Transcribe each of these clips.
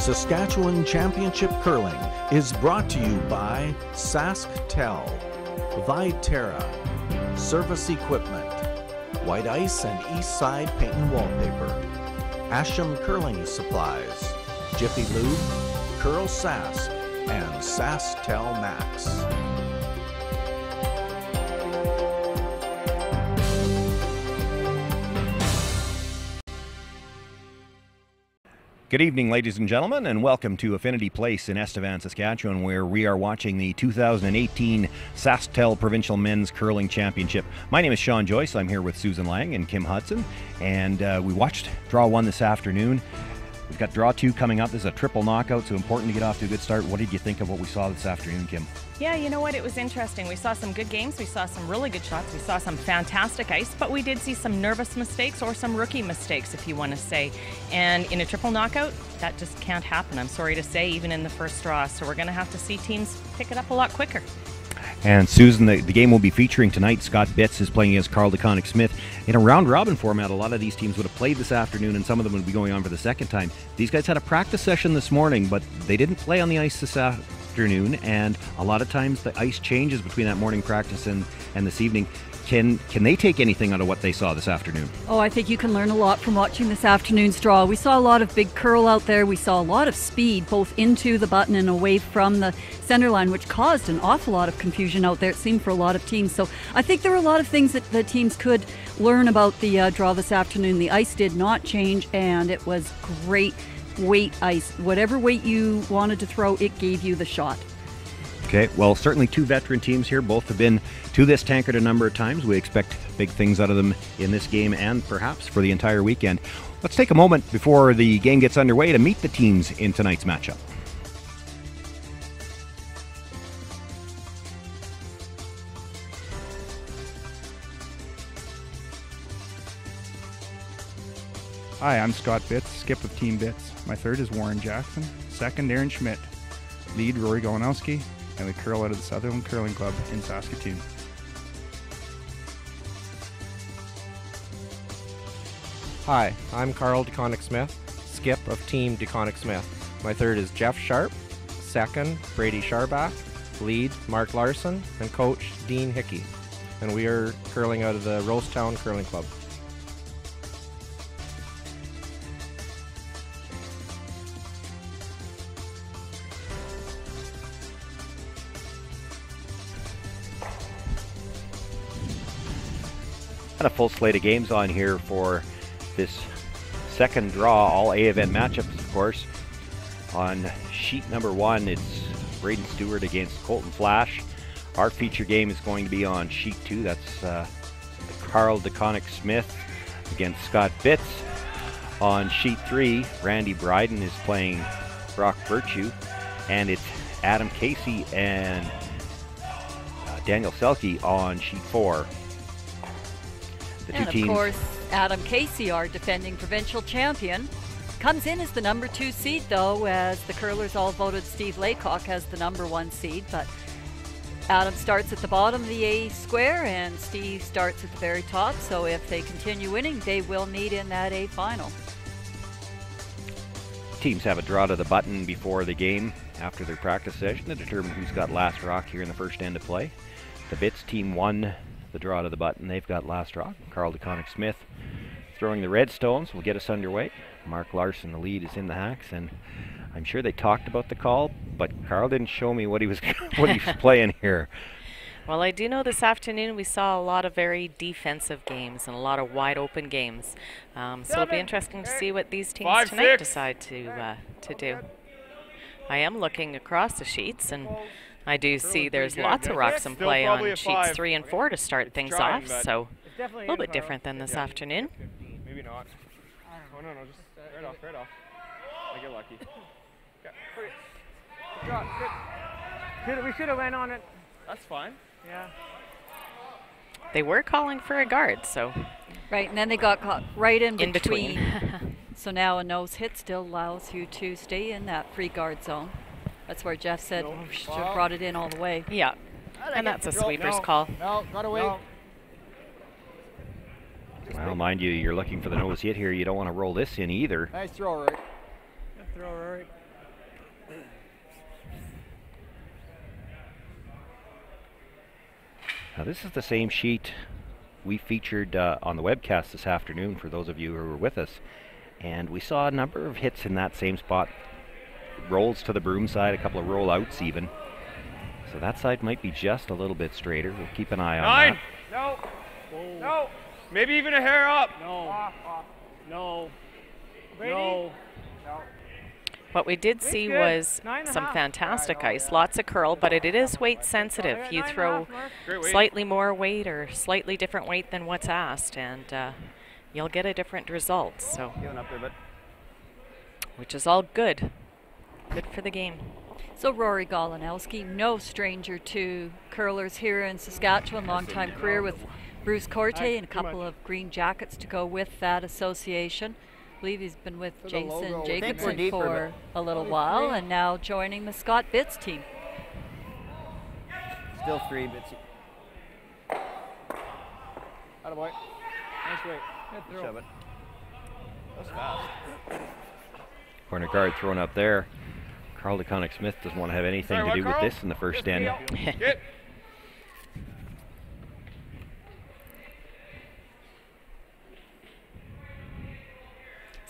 Saskatchewan Championship Curling is brought to you by SaskTel, Viterra, Service Equipment, White Ice and East Side Paint and Wallpaper, Asham Curling Supplies, Jiffy Lube, CurlSask, and SaskTel Max. Good evening, ladies and gentlemen, and welcome to Affinity Place in Estevan, Saskatchewan, where we are watching the 2018 SaskTel Provincial Men's Curling Championship. My name is Sean Joyce. I'm here with Susan Lang and Kim Hudson, and we watched Draw 1 this afternoon. We've got Draw 2 coming up. This is a triple knockout, so important to get off to a good start. What did you think of what we saw this afternoon, Kim? Yeah, you know what? It was interesting. We saw some good games. We saw some really good shots. We saw some fantastic ice, but we did see some nervous mistakes or some rookie mistakes, if you want to say. And in a triple knockout, that just can't happen, I'm sorry to say, even in the first draw. So we're going to have to see teams pick it up a lot quicker. And Susan, the game we'll be featuring tonight, Scott Bitts is playing against Carl DeConnick-Smith. In a round-robin format, a lot of these teams would have played this afternoon, and some of them would be going on for the second time. These guys had a practice session this morning, but they didn't play on the ice this afternoon, and a lot of times the ice changes between that morning practice and this evening. Can they take anything out of what they saw this afternoon? Oh, I think you can learn a lot from watching this afternoon's draw. We saw a lot of big curl out there. We saw a lot of speed, both into the button and away from the center line, which caused an awful lot of confusion out there, it seemed, for a lot of teams. So I think there were a lot of things that the teams could learn about the draw this afternoon. The ice did not change, and it was great weight ice. Whatever weight you wanted to throw, it gave you the shot. Okay, well, certainly two veteran teams here. Both have been to this tankard a number of times. We expect big things out of them in this game and perhaps for the entire weekend. Let's take a moment before the game gets underway to meet the teams in tonight's matchup. Hi, I'm Scott Bitts, skip of Team Bitts. My third is Warren Jackson, second Aaron Schmidt, lead Rory Golanowski, and we curl out of the Sutherland Curling Club in Saskatoon. Hi, I'm Carl DeConnick-Smith, skip of Team DeConnick-Smith. My third is Jeff Sharp, second Brady Sharbach, lead Mark Larson, and coach Dean Hickey. And we are curling out of the Rosetown Curling Club. And a full slate of games on here for this second draw, all A event matchups, of course. On sheet number 1, it's Braden Stewart against Colton Flash. Our feature game is going to be on sheet 2. That's Carl DeConnick-Smith against Scott Bitts. On sheet 3, Randy Bryden is playing Brock Virtue, and it's Adam Casey and Daniel Selke on sheet 4. And of course, Adam Casey, our defending provincial champion, comes in as the number 2 seed, though, as the curlers all voted Steve Laycock as the number 1 seed. But Adam starts at the bottom of the A square, and Steve starts at the very top. So if they continue winning, they will meet in that A final. Teams have a draw to the button before the game after their practice session to determine who's got last rock here in the first end of play. The Bitts team won the draw to the button. They've got last rock. Carl DeConnick-Smith throwing the red stones will get us underway. Mark Larson, the lead, is in the hacks, and I'm sure they talked about the call, but Carl didn't show me what he was playing here. Well, I do know this afternoon we saw a lot of very defensive games and a lot of wide open games. So it'll be interesting to see what these teams tonight decide to do. I am looking across the sheets, and I do see there's lots of rocks in play on sheets 3 and 4 to start things off, so a little bit different than this afternoon. Maybe not. Oh, no, just right off. I get lucky. We should have went on it. That's fine. Yeah. They were calling for a guard, so. Right, and then they got caught right in between. between. So now a nose hit still allows you to stay in that free guard zone. That's where Jeff said, oh, we should have brought it in all the way. Yeah, and that's a sweeper's call. No, got away. No. Well, mind you, you're looking for the nose hit here. You don't want to roll this in either. Nice throw, Rory. Good throw, Rory. Now this is the same sheet we featured on the webcast this afternoon for those of you who were with us. And we saw a number of hits in that same spot. Rolls to the broom side, a couple of rollouts even. So that side might be just a little bit straighter. We'll keep an eye on that. No. No. Maybe even a hair up. No. No. No. What we did see was some fantastic ice, lots of curl, but it is weight sensitive. You throw slightly more weight or slightly different weight than what's asked, and you'll get a different result. So, which is all good. Good for the game. So Rory Golinowski, no stranger to curlers here in Saskatchewan, long-time career with Bruce Corte and a couple of green jackets to go with that association. I believe he's been with Jason Jacobson for a little while and now joining the Scott Bitts team. Still 3, Bitsy. Attaboy. Nice weight. Shove it. That's fast. Corner guard thrown up there. Carl DeConnick-Smith doesn't want to have anything to do with this in the first end.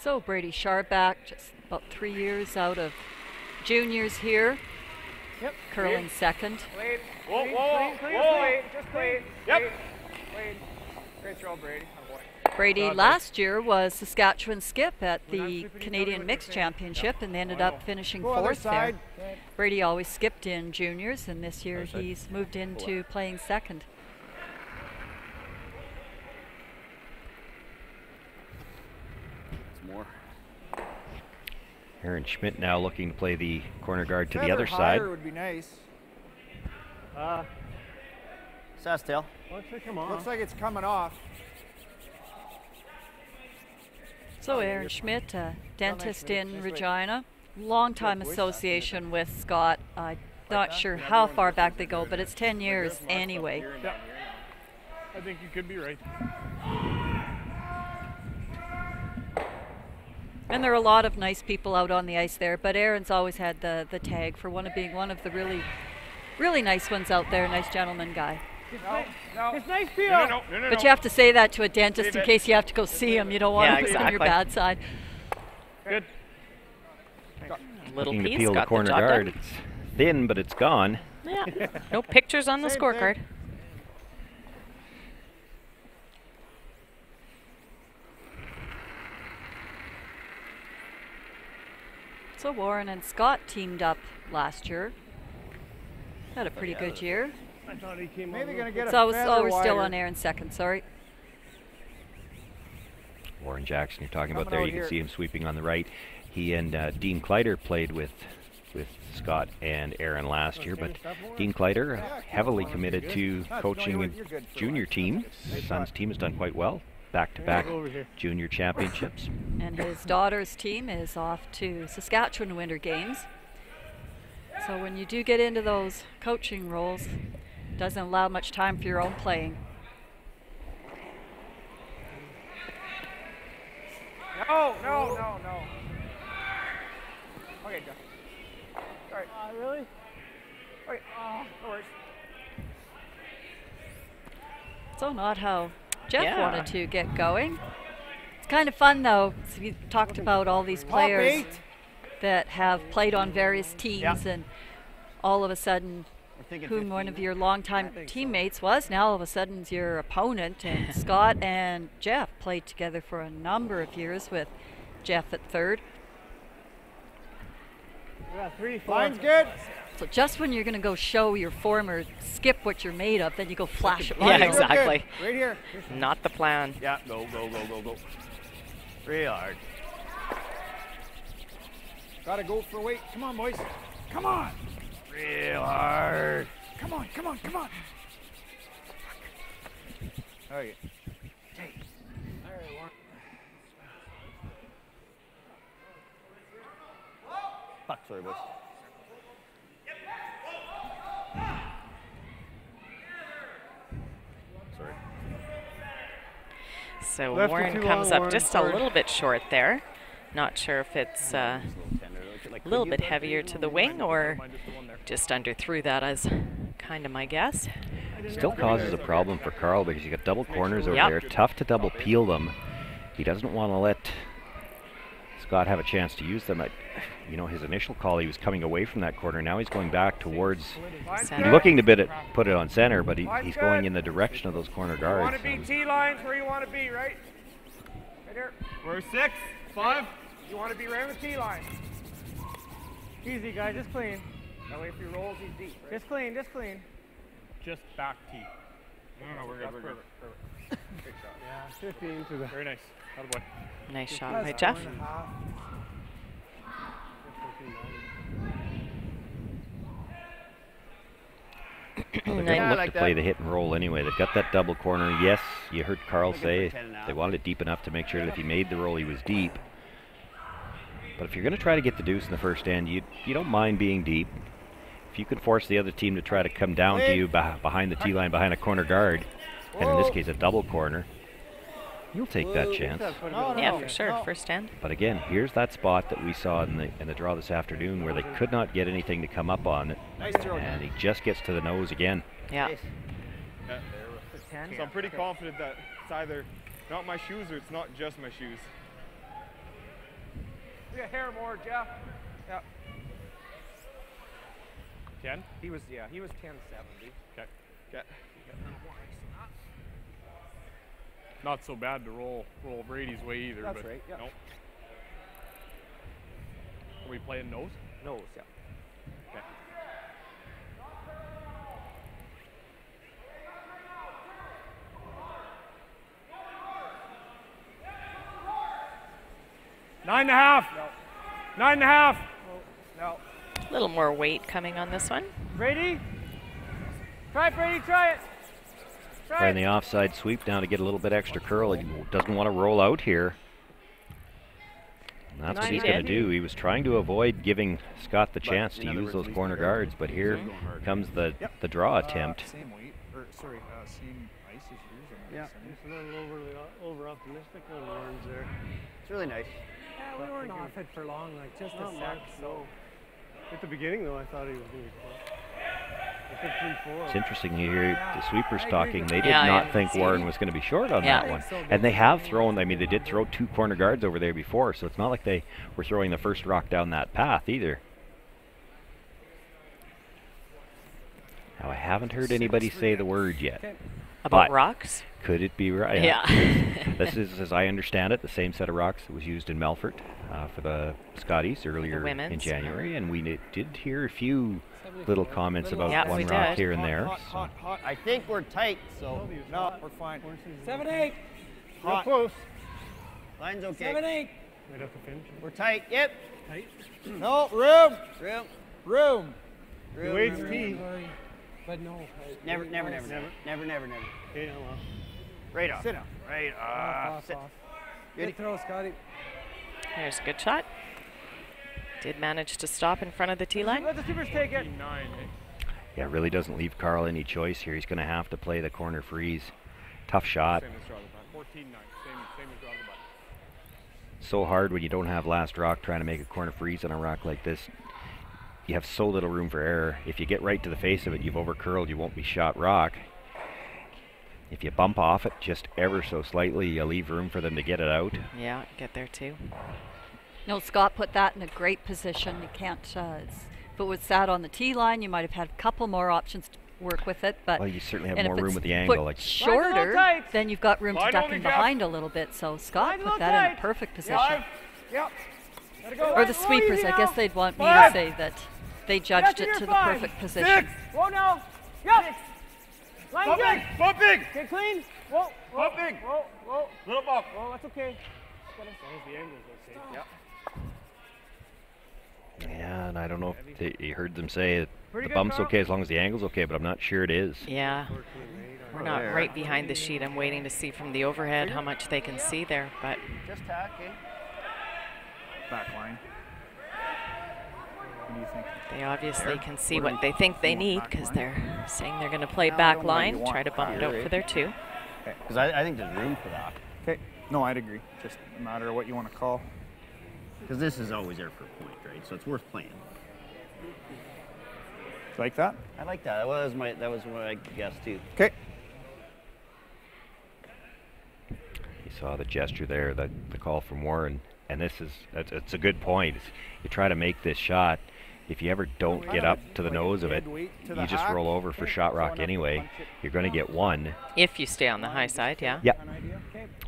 So Brady Sharback, just about 3 years out of juniors here, curling second. Whoa. Just clean. Yep. Great throw, Brady. Brady last year was Saskatchewan skip at the Canadian Mixed Championship and they ended up finishing 4th there. Brady always skipped in juniors, and this year he's moved into playing second. It's more. Aaron Schmidt now looking to play the corner guard to the other side. Would be nice. Sasktail. Looks like it's coming off. So Aaron Schmidt, a dentist in Regina, long-time association with Scott. I'm not sure how far back they go, but it's 10 years anyway. Yeah. I think you could be right. And there are a lot of nice people out on the ice there, but Aaron's always had the tag for being one of the really nice ones out there, nice gentleman guy. No. It's nice, Pio. No. But you have to say that to a dentist in case you have to go see him. You don't want to put him on your bad side. Good. Little Looking to piece peel the got the corner job guard. done. It's thin, but it's gone. Yeah. No pictures on the scorecard. So Warren and Scott teamed up last year. Had a pretty good year. I thought he came Maybe going to get So a feather we're still wider. on Aaron's second, sorry. Warren Jackson, you're talking about Coming there. out You can here. see him sweeping on the right. He and Dean Kleider played with Scott and Aaron last year, but Dean Kleider heavily committed to coaching a junior team. His son's team has done quite well. Back-to-back junior championships. And his daughter's team is off to Saskatchewan Winter Games. So when you do get into those coaching roles, it doesn't allow much time for your own playing. No. Okay, Jeff. Sorry. Really? Okay. No worries. So not how Jeff wanted to get going. It's kind of fun though. So we talked about all these players that have played on various teams and all of a sudden whom one of your longtime teammates was now all of a sudden is your opponent. And Scott and Jeff played together for a number of years with Jeff at third. Yeah, 3, 4. Line's good. So just when you're going to go show your form or skip what you're made of, then you go flash it. Yeah, right over. exactly. Right here. Not the plan. Yeah, go. Real hard. Got to go for weight. Come on, boys. Come on. Real hard. Come on. There you Fuck, sorry, boys. Sorry. So Left it Warren too comes long, up Warren, just a sorry. little bit short there. Not sure if it's a little bit heavier to the wing or just under through that as kind of my guess. Still causes a problem for Carl because you got double corners over there. Tough to double peel them. He doesn't want to let Scott have a chance to use them. You know, his initial call, he was coming away from that corner. Now he's going back towards, he's looking to put it on center, but he's going in the direction of those corner guards. You want to be T-lines where you want to be, right? Right here. We're 6, 5. You want to be right with T-line. Easy, guys, just clean. That way if he rolls, he's deep, right? Just clean, just clean. Just back T. No, we're good, we're good. Perfect. Good shot. Yeah, 15 to the... Very nice. Attaboy. Nice shot by Jeff. Well, they're going to look to play the hit and roll anyway. They've got that double corner. Yes, you heard Carl say they wanted it deep enough to make sure that if he made the roll, he was deep. But if you're going to try to get the deuce in the first end, you don't mind being deep. If you can force the other team to try to come down to you behind the tee line, behind a corner guard, and in this case a double corner, you'll take that chance. Yeah, for sure, first end. But again, here's that spot that we saw in the draw this afternoon where they could not get anything to come up on it, and he just gets to the nose again. Yeah. So I'm pretty confident that it's either not my shoes or it's not just my shoes. A hair more, Jeff. Yeah. 10? He was 10.70. Okay. Okay. Not so bad to roll Brady's way either. That's but right. Yeah. Nope. Are we playing nose? Nose, yeah. Okay. Nine and a half. No. 9.5. No. A little more weight coming on this one. Brady? Try it, Brady, try it. Trying the offside sweep down to get a little bit extra curl. He doesn't want to roll out here. And that's what he's going to do. He was trying to avoid giving Scott the chance to use those corner guards, but here comes the draw attempt. Same weight, or sorry, same ice as yours. Yeah, it's a little over optimistic on Warren's there. It's really nice. Yeah, we weren't off it for long, like just a sec. So at the beginning, though, I thought he was going to be close. It's interesting to hear the sweepers talking. They did not think Warren was going to be short on that one. And they have thrown, I mean, they did throw 2 corner guards over there before, so it's not like they were throwing the first rock down that path either. Now, I haven't heard anybody say the word yet. About rocks? Could it be right? Yeah. This is, as I understand it, the same set of rocks that was used in Melfort for the Scotties earlier in January, and we did hear a few little comments about one rock here and there. Hot. I think we're tight, so no, we're fine. 7-8. Real close. Line's okay. 7-8. Right up the finish. We're tight. Yep. Tight. No, room. Room. The weight's key. But no. Never. Okay, well. Right off. Sit down. Right off. Off. Good throw, Scotty. There's a good shot. Did manage to stop in front of the tee line. Let the sweepers take it. Yeah, it really doesn't leave Carl any choice here. He's going to have to play the corner freeze. Tough shot. Same as draw the butt. 14-9. Same as draw the butt. So hard when you don't have last rock trying to make a corner freeze on a rock like this. You have so little room for error. If you get right to the face of it, you've over-curled, you won't be shot rock. If you bump off it just ever so slightly, you leave room for them to get it out. Yeah, get there too. No, Scott put that in a great position. You can't, if it was sat on the tee line, you might have had a couple more options to work with it. But well, you certainly have more room with the angle. Like shorter, then you've got room to duck in behind a little bit. So Scott put that in a perfect position. Yep. Or the sweepers, I guess they'd want me to say that they judged it to the perfect position. Whoa, now. Yep. Line bump big. Get clean. Whoa. Bump big. Whoa. Little bump. Whoa, that's okay. As long as the angle's okay. Yep. Yeah, and I don't know if you heard them say the bump's okay as long as the angle's okay, but I'm not sure it is. Yeah. We're not right behind the sheet. I'm waiting to see from the overhead how much they can see there, but just tack, eh? Back line. What do you think? They obviously can see what they think they need because they're saying they're going to play back line, try to bump it out for their 2. Because I think there's room for that. Okay. No, I'd agree. Just a matter of what you want to call. Because this is always there for a point, right? So it's worth playing. Like that? I like that. That was what I guessed too. Okay. You saw the gesture there, the call from Warren, and it's a good point. You try to make this shot. If you ever don't get up to the nose of it, you just roll over for shot rock anyway. You're going to get one. If you stay on the high side, yeah. Yeah.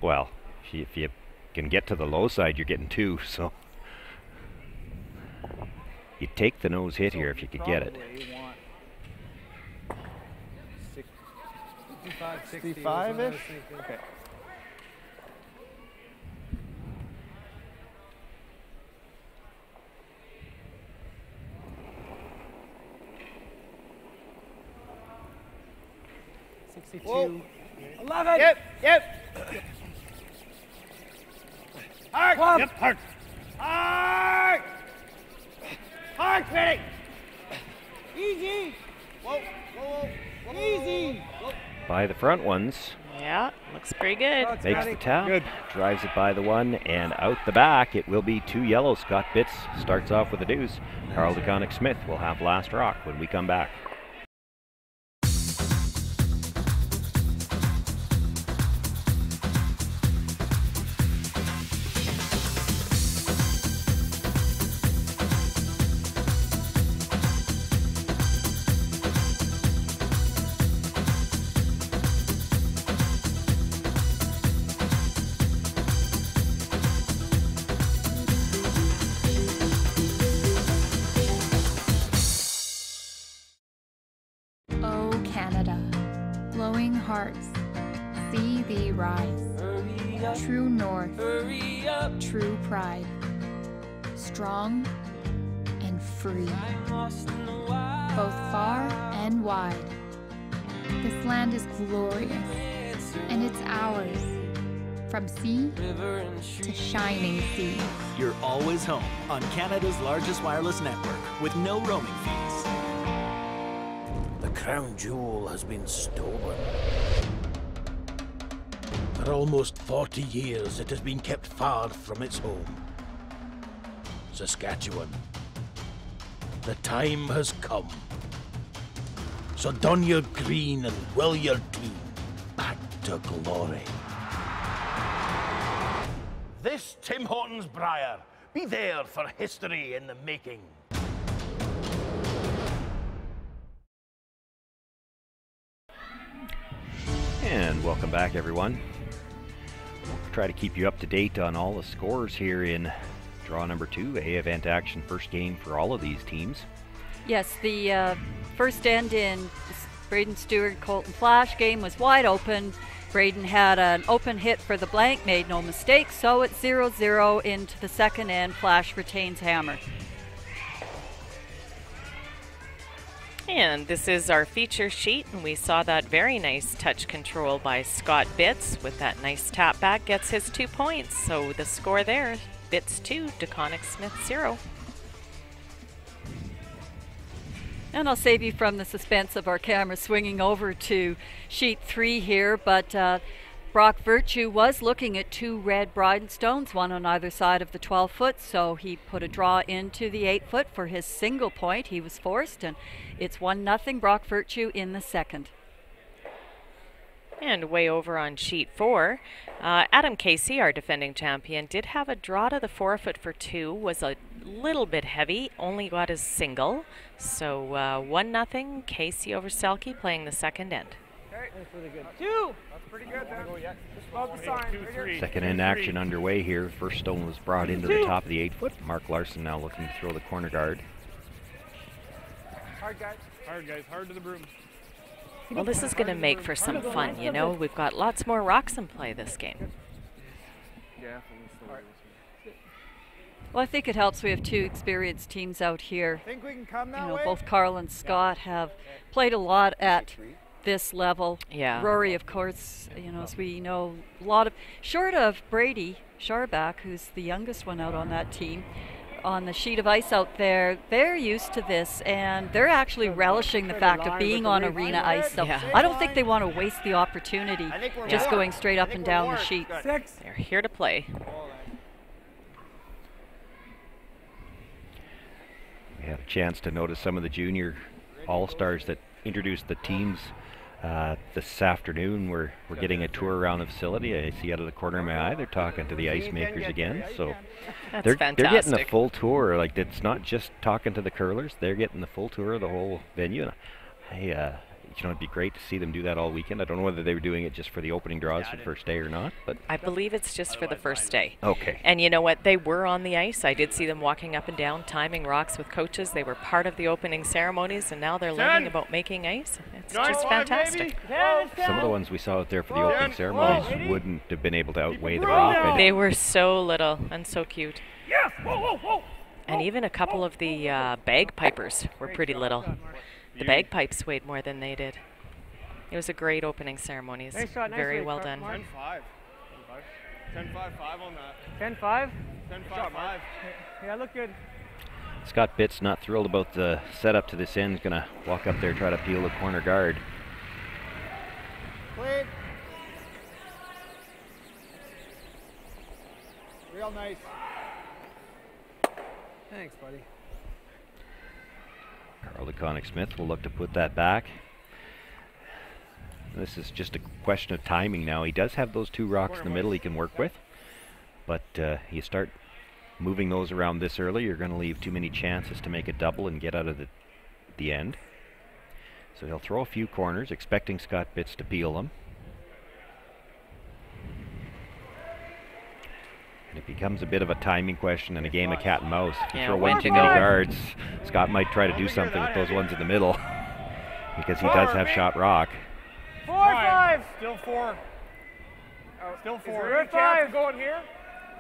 Well, if you can get to the low side, you're getting two. So you take the nose hit here if you could get it. 65-ish? Okay. Whoa. 11. Yep. Hard. Club. Yep, hard. Hard. Hard, ready. Easy. Whoa. Easy. By the front ones. Yeah, looks pretty good. Makes the tap, Good. drives it by the one, and out the back it will be 2 yellow. Scott Bitts starts off with a deuce. Carl DeConnick Smith will have last rock when we come back. O Canada, glowing hearts, see thee rise. True north, true pride, strong and free, both far and wide. This land is glorious, and it's ours, from sea to shining sea. You're always home on Canada's largest wireless network with no roaming fees. The crown jewel has been stolen. For almost 40 years, it has been kept far from its home. Saskatchewan. The time has come. So don your green and will your team back to glory. This Tim Hortons Briar. Be there for history in the making. And welcome back, everyone. We'll try to keep you up to date on all the scores here in draw number 2, A event action, first game for all of these teams. Yes, the first end in Braden Stewart Colton Flash game was wide open. Braden had an open hit for the blank, made no mistake, so it's 0-0 into the second end. Flash retains hammer. And this is our feature sheet, and we saw that very nice touch control by Scott Bitts with that nice tap back, gets his 2 points. So the score there, Bitts 2, DeConnick Smith 0. And I'll save you from the suspense of our camera swinging over to sheet 3 here, but Brock Virtue was looking at 2 red Bridlestones, one on either side of the 12-foot, so he put a draw into the 8-foot for his single point. He was forced, and it's 1-0 Brock Virtue in the second. And way over on sheet 4, Adam Casey, our defending champion, did have a draw to the 4-foot for 2, was a little bit heavy, only got his single. So 1-0 Casey over Selke playing the second end. Okay, that's really good. 2. That's pretty good then. Just above the sign. Right here. Second end action underway here. First stone was brought into the top of the 8-foot. Mark Larson now looking to throw the corner guard. Hard, guys. Hard, guys. Hard to the broom. Well, this is going to make for some fun, you know. We've got lots more rocks in play this game. Yeah. Well, I think it helps we have 2 experienced teams out here. Think we can come that You know, way? both Carl and Scott have played a lot at this level. Yeah. Rory, of course, you know, as we know, a lot of, short of Brady Sharback, who's the youngest one out on that team, on the sheet of ice out there, they're used to this, and they're actually relishing the fact of being on arena ice. So Yeah. I don't think they want to waste the opportunity just going straight up and down the sheet. 6. They're here to play. We had a chance to notice some of the junior all-stars that introduced the teams this afternoon. We're getting a tour around the facility. I see out of the corner of my eye they're talking to the ice makers again. So they're getting a full tour. Like, it's not just talking to the curlers. They're getting the full tour of the whole venue. And it'd be great to see them do that all weekend. I don't know whether they were doing it just for the opening draws for the first day or not, but I believe it's just for the first day. Okay. And you know what? They were on the ice. I did see them walking up and down, timing rocks with coaches. They were part of the opening ceremonies, and now they're learning about making ice. It's just fantastic. Some of the ones we saw out there for the opening ceremonies wouldn't have been able to outweigh the rock. They were so little and so cute. And even a couple of the bagpipers were pretty little. The bagpipes weighed more than they did. It was a great opening ceremony. It's very well done. 10-5. 10-5 on that. 10-5? 10-5. Yeah, look good. Scott Bitts not thrilled about the setup to this end. He's going to walk up there, try to peel the corner guard. Clean. Real nice. Thanks, buddy. Carl DeConnick-Smith will look to put that back. This is just a question of timing now. He does have those two rocks in the middle he can work with, but you start moving those around this early, you're going to leave too many chances to make a double and get out of the end. So he'll throw a few corners, expecting Scott Bitts to peel them. And it becomes a bit of a timing question and a game of cat and mouse. If you throw one too many guards, Scott might try to do something with those ones in the middle because he does have shot rock. 4-5. Still 4. Still 4. Is there a chance going here?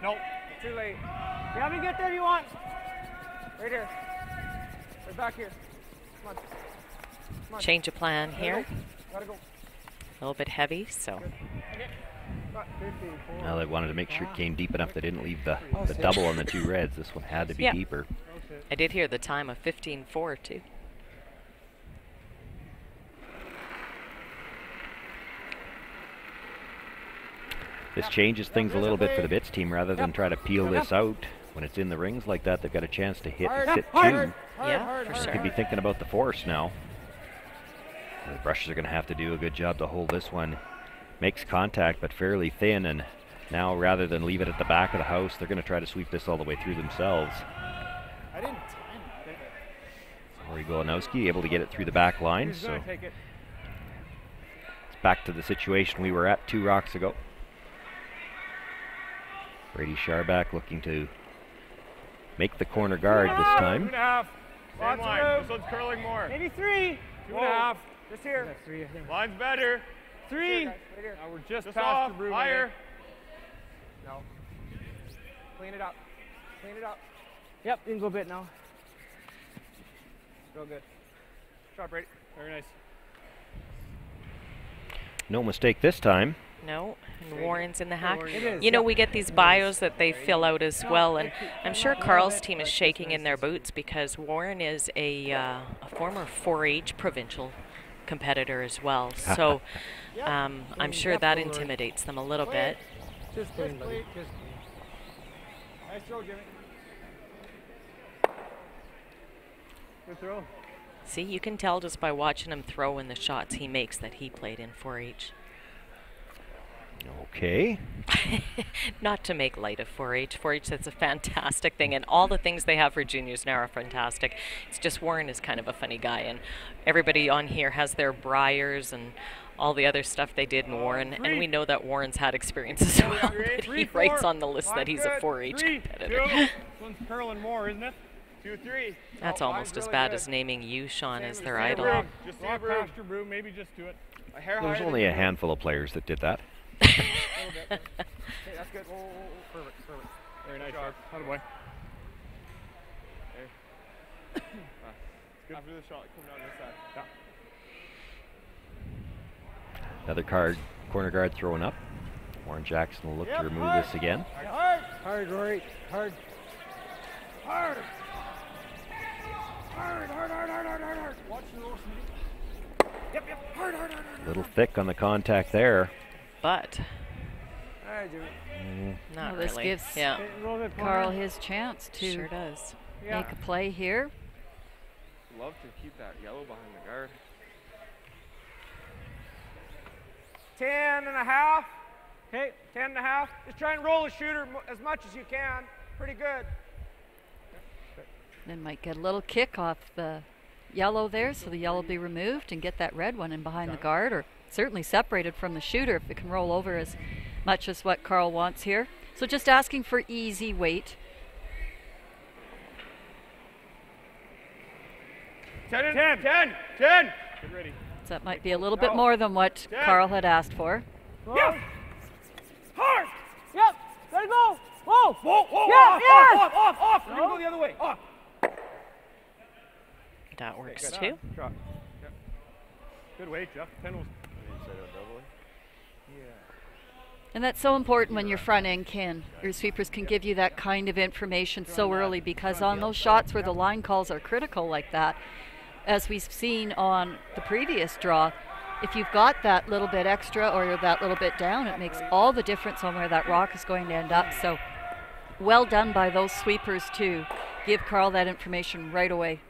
Nope. Too late. You have me get there if you want. Right here. Right back here. Come on. Come on. Change of plan here. Gotta go. A little bit heavy, so. Well, they wanted to make sure it came deep enough they didn't leave the double on the two reds. This one had to be deeper. I did hear the time of 15-4 too. This changes things a little bit for the Bitts team. Rather than try to peel this out when it's in the rings like that, they've got a chance to hit and sit two. Yeah, for sure. Could be thinking about the force now. The brushes are going to have to do a good job to hold this one. Makes contact, but fairly thin, and now rather than leave it at the back of the house, they're going to try to sweep this all the way through themselves. I didn't time Corey Golanowski able to get it through the back line, so it's back to the situation we were at 2 rocks ago. Brady Sharback looking to make the corner guard this time. 2.5. Lots of room. This one's curling more. Maybe 3. 2.5. Just here. 3, I think. Line's better. 3. Right here. Now we're just past the broom. Higher. No. Clean it up. Clean it up. Yep, you can go a bit now. Real good. Shot, Brady. Very nice. No mistake this time. No, and Warren's in the hack. You know, we get these bios that they fill out as well, and I'm sure Carl's team is shaking in their boots because Warren is a former 4-H provincial competitor as well. So I'm sure that intimidates them a little bit. Just clean, buddy. Just clean. Nice throw, Jimmy. Good throw. See, you can tell just by watching him throw in the shots he makes that he played in 4-H. Okay. Not to make light of 4-H. 4-H, that's a fantastic thing, and all the things they have for juniors now are fantastic. It's just Warren is kind of a funny guy, and everybody on here has their Briars and all the other stuff they did in Warren, and we know that Warren's had experience as well, but he writes on the list that he's a 4-H competitor. This one's curling more, isn't it? 2-3. That's almost as bad as naming you, Sean, as their idol. Just walk past your broom, maybe just do it. There's only a handful of players that did that. Okay, that's good. Perfect. Very nice, Sharp. Atta boy. Okay. After the shot, come down this side. Yeah. Another corner guard thrown up. Warren Jackson will look to remove this again. Hard, Rory. Hard. Watch the roll, Smitty. Yep. Hard. A little thick on the contact there. But not this really. gives Carl his chance to sure does. make a play here. love to keep that yellow behind the guard. 10.5. Okay, 10.5. Just try and roll the shooter as much as you can. Pretty good. Then might get a little kick off the yellow there, so the yellow will be removed and get that red one in behind the guard, or certainly separated from the shooter if it can roll over as much as what Carl wants here. So just asking for easy weight. 10. Get ready. So that might be a little bit more than what Carl had asked for. Yeah. Hard. Yep. Let it go. Whoa. Whoa. Yeah. Off. You're going to go the other way. Off. That works too. Shot. Yep. Good weight, Jeff. 10 was. And that's so important when your front end your sweepers can give you that kind of information so early, because on those shots where the line calls are critical like that, as we've seen on the previous draw, if you've got that little bit extra or that little bit down, it makes all the difference on where that rock is going to end up. So well done by those sweepers to give Carl that information right away.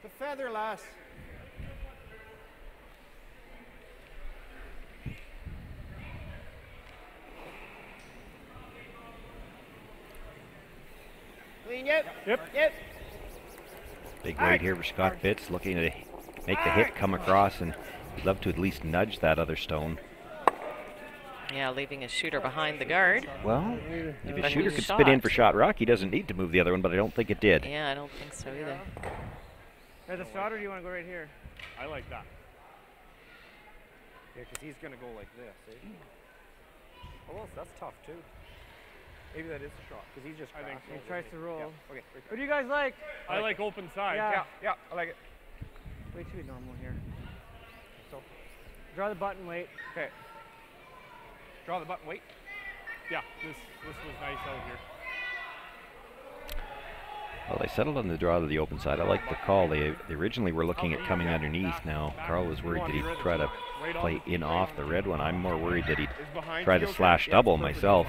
The feather, lass. Yep. Big weight here for Scott Fitz, looking to make the hit come across, and he'd love to at least nudge that other stone. Yeah, leaving his shooter behind the guard. Well, if his shooter could spin in for shot rock, he doesn't need to move the other one, but I don't think it did. Yeah, I don't think so either. There's a shot, or do you want to go right here? I like that. Yeah, because he's going to go like this, eh? Oh, well, that's tough, too. Maybe that is a shot, because he's just I think he tries to roll. Yeah. Okay. What do you guys like? I like open side. Yeah. I like it. Way too normal here. So, draw the button, wait. Okay. Draw the button, wait. Yeah, this was nice out here. Well, they settled on the draw to the open side. I like the call. They originally were looking at coming underneath. Now, Carl was worried that he'd try to play in off the red one. I'm more worried that he'd try to slash double myself.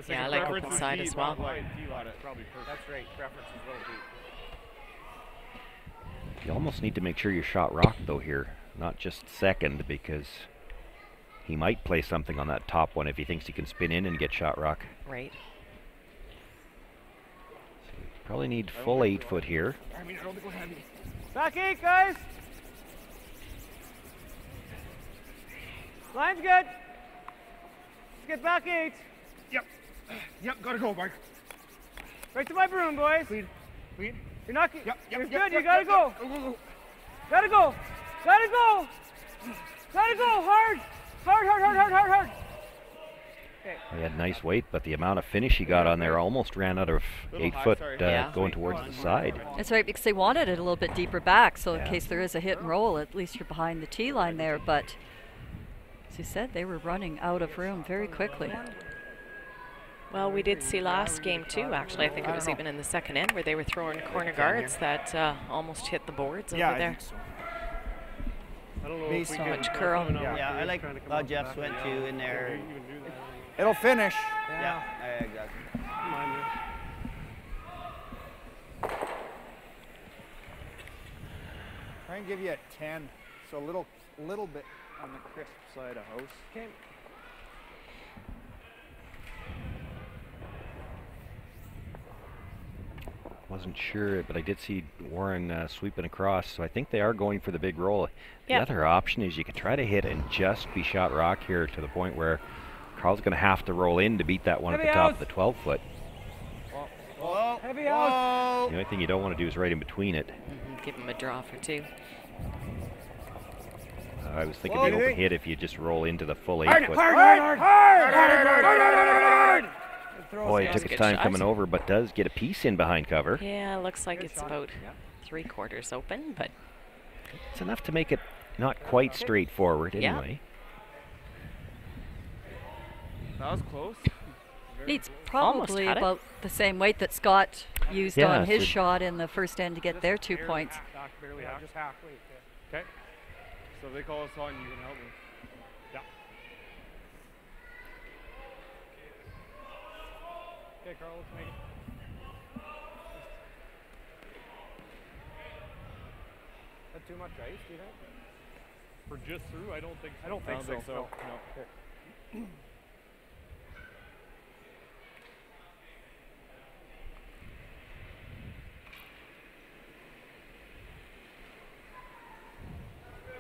Yeah, I like open side as well. That's right. Preference is little deep. You almost need to make sure you shot rock, though, here. Not just second, because he might play something on that top one if he thinks he can spin in and get shot rock. Right. So you probably need full 8 foot here. Back 8, guys. Line's good. Let's get back 8. Yep, gotta go, Mark. Right to my broom, boys. Clean. You're not. Yep, You're good. You gotta go. Gotta go. Hard. Okay. He had nice weight, but the amount of finish he got on there almost ran out of 8 foot going towards the side. That's right, because they wanted it a little bit deeper back, so in case there is a hit and roll, at least you're behind the tee line there. But as you said, they were running out of room very quickly. Well, we did see last game too, actually. I think it was even in the second end where they were throwing corner guards that almost hit the boards over there. I don't know if we get curl. Yeah, I like how Jeff's went to in there. It'll finish. Yeah, exactly. Try and give you a 10, so a little bit on the crisp side of house. Okay. Wasn't sure, but I did see Warren sweeping across, so I think they are going for the big roll. The other option is you could try to hit and just be shot rock here to the point where Carl's going to have to roll in to beat that one at the top of the 12 foot. Heavy house. The only thing you don't want to do is right in between it. Give him a draw for 2. I was thinking the open hit if you just roll into the full 8 foot. Hard. Boy, it took its time coming over, but does get a piece in behind cover. Yeah, looks like it's about 3/4 open, but it's enough to make it not quite straightforward anyway. That was close. It's probably about the same weight that Scott used on his shot in the first end to get their 2 points. Barely half. Just half. Okay. So if they call us on, you can help me. Yeah. Okay, Carl, let's make it. Is that too much ice, do you think? For just through? I don't think so. I don't think so. No. Okay.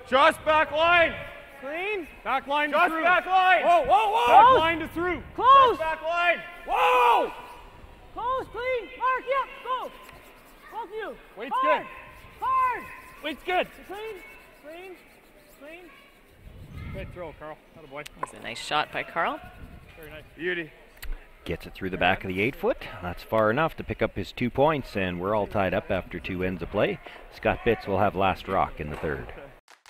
Just back line. Clean. Back line to Just through. back line. Whoa, whoa, whoa. Back line to through. Close. Just back line. Whoa! Close, clean. Mark, yeah, go. Both of you. Weight's Hard. good. Hard! Weight's good. Clean, clean, clean. Good throw, Carl. Attaboy. That was a nice shot by Carl. Very nice. Beauty. Gets it through the back of the 8-foot. That's far enough to pick up his 2 points, and we're all tied up after 2 ends of play. Scott Bitts will have last rock in the 3rd.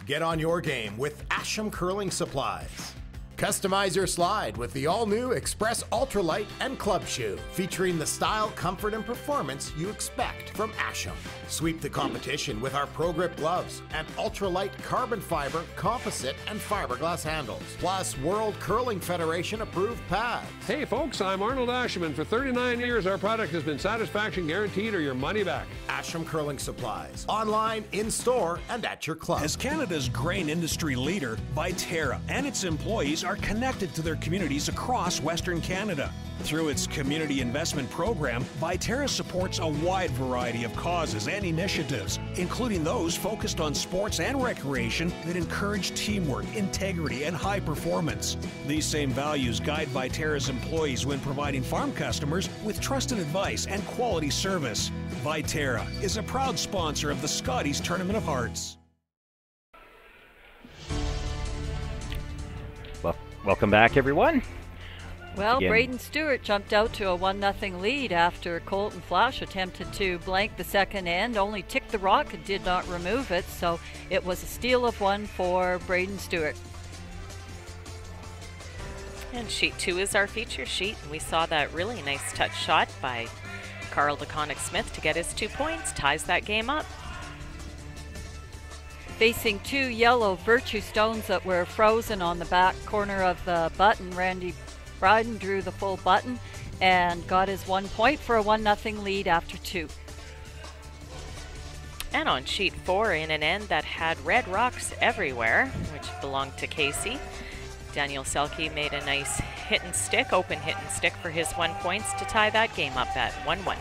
Get on your game with Asham Curling Supplies. Customize your slide with the all-new Express Ultralight and Club Shoe, featuring the style, comfort, and performance you expect from Asham. Sweep the competition with our Pro Grip gloves and ultralight carbon fiber, composite, and fiberglass handles, plus World Curling Federation approved pads. Hey folks, I'm Arnold Ashman. For 39 years, our product has been satisfaction guaranteed or your money back. Asham Curling Supplies, online, in-store, and at your club. As Canada's grain industry leader, Viterra and its employees are connected to their communities across Western Canada. Through its community investment program, Viterra supports a wide variety of causes and initiatives, including those focused on sports and recreation that encourage teamwork, integrity, and high performance. These same values guide Viterra's employees when providing farm customers with trusted advice and quality service. Viterra is a proud sponsor of the Scotties Tournament of Hearts. Well, welcome back, everyone. Well, Again. Braden Stewart jumped out to a 1-0 lead after Colton Flash attempted to blank the second end, only ticked the rock and did not remove it, so it was a steal of 1 for Braden Stewart. And sheet 2 is our feature sheet, and we saw that really nice touch shot by Carl DeConnick-Smith to get his 2 points, ties that game up. Facing 2 yellow Virtue stones that were frozen on the back corner of the button, Randy Bryden drew the full button and got his 1 point for a 1-0 lead after 2. And on sheet 4, in an end that had red rocks everywhere, which belonged to Casey, Daniel Selke made a nice hit and stick, open hit and stick for his 1 point to tie that game up at 1-1.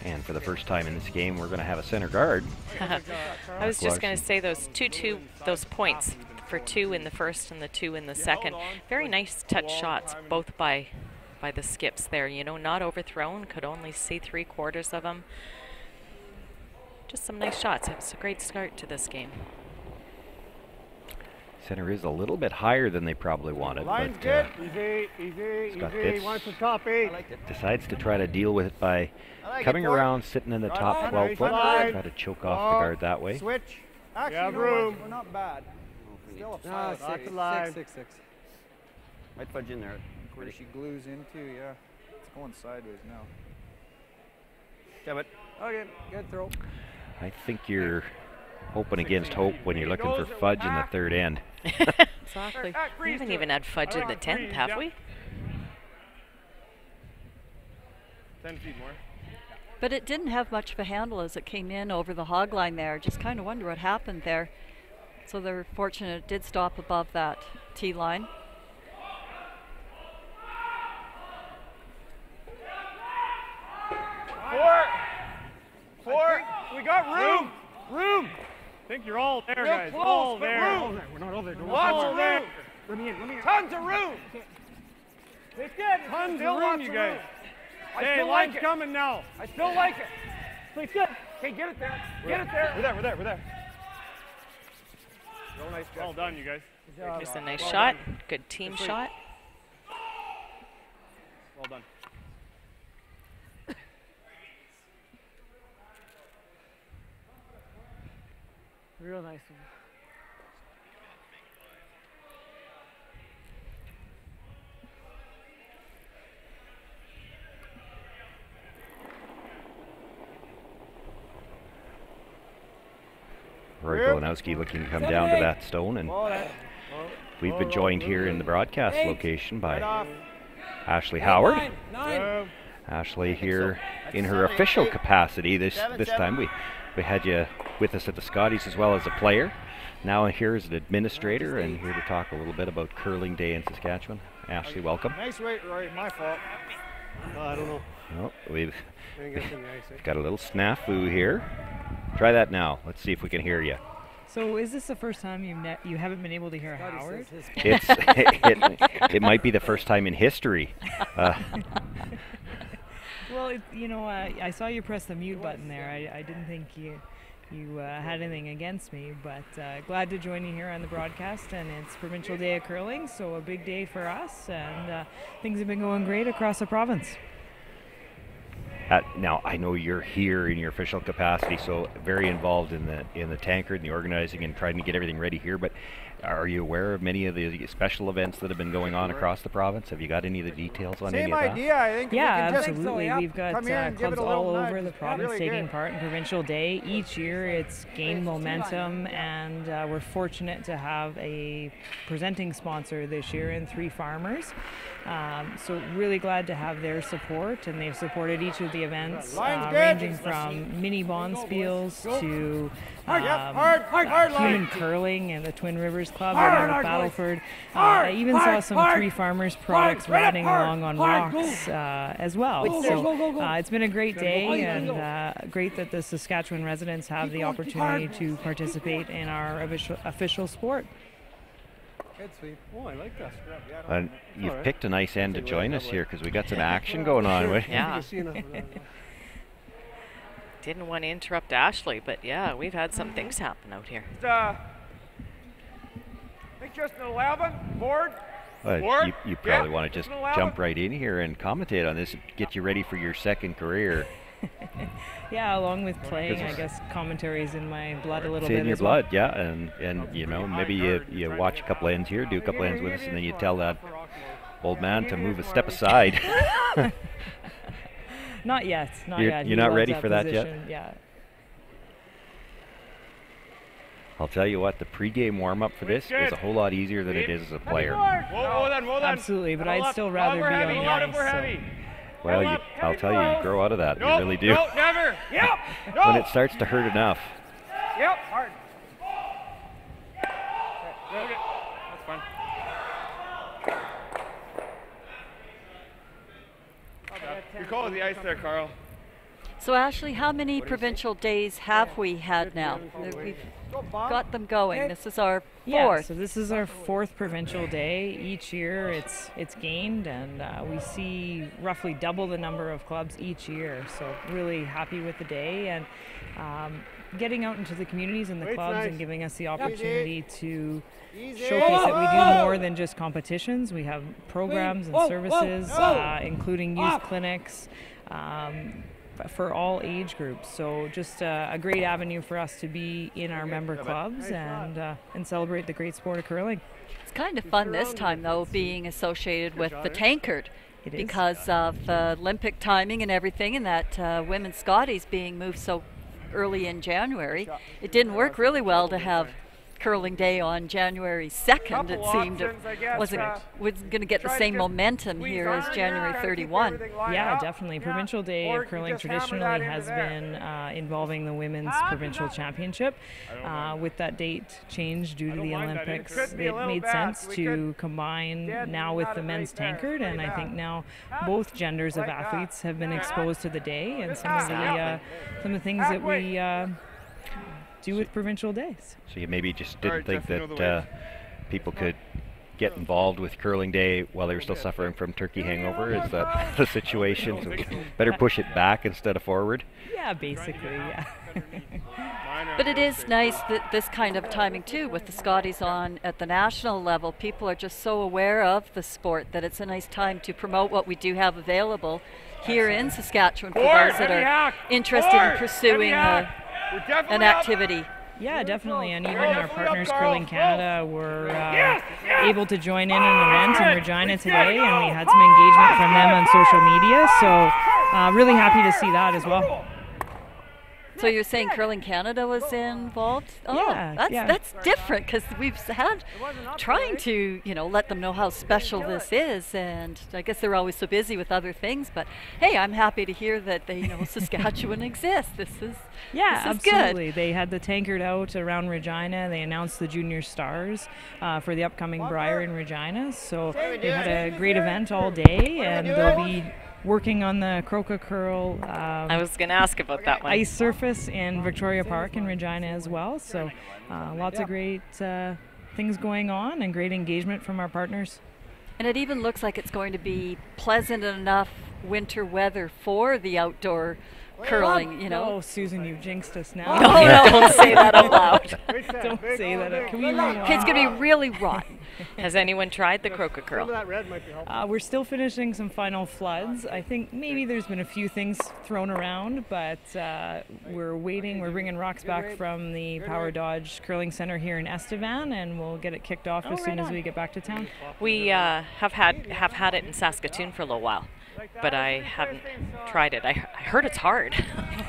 And for the first time in this game, we're going to have a center guard. I was just going to say those those points for 2 in the first and the 2 in the second. Very nice touch shots, both by the skips there. You know, not overthrown, could only see 3/4 of them. Just some nice shots. It was a great start to this game. Center is a little bit higher than they probably wanted, Line's but good. Easy. Scott Bitts Wants the top 8. decides to try to deal with it by coming around, sitting in the top 12 foot, try to choke off the guard that way. Switch. Actually, Yeah, you know room. what? We're not bad. Still a Ah, solid. six, alive. six, six, six. Might fudge in there. Where she glues into, yeah. It's going sideways now. Yeah, but Okay, good throw. I think you're hoping against hope when you're looking for fudge in the 3rd end. Exactly. We haven't even had fudge in the 10th, have we? 10 feet more. But it didn't have much of a handle as it came in over the hog line there. Just kind of wonder what happened there. So they're fortunate it did stop above that tee line. Four. We got room. Room. I think you're all there, guys. close, All but there. room. We're not all there. Lots of there. room. Let me in. Tons of room. It's good. Tons Still of room, lots you of guys. room. I Hey, still line's like it. coming now. I still like it. It's good. Okay, get it there. Get it there. We're there. Real nice job. Well done, you guys. Here's a nice shot. Good team shot. Well done. Real nice one. Corey Golanowski looking to come down to that stone, and we've been joined here in the broadcast location by Ashley Howard. Ashley here in her official capacity this time. We had you with us at the Scotties as well as a player. Now here as an administrator and here to talk a little bit about Curling Day in Saskatchewan. Ashley, welcome. Nice weight, Roy. My fault. I don't know. Oh, we've got a little snafu here. Try that now. Let's see if we can hear you. So is this the first time you haven't been able to hear Howard? It might be the first time in history. Well, I saw you press the mute button there. I didn't think you had anything against me, but glad to join you here on the broadcast. And it's Provincial Day of Curling, so a big day for us, and things have been going great across the province. Now I know you're here in your official capacity, so very involved in the tankard and the organizing and trying to get everything ready here. But are you aware of many of the special events that have been going on across the province? Have you got any of the details on any of that? Same idea, I think. Yeah, absolutely. We've got clubs all over the province taking part in Provincial Day. Each year it's gained momentum, and we're fortunate to have a presenting sponsor this year in Three Farmers. So really glad to have their support, and they've supported each of the events, ranging from mini bonspiels to human curling and the Twin Rivers Club over at Battleford. I even saw some Three Farmers products riding along on rocks as well. So it's been a great day, and great that the Saskatchewan residents have the opportunity to participate in our official sport. Oh, I like that. And you've picked a nice end to join us here because we got some action going on. Yeah. Didn't want to interrupt Ashley, but yeah, we've had some things happen out here. I think just an 11 board. You probably want to just jump right in here and commentate on this and get you ready for your second career. Yeah, along with playing, I guess commentary is in my blood a little bit. It's in your blood, yeah, and maybe you watch a couple ends here, do a couple ends with us, and then you tell that old man to move a step aside. Not yet, not yet. You're not ready for that yet? Yeah. I'll tell you what, the pregame warm-up for this is a whole lot easier than it is as a player. Absolutely, but I'd still rather be on the ice. Well, I'll tell you grow out of that. You really do. No, never. Yep. When it starts to hurt enough. Yep. Hard. Okay. That's fine. You call it the ice there, Carl. So Ashley, how many provincial days have we had now? We've got them going. This is our fourth. Yeah, so this is our fourth provincial day. Each year it's gained, and we see roughly double the number of clubs each year. So really happy with the day, and getting out into the communities and the clubs and giving us the opportunity to showcase that we do more than just competitions. We have programs and services, including youth clinics, for all age groups. So just a great avenue for us to be in our member clubs and celebrate the great sport of curling. It's kind of fun this time, though, being associated with the tankard because of Olympic timing and everything, and that women's Scotties being moved so early in January. It didn't work really well to have Curling Day on January 2nd. It seemed it wasn't going to get the same momentum here as January 31. Yeah, definitely. Provincial Day of Curling traditionally has been involving the Women's Provincial Championship. With that date change due to the Olympics, it made sense to combine now with the men's tankard, and I think now both genders of athletes have been exposed to the day and some of the things that we do with provincial days. So you maybe just didn't think that people could get involved with Curling Day while they were still suffering from turkey hangover? Is that the situation? So we better push it back instead of forward? Yeah, basically, yeah. But it is nice that this kind of timing too, with the Scotties on at the national level. People are just so aware of the sport that it's a nice time to promote what we do have available here in Saskatchewan for those that are interested in pursuing an activity. Yeah, definitely, and even our partners, Curling Canada, were able to join in an event in Regina today, and we had some engagement from them on social media, so really happy to see that as well. So you're saying Curling Canada was involved? Oh, Yeah, that's different, because we've had trying to, let them know how special this is, and I guess they're always so busy with other things. But hey, I'm happy to hear that they know Saskatchewan exists. This is absolutely. Good. They had the tankard out around Regina. They announced the Junior Stars for the upcoming Brier in Regina. So they had a great event all day, and they'll be working on the Croca Curl I was going to ask about that one. ice surface in Victoria Park in Regina as well. So lots of great things going on and great engagement from our partners. And it even looks like it's going to be pleasant enough winter weather for the outdoor curling, Oh, Susan, you've jinxed us now. No, don't say that out loud. Don't say that. Can we move on? It's going to be really rotten. Has anyone tried the Croca Curl? We're still finishing some final floods. I think maybe there's been a few things thrown around, but we're waiting. We're bringing rocks back from the Power Dodge Curling Center here in Estevan, and we'll get it kicked off as soon as we get back to town. We have had it in Saskatoon for a little while, but I haven't tried it. I heard it's hard.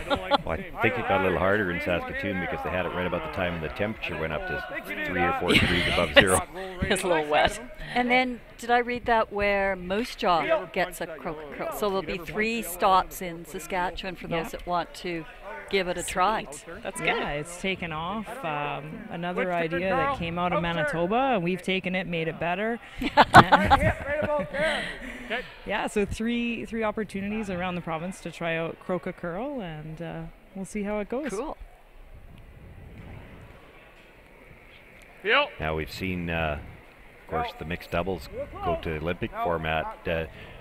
Well, I think it got a little harder in Saskatoon because they had it right about the time the temperature went up to 3 or 4 degrees above zero. It's a little wet. And then, did I read that where Moose Jaw gets a Croca Curl? So there'll be 3 stops in Saskatchewan for those that want to give it a try. That's good. Yeah, it's taken off. Another idea that came out of Manitoba, and we've taken it, made it better. Yeah, so three opportunities around the province to try out Croca Curl, and we'll see how it goes. Cool. Now we've seen, of course, the mixed doubles go to Olympic format.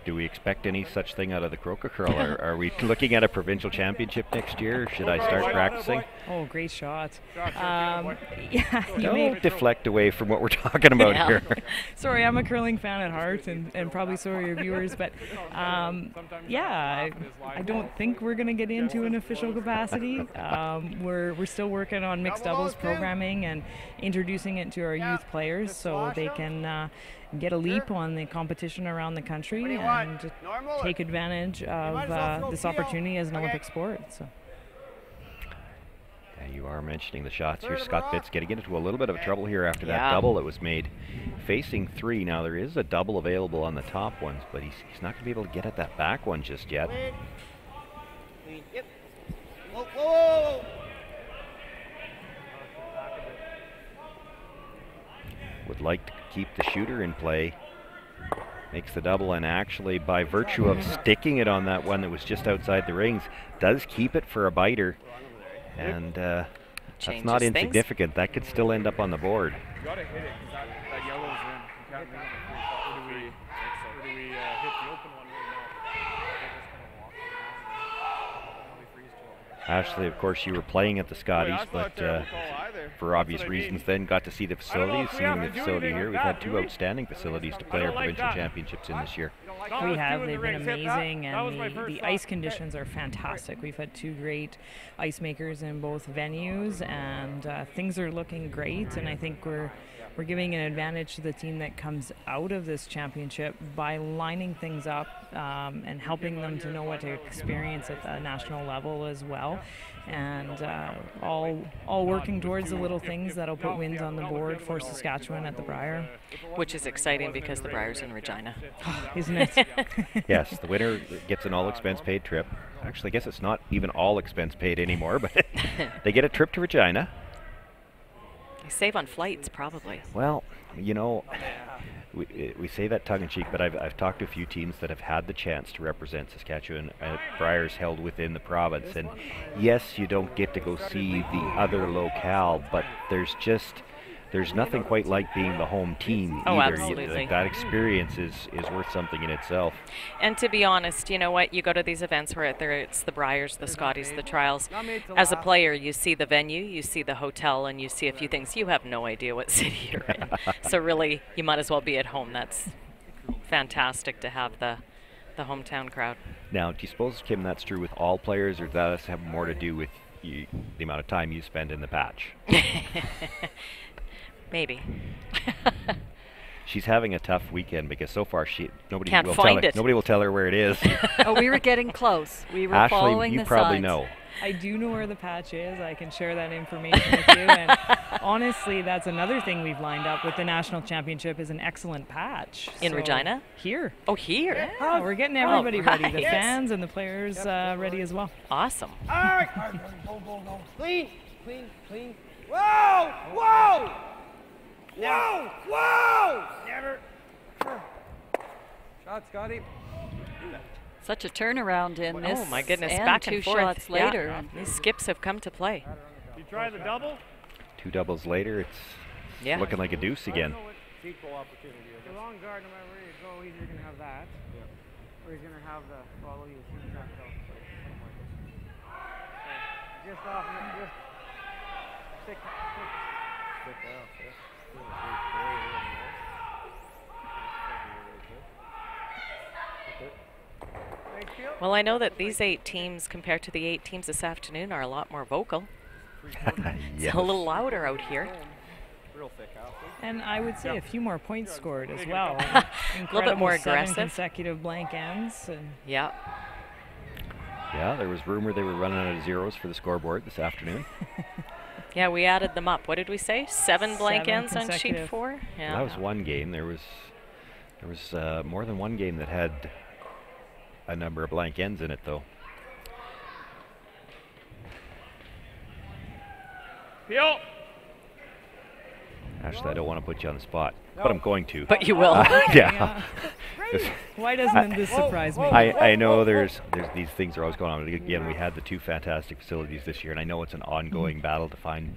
Do we expect any such thing out of the Croca Curl? Are we looking at a provincial championship next year? Should I start practicing? Oh, great shot. Don't deflect away from what we're talking about here. Sorry, I'm a curling fan at heart, and probably so are your viewers, but I don't think we're going to get into an official capacity. We're still working on mixed doubles programming and introducing it to our youth players so they can get a leap on the competition around the country and take advantage of this opportunity as an Olympic sport. So. Yeah, you are mentioning the shots here. Scott Bitts getting into a little bit of trouble here after that double that was made. Facing 3. Now there is a double available on the top ones, but he's not going to be able to get at that back one just yet. Would like to keep the shooter in play. Makes the double, and actually by virtue of sticking it on that one that was just outside the rings, does keep it for a biter. And that's not insignificant. That could still end up on the board. You gotta hit it, because that yellow's in. You can't leave it. Or do we hit the open one right now? Ashley, of course, you were playing at the Scotties, but for obvious reasons then got to see the facilities. Seeing the facility here, we've had 2 outstanding facilities to play our provincial championships in this year. We have. They've been amazing, and the ice conditions are fantastic. We've had 2 great ice makers in both venues, and things are looking great, and I think we're giving an advantage to the team that comes out of this championship by lining things up and helping them to know what to experience at the national level as well, and all working towards the little things that'll put wins on the board for Saskatchewan at the Brier. Which is exciting because the Brier's in Regina. Isn't it? Yes, the winner gets an all-expense-paid trip. Actually, I guess it's not even all expense paid anymore, but they get a trip to Regina. They save on flights, probably. Well, you know, we say that tongue-in-cheek, but I've talked to a few teams that have had the chance to represent Saskatchewan at Briers held within the province. And yes, you don't get to go see the other locale, but there's nothing quite like being the home team either. Absolutely. That experience is worth something in itself. And to be honest, you know what? You go to these events where it's the Briers, the Scotties, the trials. As a player, you see the venue, you see the hotel, and you see a few things. You have no idea what city you're in. So really, you might as well be at home. That's fantastic to have the hometown crowd. Now, do you suppose, Kim, that's true with all players, or does that have more to do with the amount of time you spend in the patch? Maybe. she's having a tough weekend because so far nobody Can't will find tell her, it. nobody will tell her where it is. Oh, we were getting close. We were Ashley, following you the probably signs. know. I do know where the patch is. I can share that information with you. And honestly, that's another thing we've lined up with the national championship is an excellent patch. In So, Regina? Here. Oh, here? Yeah, we're getting everybody ready. The Right. fans and the players ready as well. Awesome. All right. Go. Clean. Whoa! Never. Shot, Scotty. Such a turnaround in this. Oh my goodness, and back two and forth. shots later. Yeah. These skips have come to play. You try the double? 2 doubles later, it's Yeah. looking like a deuce again. Equal opportunity. The long guard, no matter where you go, he's either going to have that, or he's going to have the follow you. Just off, just stick. Well, I know that these 8 teams, compared to the 8 teams this afternoon, are a lot more vocal. It's a little louder out here. And I would say a few more points scored as well. A little bit more Incredible 7 aggressive. consecutive blank ends. And Yeah. Yeah, there was rumor they were running out of zeros for the scoreboard this afternoon. Yeah, we added them up. What did we say? 7 blank 7 ends on sheet consecutive. 4? Yeah. That was one game. There was more than one game that had a number of blank ends in it, though. Peel. Ashley, I don't want to put you on the spot, but I'm going to. But you will. Yeah. why doesn't this surprise me? I know there's these things are always going on. Again, we had the 2 fantastic facilities this year, and I know it's an ongoing battle to find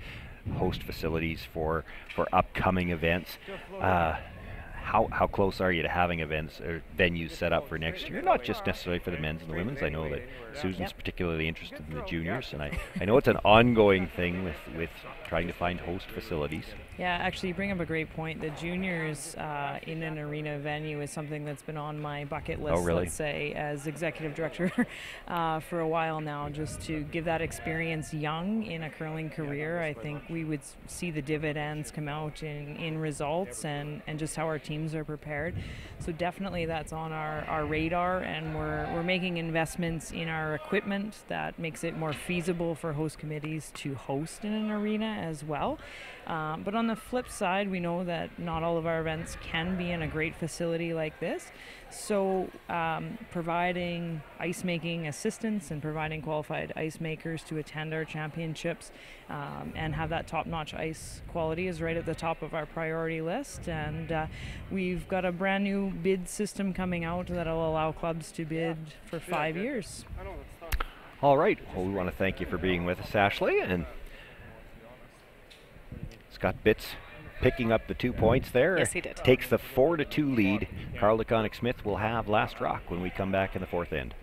host facilities for upcoming events. How close are you to having events or venues set up for next year? Not just necessarily for the men's and the women's. I know that Susan's particularly interested in the juniors, and I know it's an ongoing thing with trying to find host facilities. Yeah, actually, you bring up a great point. The juniors in an arena venue is something that's been on my bucket list, let's say, as executive director for a while now, just to give that experience young in a curling career. I think we would see the dividends come out in results and just how our teams are prepared. So definitely that's on our radar, and we're making investments in our equipment that makes it more feasible for host committees to host in an arena as well. But on the flip side, we know that not all of our events can be in a great facility like this. So providing ice making assistance and providing qualified ice makers to attend our championships and have that top-notch ice quality is right at the top of our priority list. And we've got a brand new bid system coming out that'll allow clubs to bid for 5 years. All right. Well, we want to thank you for being with us, Ashley, and Scott Bitts picking up the 2 points there. Yes, he did. Takes the 4-2 lead. Carl DeConnick-Smith will have last rock when we come back in the 4th end.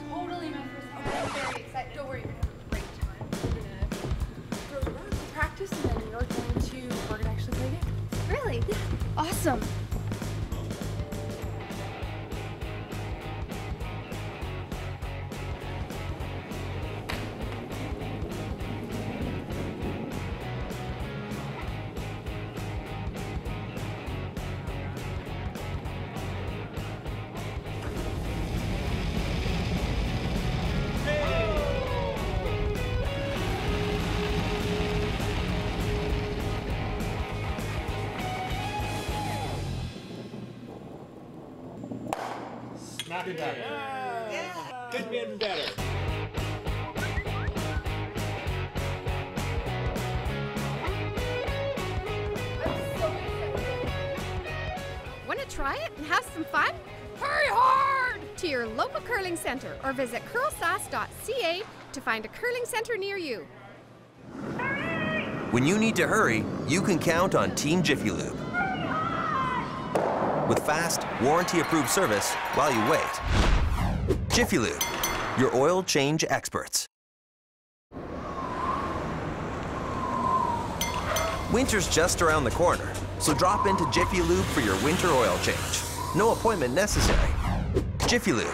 Totally my first time. I'm very excited. Don't worry, we're gonna have a great time. We're gonna practice and then we're gonna actually play games. Really? Yeah. Awesome. Not better. Yeah. Could been better. Want to try it and have some fun? Hurry hard to your local curling center or visit CurlSask.ca to find a curling center near you. When you need to hurry, you can count on Team Jiffy Lube. With fast, warranty-approved service while you wait. Jiffy Lube, your oil change experts. Winter's just around the corner, so drop into Jiffy Lube for your winter oil change. No appointment necessary. Jiffy Lube.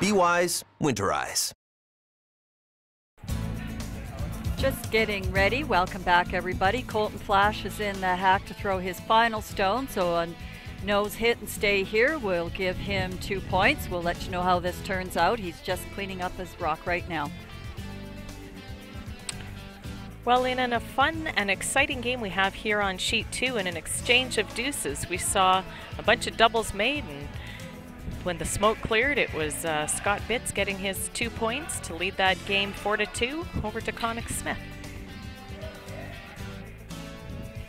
Be wise, winterize. Just getting ready. Welcome back, everybody. Colton Flash is in the hack to throw his final stone, so a nose hit and stay here will give him 2 points. We'll let you know how this turns out. He's just cleaning up his rock right now. Well, in a fun and exciting game we have here on sheet 2, in an exchange of deuces, we saw a bunch of doubles made, and when the smoke cleared, it was Scott Bitts getting his 2 points to lead that game 4-2 over to Connick Smith.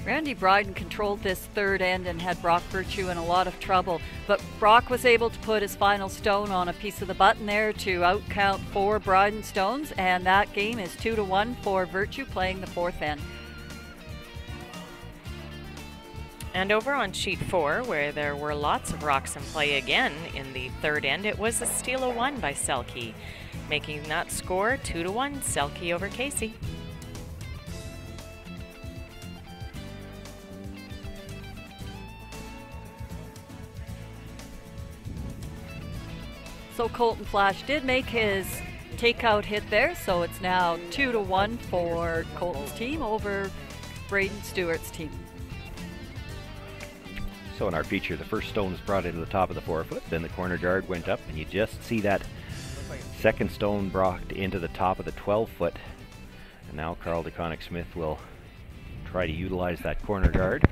Randy Bryden controlled this third end and had Brock Virtue in a lot of trouble, but Brock was able to put his final stone on a piece of the button there to outcount 4 Bryden stones, and that game is 2-1 for Virtue playing the fourth end. And over on sheet 4, where there were lots of rocks in play again in the third end, it was a steal of 1 by Selke, making that score 2-1, Selke over Casey. So Colton Flash did make his takeout hit there, so it's now 2-1 for Colton's team over Braden Stewart's team. So in our feature, the first stone was brought into the top of the 4-foot, then the corner guard went up, and you just see that second stone brought into the top of the 12-foot. And now Carl DeConnick Smith will try to utilize that corner guard.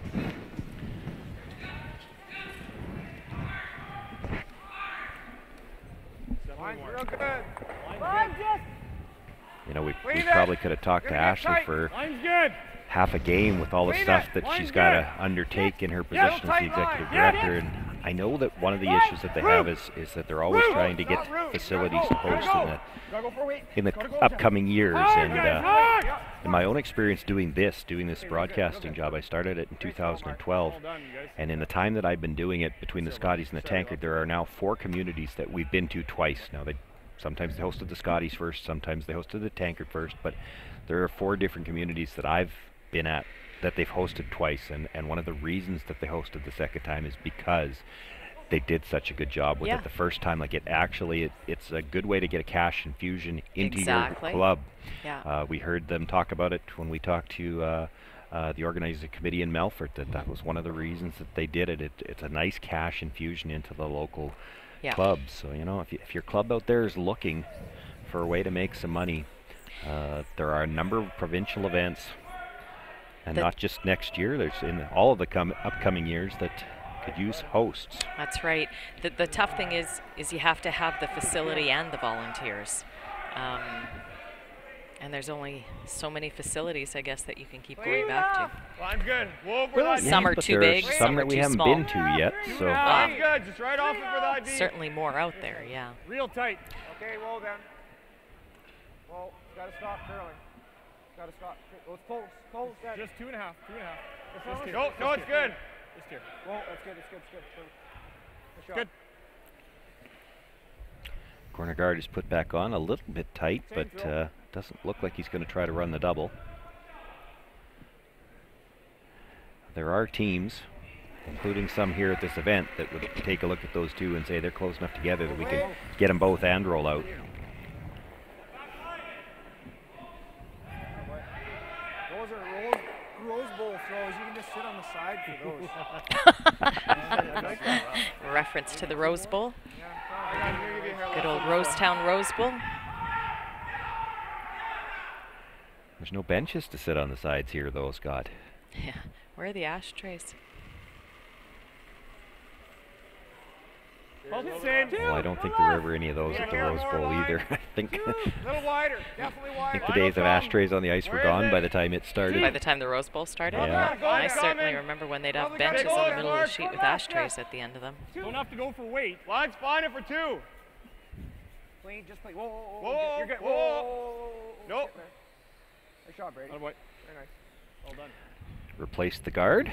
You know, we probably could have talked to Ashley for half a game with all the stuff that she's got to undertake in her position as the executive director, and I know that one of the issues that they have is that they're always trying to get facilities to host in the upcoming years. And in my own experience doing this broadcasting job, I started it in 2012, and in the time that I've been doing it between the Scotties and the Tankard, there are now 4 communities that we've been to twice. Now, sometimes they hosted the Scotties first, sometimes they hosted the Tankard first, but there are 4 different communities that I've been at that they've hosted twice, and one of the reasons that they hosted the second time is because they did such a good job with it the first time. Like, it's a good way to get a cash infusion into your club. We heard them talk about it when we talked to the organizing committee in Melfort, that was one of the reasons that they did it. It's a nice cash infusion into the local clubs. So, you know, if your club out there is looking for a way to make some money, there are a number of provincial events, and not just next year. There's in all of the upcoming years that could use hosts. That's right. The tough thing is you have to have the facility and the volunteers. And there's only so many facilities, I guess, that you can keep going back to. Line's good. Some are too big, some are that we too haven't small. been to yet. So Line's good. Just right off it for the ID. Certainly more out there, yeah. Real tight. Okay, roll down. Roll. Got to stop curling. Got to stop. Let's close. Just 2.5. 2.5. No, it's good. Just here. Roll. That's good. It's good. Good. corner guard is put back on, a little bit tight, but doesn't look like he's going to try to run the double. There are teams, including some here at this event, that would take a look at those two and say they're close enough together that we can get them both and roll out. Those are Rose Bowl throws. You can just sit on the side for those. Reference to the Rose Bowl. Good old Rosetown Rose Bowl. There's no benches to sit on the sides here, though, Scott. Yeah. Where are the ashtrays? Well, I don't think there were ever any of those at the Rose Bowl either. I think the days of ashtrays on the ice were gone by the time it started. By the time the Rose Bowl started? Yeah. I certainly remember when they'd have benches in the middle of the sheet with ashtrays at the end of them. Don't have to go for weight. Line's fine it for 2. Clean, just play. Whoa. You're good. Whoa. Nope. Nice shot, Brady. Very nice. Well done. Replace the guard.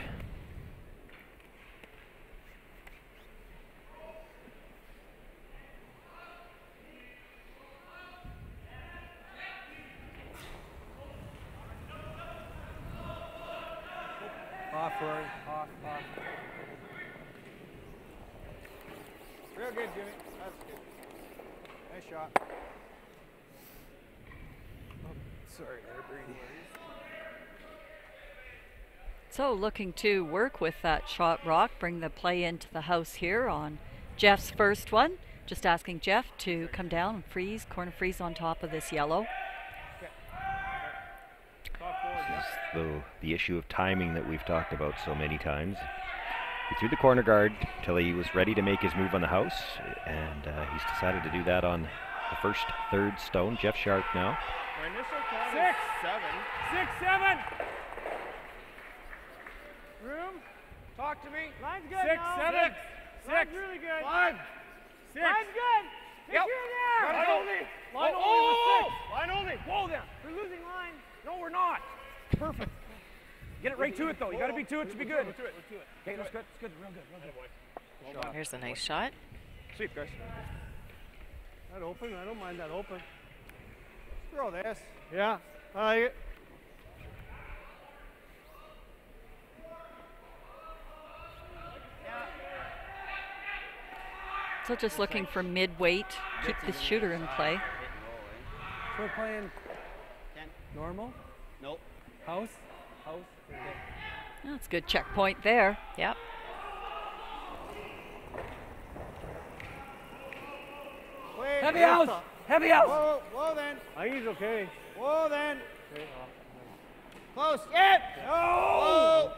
Corey. Off. Real good, Jimmy. That's good. Nice shot. Oh, sorry there, Brady. So looking to work with that shot rock, bring the play into the house here on Jeff's first one. Just asking Jeff to come down and freeze, corner freeze on top of this yellow. This is the issue of timing that we've talked about so many times. He threw the corner guard till he was ready to make his move on the house, and he's decided to do that on the first third stone. Jeff Sharp now. My initial count is 6, 7. Room. Talk to me. Line's good. 6, 7. 6. Line's really good. 5, 6. Line's good. Take care there. Line only. Line only. Line only. Whoa there. We're losing line. No, we're not. Perfect. Get it right to it, though. You got to be to it to be good. Okay, that's good. It's good. Real good. Well done. Here's a nice shot. Sweep, guys. That open. I don't mind that open. Throw this. Yeah. I like it. So just looking for mid-weight, keep the shooter in play. So we're playing normal? Nope. House? That's a good checkpoint there. Yep. Heavy house! Heavy house! Whoa then. I think he's okay. Whoa then. Okay. Close. Yep! Oh!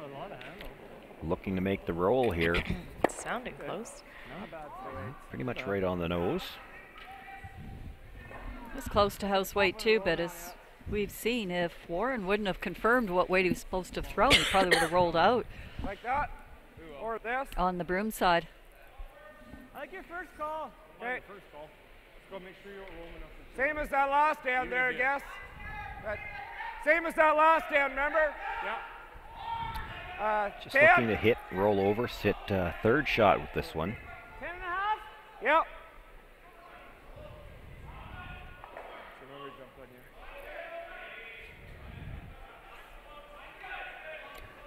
A lot of handle. Looking to make the roll here. Sounding close. Not bad. Pretty much right on the nose. It was close to house weight too, but as we've seen, if Warren wouldn't have confirmed what weight he was supposed to have thrown, he probably would have rolled out. Like that? Or this? On the broom side. I like your first call. Okay. First call. Let's go make sure you don't roll enough. Same as that last down there, I guess. Same as that last down, remember? Yeah. Just 10. looking to hit, roll over, sit third shot with this one. 10 and a half? Yep.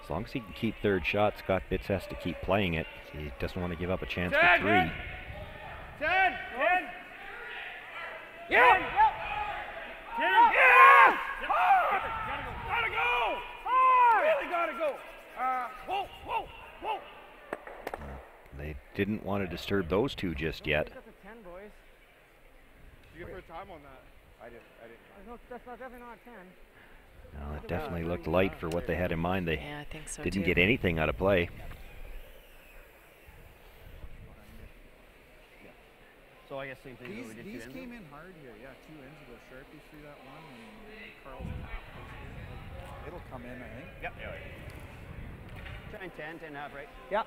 As long as he can keep third shot, Scott Bitts has to keep playing it. He doesn't want to give up a chance for 3. 10! 10! Yeah! 10! Yeah! Gotta go! Really gotta go! Whoa! They didn't want to disturb those two just yet. That's a 10, boys. Did you get for a time on that? I didn't. That's definitely not a 10. No, it definitely looked light for what they had in mind. They I think so didn't too. get anything out of play. So I guess same thing. These came in hard here. Yeah, 2 ends ago. Sharpie threw that one, and Carl's tap was here. It'll come in, I think. Yep. Trying 10 and a half, right? Yep.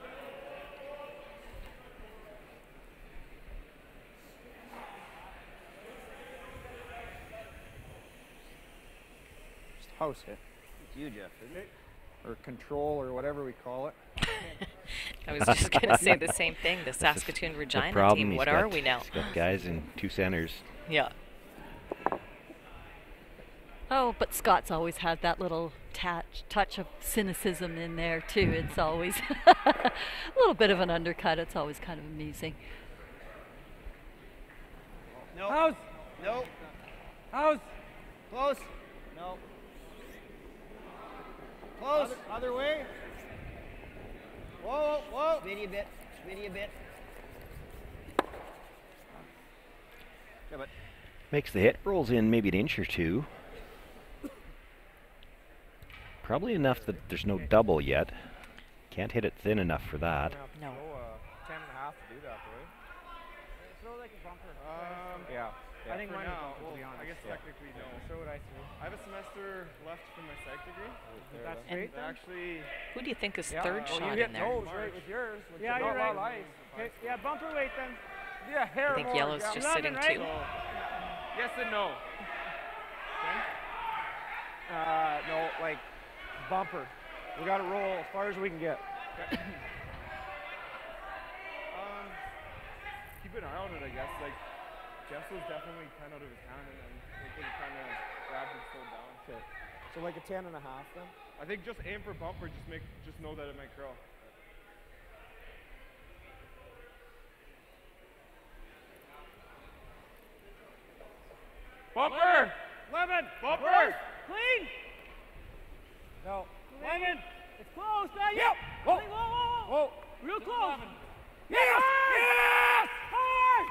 Just house hit. It's you, Jeff, isn't it? Or control, or whatever we call it. I was just going to say the same thing. The Saskatoon Regina team. What are we now? He's got guys in 2 centers. Yeah. Oh, but Scott's always had that little touch of cynicism in there too. It's always a little bit of an undercut. It's always kind of amusing. No. House. No. House. Close. No. Close. Other way. Whoa. Smitty a bit. Yeah, but Makes the hit, rolls in maybe an inch or 2. Probably enough that there's no double yet. Can't hit it thin enough for that. No. 10 and a half to do that, right? Throw like a bumper. Yeah. I think mine now, is, to be honest. I guess technically no. So would I too. I have a semester left for my psych degree. That's And straight then? Actually, Who do you think is Yeah, third well, shot you in hit there? toes right with yours. Which Yeah, is you're not a lot right. of ice. Okay, yeah, bumper weight then. Yeah, hair I think more, yellow's yeah. just 11, sitting right? 2. yes and no. No, like bumper. We got to roll as far as we can get. Keep an eye on it, I guess. Like, Jeff was definitely kind of out of his hand, and then we could kind of grab and slow down. Okay. So like a 10 and a half then? I think just aim for bumper, just know that it might curl. Bumper! Lemon! Bumper! Clean! No. Lemon! It's close, not yet! Yep. Whoa! Whoa, whoa, whoa! Real close! Yes! Yes! Hard!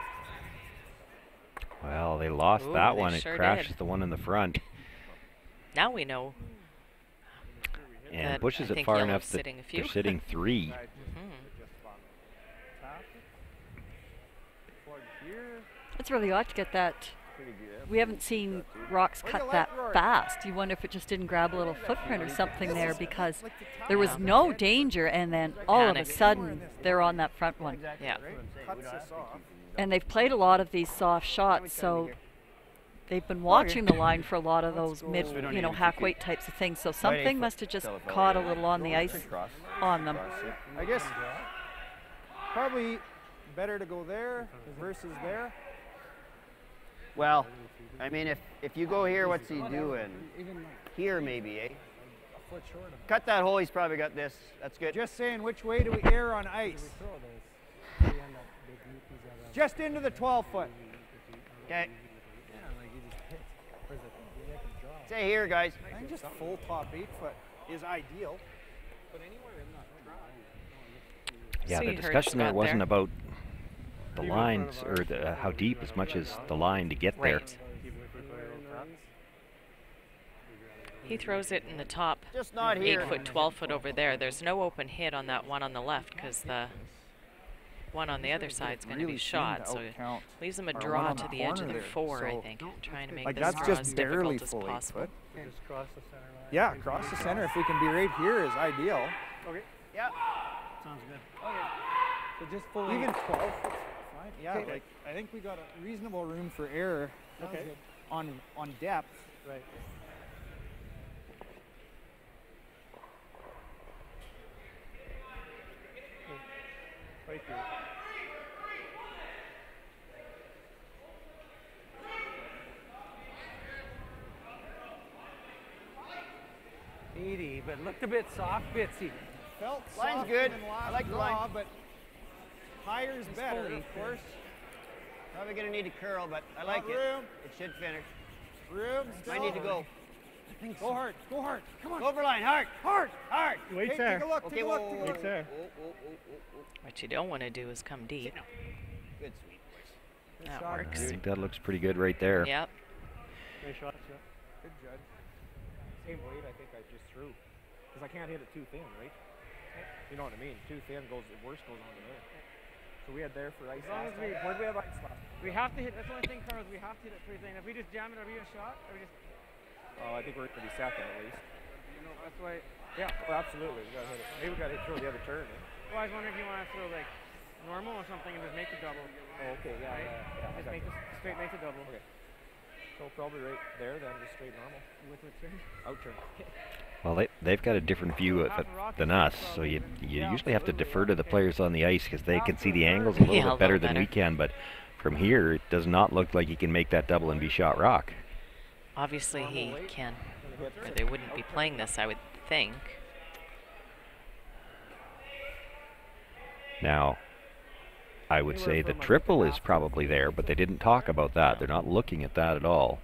Well, they lost Ooh, that they one. It sure crashed did. the one in the front. Now we know. And that pushes I it think far Yellow's enough that sitting a few. they're sitting 3. It's really odd to get that. We haven't seen rocks cut that fast. You wonder if it just didn't grab a little footprint or something there, because there was no danger, and then all of a sudden they're on that front one. Yeah. And they've played a lot of these soft shots, so they've been watching the line for a lot of those mid, hack weight types of things. So something must have just caught a little on the ice on them. I guess probably better to go there versus there. Well, I mean, if you go here, what's he doing? Here maybe, eh? Cut that hole, he's probably got this. That's good. Just saying, which way do we err on ice? Just into the 12-foot. Okay. Stay here, guys. I think just full top 8-foot is ideal. Yeah, the discussion there wasn't about the lines or how deep as much as the line to get there. He throws it in the top Just not here. 8-foot, 12-foot over there. There's no open hit on that one on the left because the one on the other side's going to be shot. So it leaves them a draw to the edge of the 4, I think, trying to make this draw as difficult as possible. Just cross the center line. Yeah, across the center. If we can be right here is ideal. Okay. Yeah. Sounds good. Okay. So just fully even 12. Fine. Yeah, okay. Like I think we got a reasonable room for error. Okay. On depth. Right. Right here. But looked a bit soft, Bitsy. Felt line's soft good. in the last I like the draw, line. But higher's better, of course. Probably gonna need to curl, but I like it. Room. It should finish. Room. I need to go. Go hard. Go hard. Come on. Go for line. Hard. Hard. Hard. Wait there. Take a look. Okay, take a look. Take a look. there. What you don't want to do is come deep. Good sweep, boys. That I works. think that looks pretty good right there. Yep. Nice shot, Jeff. Good judge. Same weight I think I just threw. Because I can't hit it too thin, right? You know what I mean? Too thin goes, the worst goes on to there. So we had there for ice. As long as we have ice left. We have to hit, that's the only thing, Carl, is we have to hit it pretty thin. If we just jam it, are we a shot? Or we just... Oh, I think we're going to be second at least. You know, that's why... Yeah, well, absolutely. We got to hit it. Maybe we got to throw the other turn. Eh? Well, I was wondering if you want to throw like normal or something and just make the double. Oh, okay, yeah. Right? Yeah, Just make the straight, make the double. Okay. So probably right there then, just straight normal. With the turn? Out turn. Well, they've got a different view of it than us, so you usually have to defer to the players on the ice because they can see the angles a little bit better than we can. But from here, it does not look like he can make that double and be shot rock. Obviously he can, or they wouldn't be playing this, I would think. Now, I would say the triple is probably there, but they didn't talk about that. They're not looking at that at all.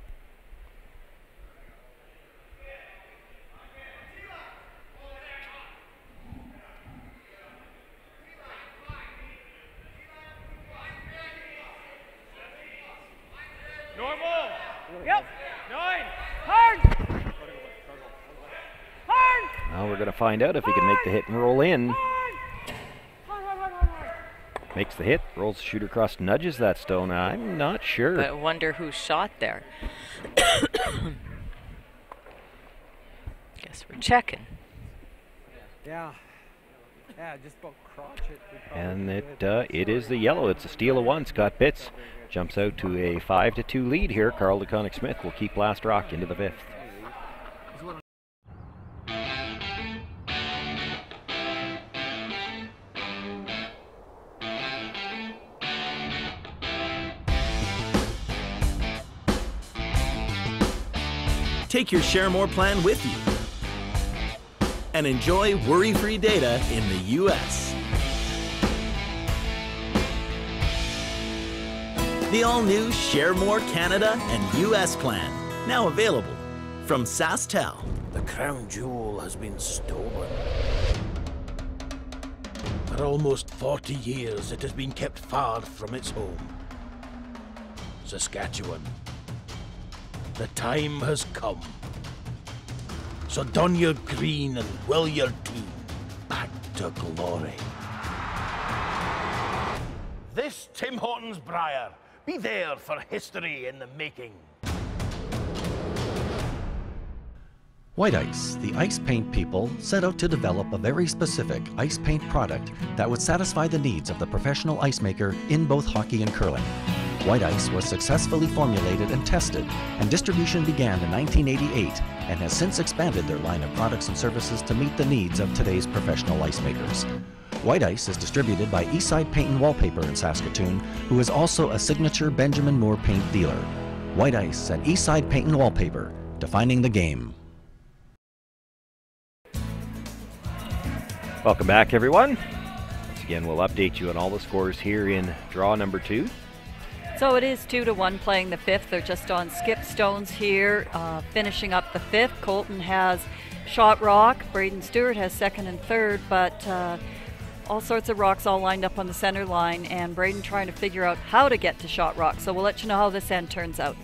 Normal! Yep! 9! Hard! Hard! Now we're going to find out if he can make the hit and roll in. Makes the hit, rolls the shooter across, nudges that stone. I'm not sure. But I wonder who shot there. Guess we're checking. Yeah. Yeah, just about crotch it. And it is the yellow. It's a steal of 1. Scott Bitts jumps out to a 5-2 lead here. Carl DeConnick-Smith will keep last rock into the 5th. Take your Share More plan with you. and enjoy worry-free data in the U.S. The all-new Share More Canada and U.S. plan, now available from SaskTel. The crown jewel has been stolen. For almost 40 years, it has been kept far from its home. Saskatchewan. The time has come. So don your green and will your team back to glory. This Tim Hortons Briar. Be there for history in the making. White Ice, the ice paint people, set out to develop a very specific ice paint product that would satisfy the needs of the professional ice maker in both hockey and curling. White Ice was successfully formulated and tested, and distribution began in 1988 and has since expanded their line of products and services to meet the needs of today's professional ice makers. White Ice is distributed by Eastside Paint and Wallpaper in Saskatoon, who is also a signature Benjamin Moore paint dealer. White Ice and Eastside Paint and Wallpaper, defining the game. Welcome back, everyone. Once again, we'll update you on all the scores here in draw number 2. So it is 2-1 playing the 5th. They're just on skip stones here, finishing up the 5th. Colton has shot rock. Braden Stewart has 2nd and 3rd, but all sorts of rocks all lined up on the center line, and Braden trying to figure out how to get to shot rock. So we'll let you know how this end turns out.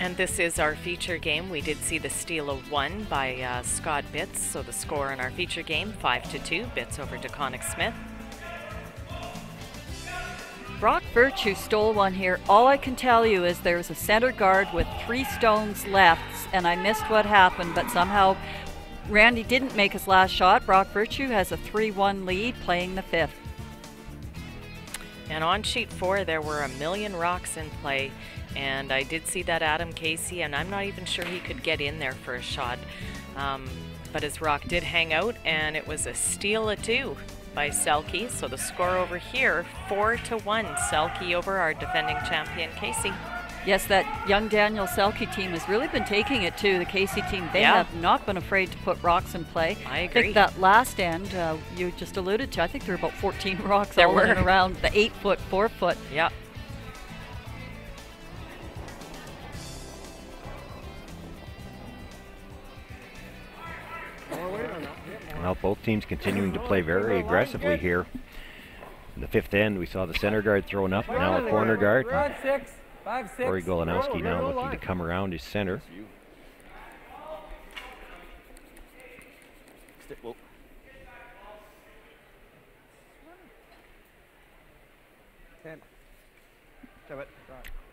And this is our feature game. We did see the steal of 1 by Scott Bitts. So the score in our feature game, 5-2, Bitts over DeConnick Smith. Brock Virtue stole one here. All I can tell you is there's a center guard with 3 stones left, and I missed what happened, but somehow Randy didn't make his last shot. Brock Virtue has a 3-1 lead playing the 5th. And on sheet 4, there were 1,000,000 rocks in play. And I did see that Adam Casey, and I'm not even sure he could get in there for a shot. But his rock did hang out, and it was a steal of 2 by Selke. So the score over here, 4-1, Selke over our defending champion, Casey. Yes, that young Daniel Selke team has really been taking it to the Casey team. They have not been afraid to put rocks in play. I agree. I think that last end you just alluded to, I think there were about 14 rocks all in and around the 8-foot, 4-foot. Yeah. Well, both teams continuing to play very aggressively here. In the 5th end, we saw the center guard thrown up, now a corner guard. Corey Golanowski now looking to come around his center.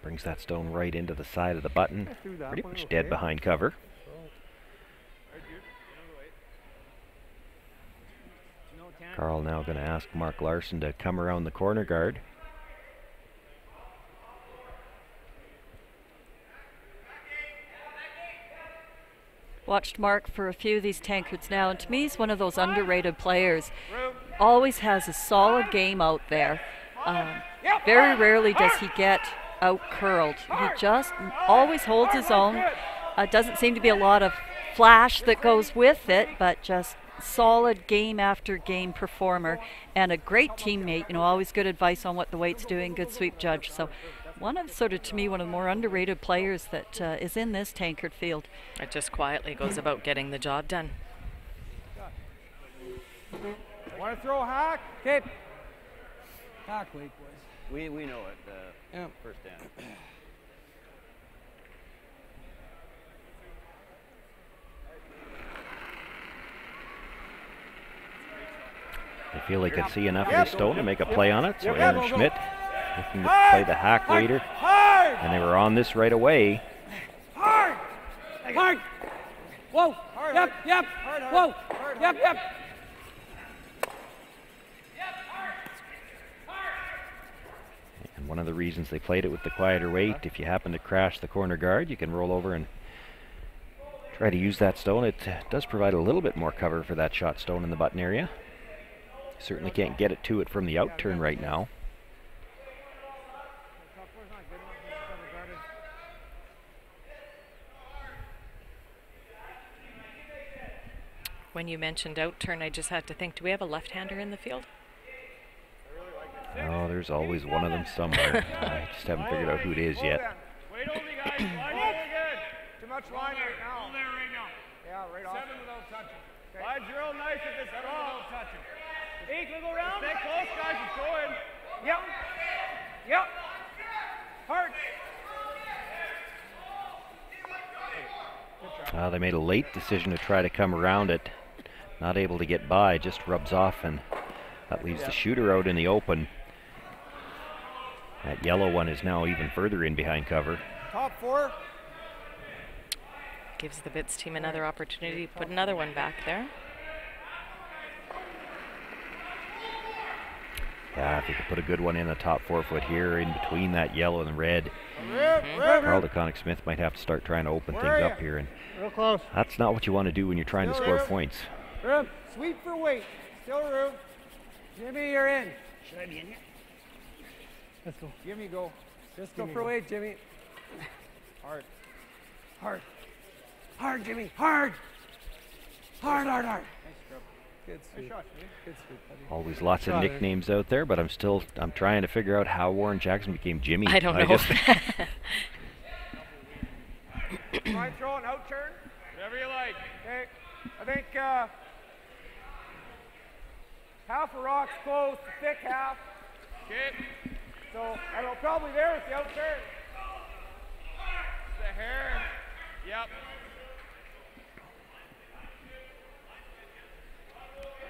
Brings that stone right into the side of the button, pretty much dead behind cover. Carl now going to ask Mark Larson to come around the corner guard. Watched Mark for a few of these tankards now, and to me he's one of those underrated players. Always has a solid game out there. Very rarely does he get out curled. He just always holds his own. Doesn't seem to be a lot of flash that goes with it, but just solid game after game performer and a great teammate. You know, always good advice on what the weight's doing, good sweep judge. So one of to me, one of the more underrated players that is in this tankard field. It just quietly goes about getting the job done. Want to throw a hack? Okay. Hack week, boys. We know it, first down. They feel they can see enough of this stone to make a play on it, so Aaron Schmidt looking to play the hack later. And they were on this right away. Hard! Hard! Whoa! Yep, yep! Whoa! Yep, yep! And one of the reasons they played it with the quieter weight, if you happen to crash the corner guard, you can roll over and try to use that stone. It does provide a little bit more cover for that shot stone in the button area. Certainly can't get it to it from the out turn right now. When you mentioned out turn, I just had to think, do we have a left-hander in the field? Oh, there's always one of them somewhere. I just haven't figured out who it is yet. Wait, hold it, guys. Line really good. Too much line right now. Hold there right now. Yeah, right off. 7 without touching. Okay. Line's real nice if it's 7 without touching. 8, can we go round? Stay close, guys. It's going. Yep. Yep. Hard. They made a late decision to try to come around it. Not able to get by, just rubs off, and that leaves the shooter out in the open. That yellow one is now even further in behind cover. Top 4. Gives the Bits team another opportunity to put another one back there. Yeah, if you could put a good one in the top 4 foot here, in between that yellow and the red. Carl DeConnick-Smith might have to start trying to open things up here, and real close. That's not what you want to do when you're trying to score points. Room. Sweep for weight. Still room. Jimmy, you're in. Should I be in here? Let's go. Jimmy, go. Just go for weight, Jimmy. Hard. Hard. Hard, Jimmy. Hard. Hard, hard, hard. Nice scrub. Good sweep. Nice shot, Jimmy. Good sweep, buddy. Always lots of nicknames out there, but I'm trying to figure out how Warren Jackson became Jimmy. I don't know. Mind throw and out turn. Whatever you like. Okay. I think half a rock's close, the thick half. Okay. So I don't know, probably there with the out turn. The hair. Yep.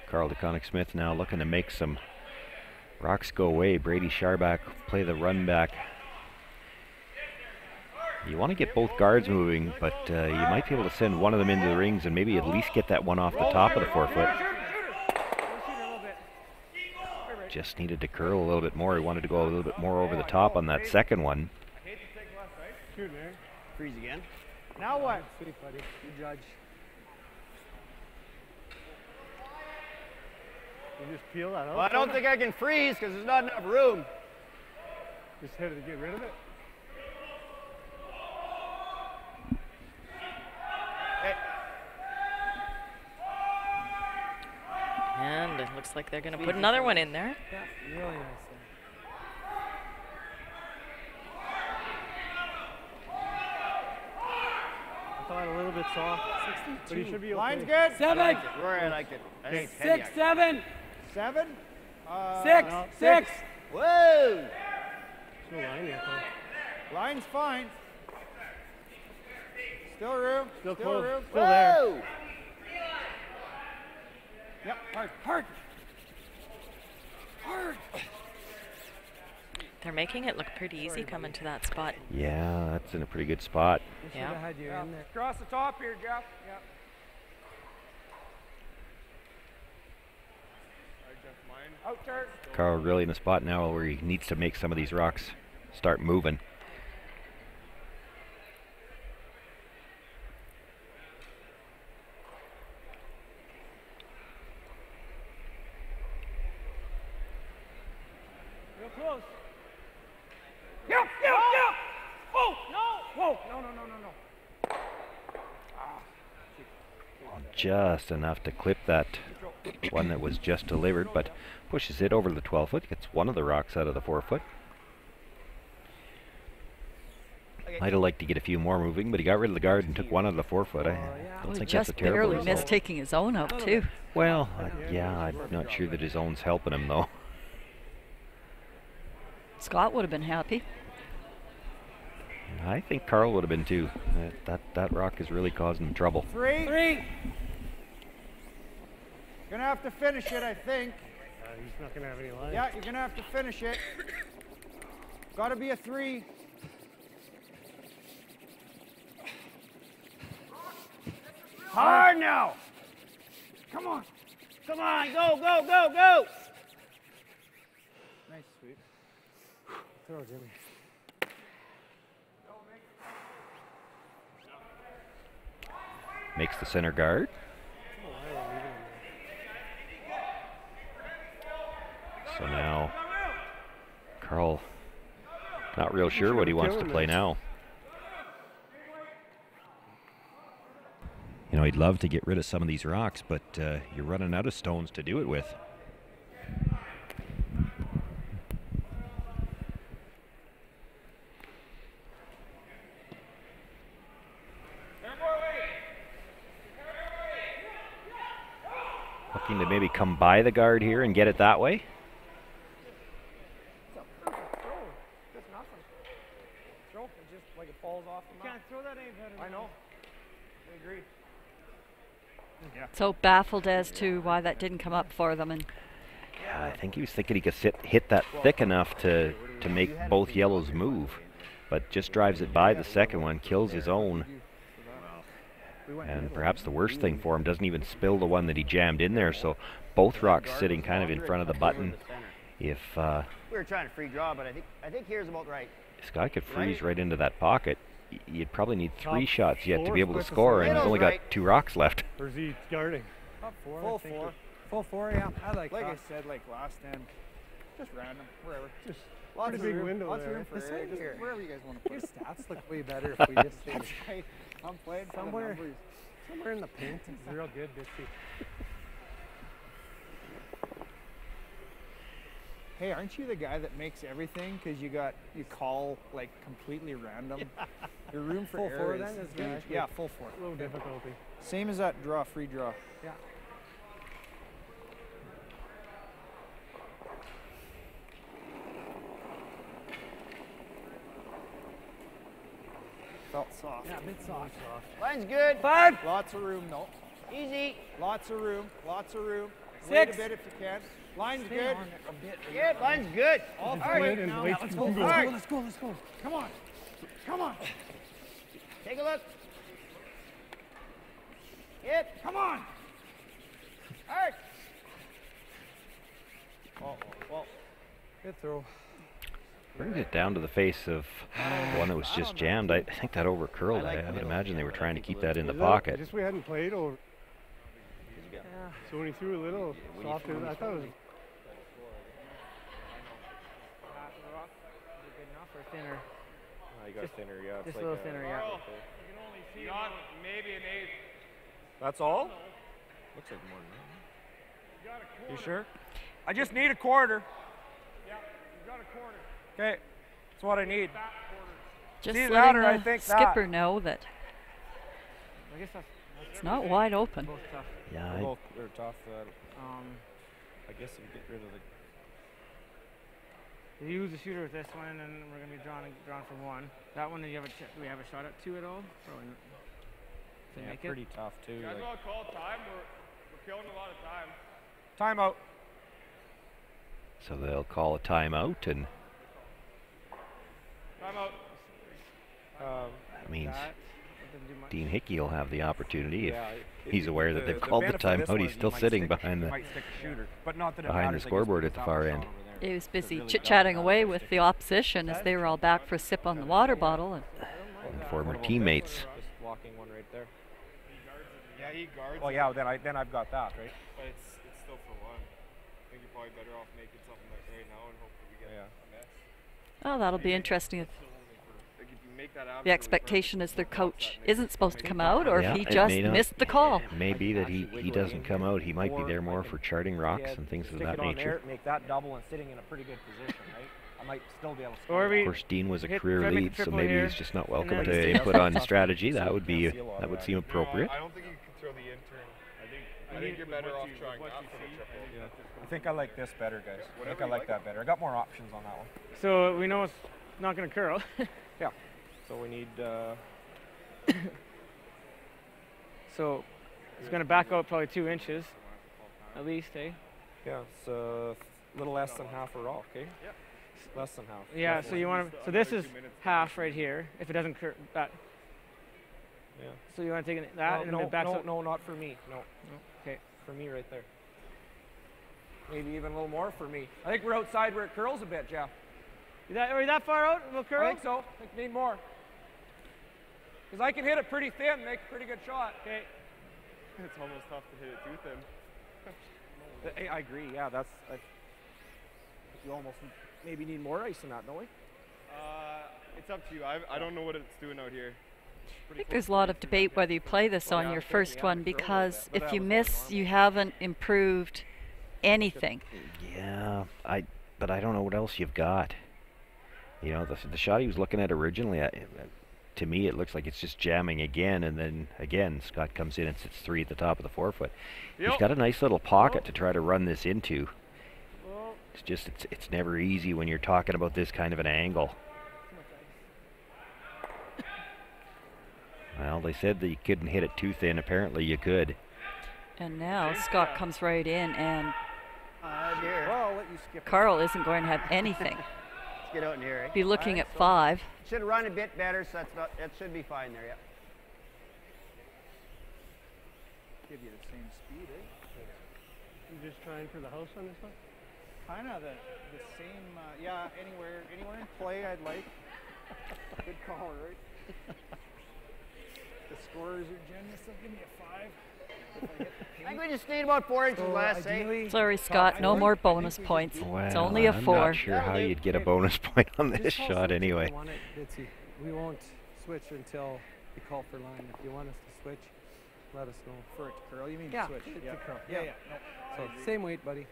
Carl DeConnick-Smith now looking to make some rocks go away. Brady Sharbach play the run back. You want to get both guards moving, but you might be able to send one of them into the rings and maybe at least get that one off the top of the 4 foot. Just needed to curl a little bit more. He wanted to go a little bit more over the top on that second one. Freeze again. Now what? Sweet, buddy. You judge. You just peel that out. Well, I don't think I can freeze because there's not enough room. Just hit it to get rid of it. And it looks like they're going to put another one in there. Yeah, really nice. I thought a little bit soft. 62. But he should be okay. Line's good. 7. I liked it. I think 6, 7. 7? 6. No. 6. Whoa! No line yet, though. Line's fine. Still room. Still close. Room. Still there. Yep, hard, hard. Hard. They're making it look pretty easy coming to that spot. Yeah, that's in a pretty good spot. Yeah. Had you in there. Across the top here, Jeff. Yep. Out turn. Carl really in a spot now where he needs to make some of these rocks start moving. Real close. Yep, yep, yep. Oh, no. Whoa, no, no, no, no, no. Just enough to clip that one that was just delivered, but pushes it over the 12 foot, gets one of the rocks out of the 4 foot. Might have liked to get a few more moving, but he got rid of the guard and took one out of the 4 foot. I don't think that's a terrible barely result. missed taking his own up too. Well, yeah, I'm not sure that his own's helping him though. Scott would have been happy. I think Carl would have been too. That rock is really causing him trouble. 3. Gonna have to finish it, I think. He's not gonna have any lines. Yeah, you're gonna have to finish it. Gotta be a 3. Hard now. Come on. Come on, go, go, go, go. Nice sweep. Throw, Jimmy. Makes the center guard. So now Carl not real sure what he wants to play now. You know, he'd love to get rid of some of these rocks, but you're running out of stones to do it with. Looking to maybe come by the guard here and get it that way. Throw that any better. I know. I agree. Yeah. So baffled as to why that didn't come up for them. And yeah, I think he was thinking he could hit that thick enough to make both yellows move, but just drives it by the second one, kills his own. And perhaps the worst thing for him, doesn't even spill the one that he jammed in there, so both rocks sitting kind of in front of the button. If we were trying to free draw, but I think here's about right. This guy could freeze right into that pocket. You'd probably need 3 shots yet to be able to score, and he's only got 2 rocks left. Where's he guarding? Up 4. Full 4. Full 4, yeah. Like I said, like last end, just random, wherever. Just lots of big room, window lots there. Of room for area. Wherever you guys want to put it. Your stats look way better if we just stay. That's right. I'm playing somewhere in the paint. It's real good this week. Hey, aren't you the guy that makes everything because you call like completely random? Your room for error is huge. Yeah, full 4. A little difficulty. Same as that draw, free draw. Yeah. Felt soft. Yeah, a bit soft. Line's good. 5. Lots of room, no. Easy. Lots of room. Lots of room. 6. Wait a bit if you can. Line's Stay good. A bit. Yeah, line's good. All right. Now, let's go. Let's go. Let's go. Come on. Come on. Take a look. Yep. Come on. All right. Oh, well. Good throw. Brings it down to the face of one that was just jammed. I think that over curled. I would imagine they were trying to keep that in the pocket. Just we hadn't played over. Yeah. So when he threw a little softer, I thought it was. Good enough or thinner? You got thinner, yeah. Just like a little thinner, yeah. Maybe an 8. That's all? Looks like more than that. You sure? I just need a quarter. Yeah, you got a quarter. Okay, that's what I need. just See letting that, the I think skipper know that I guess that's it's not wide open. Yeah, they're tough. I guess if you get rid of the. You use the shooter with this one, and then we're gonna be drawn for 1. That one, do we have a shot at 2 at all? Probably not. Yeah, make pretty tough too. You guys want to call time? We're killing a lot of time. Timeout. So they'll call a timeout, and timeout. That means Dean Hickey will have the opportunity if he's aware that they've called the timeout. He's still sitting behind the scoreboard at the far end. He was busy chit-chatting away with the opposition as they were all back for a sip on the water bottle. And former teammates. Just walking one right there. Yeah, he guards. Oh yeah, then I've got that, right? But it's still for 1. I think you're probably better off making something like right now and hopefully we get a mess. Oh, that'll be interesting. The expectation is their coach isn't supposed to come out, or if he just missed the call. It may be that he doesn't come out. He might be there more for charting rocks and things of that nature. Make that double and sitting in a pretty good position, right? I might still be able to score. Of course, Dean was a career lead, so maybe he's just not welcome to input on strategy. That would seem appropriate. I don't think you can throw the intern. I think you're better off trying not for the triple. Yeah. I think I like this better, guys. I think I like that better. I got more options on that one. So we know it's not going to curl. Yeah. So we need. So it's going to back out probably 2 inches, at least, eh? Yeah, it's a little less than half a rock, eh? Yeah. Less than half. Yeah. So you want to. So this is half right here. If it doesn't curl, that. Yeah. So you want to take that and then it backs out? No, not for me. No. Okay. For me, right there. Maybe even a little more for me. I think we're outside where it curls a bit, Jeff. Are we that far out? Will curl? I think so. I think we need more. Because I can hit it pretty thin and make a pretty good shot. Okay. It's almost tough to hit it too thin. I agree. Yeah, that's. You almost maybe need more ice than that, don't we? It's up to you. I don't know what it's doing out here. I think there's a lot of debate whether you play this on your first one, because if you miss, you haven't improved anything. Yeah, but I don't know what else you've got. You know, the shot he was looking at originally, to me it looks like it's just jamming again, and then again Scott comes in and sits 3 at the top of the forefoot. He's got a nice little pocket to try to run this into. It's just it's never easy when you're talking about this kind of an angle. Well, they said that you couldn't hit it too thin. Apparently you could. And now Scott comes right in, and Carl isn't going to have anything. Let's get out in here. Be looking at 5. Should run a bit better, so that should be fine there. Yeah. Give you the same speed, You just trying for the house on this one? Kind of the same. Yeah, anywhere in play I'd like. Good call, right? The scorers are generous. They'll give me a 5. I think we just need about 4 inches less, eh? Sorry, Scott, no more bonus points. Well, it's only a 4. I'm not sure how you'd get a bonus point on this shot anyway. We won't switch until you call for line. If you want us to switch, let us know. For it to curl, you mean switch? Yeah. So same weight, buddy.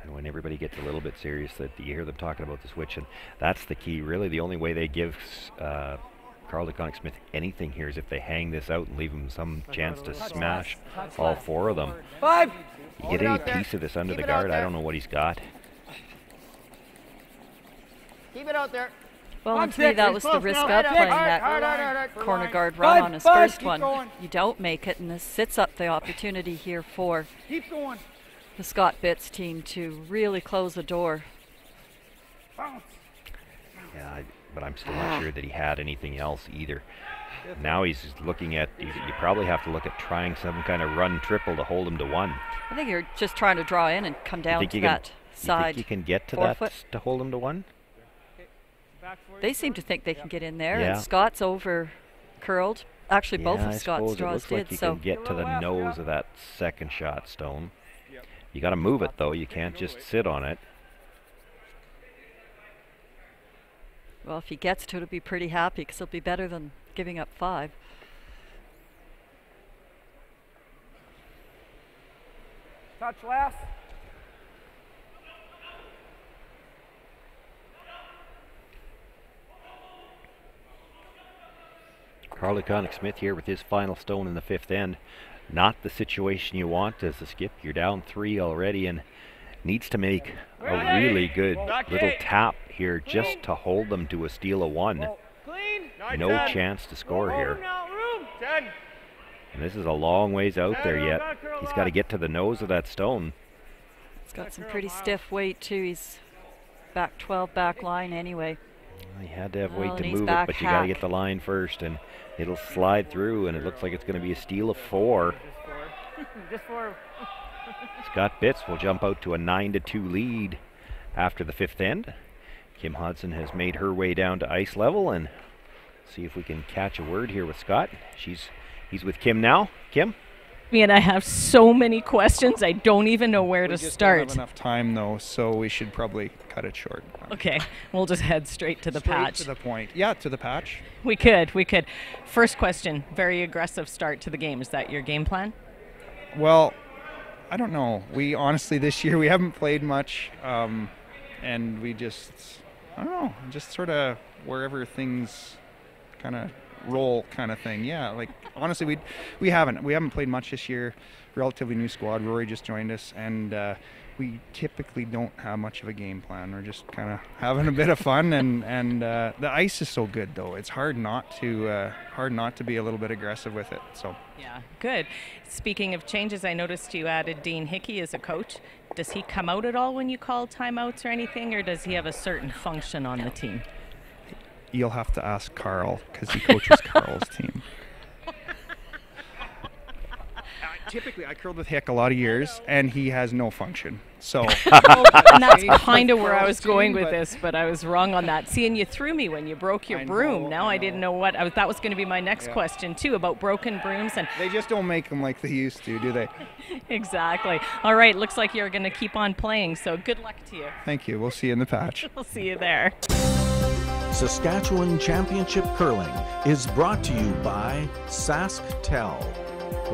And when everybody gets a little bit serious, that you hear them talking about the switch, and that's the key. Really, the only way they give Carl DeConnick-Smith anything here is if they hang this out and leave him some chance to smash all 4 of them. 5. You get any piece of this under the guard, I don't know what he's got. Keep it out there. Well, and to me, that was the risk of playing that corner guard run on his first one. You don't make it, and this sits up the opportunity here for the Scott Bitts team to really close the door. Yeah, but I'm still not sure that he had anything else either. Now he's looking at, you probably have to look at trying some kind of run triple to hold him to 1. I think you're just trying to draw in and come down to that side. You think you can get to that to hold him to 1? They seem to think they can get in there, and Scott's over curled. Actually, both of Scott's draws did. Like you can get to the nose of that second shot stone. You got to move it though. You can't just sit on it. Well, if he gets to it, he'll be pretty happy, because he'll be better than giving up 5. Touch left. Carl DeConnick-Smith here with his final stone in the 5th end. Not the situation you want as a skip. You're down 3 already and needs to make a really good little tap here just to hold them to a steal of 1. No chance to score here. And this is a long ways out there yet. He's got to get to the nose of that stone. He's got some pretty stiff weight too. He's back 12 back line anyway. He had to have weight to move it, but you got to get the line first, and it'll slide through, and it looks like it's going to be a steal of 4. Just 4. Scott Bitts will jump out to a 9-2 lead after the 5th end. Kim Hodson has made her way down to ice level, and see if we can catch a word here with Scott. He's with Kim now. Kim? And I have so many questions, I don't even know where to start. We just don't have enough time though, so we should probably cut it short. Okay, we'll just head straight to the patch. To the point. Yeah, to the patch. We could. First question, very aggressive start to the game. Is that your game plan? Well, I don't know. We honestly, this year, we haven't played much, and we just, I don't know, just sort of wherever things kind of roll kind of thing. Yeah, like honestly, we haven't played much this year. Relatively new squad. Rory just joined us, and we typically don't have much of a game plan. We're just kind of having a bit of fun, and the ice is so good though. It's hard not to be a little bit aggressive with it. So yeah, good. Speaking of changes, I noticed you added Dean Hickey as a coach. Does he come out at all when you call timeouts or anything, or does he have a certain function on the team? You'll have to ask Carl, because he coaches Carl's team. Typically, I curled with Hick a lot of years, and he has no function. So, and that's kind of where I was going with this, but I was wrong on that. See, and you threw me when you broke your broom. Now I didn't know what that was going to be my next question too, about broken brooms. And they just don't make them like they used to, do they? Exactly. All right, looks like you're going to keep on playing. So good luck to you. Thank you. We'll see you in the patch. We'll see you there. Saskatchewan Championship Curling is brought to you by SaskTel,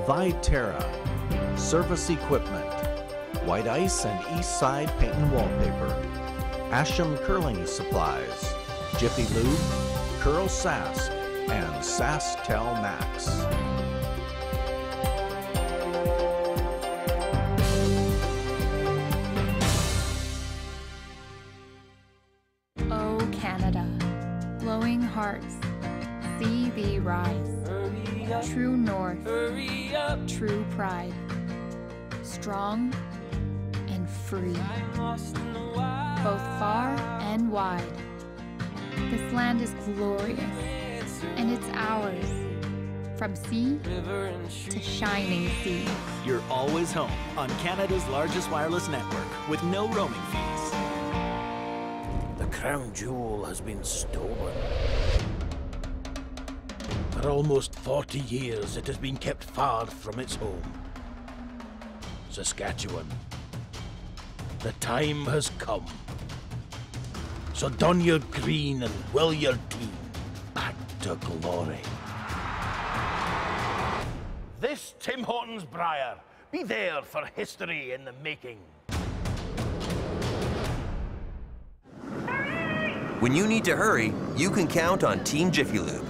Viterra, Service Equipment, White Ice and Eastside Paint and Wallpaper, Asham Curling Supplies, Jiffy Lube, CurlSask, and SaskTel Max. Oh Canada, glowing hearts, see thee rise. True north, true pride, strong and free, both far and wide. This land is glorious, and it's ours, from sea to shining sea. You're always home on Canada's largest wireless network with no roaming fees. The crown jewel has been stolen. For almost 40 years, it has been kept far from its home. Saskatchewan, the time has come. So don your green and will your team back to glory. This Tim Hortons Briar, be there for history in the making. When you need to hurry, you can count on Team Jiffy Lube.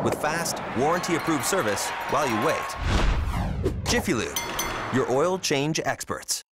With fast, warranty-approved service while you wait. Jiffy Lube, your oil change experts.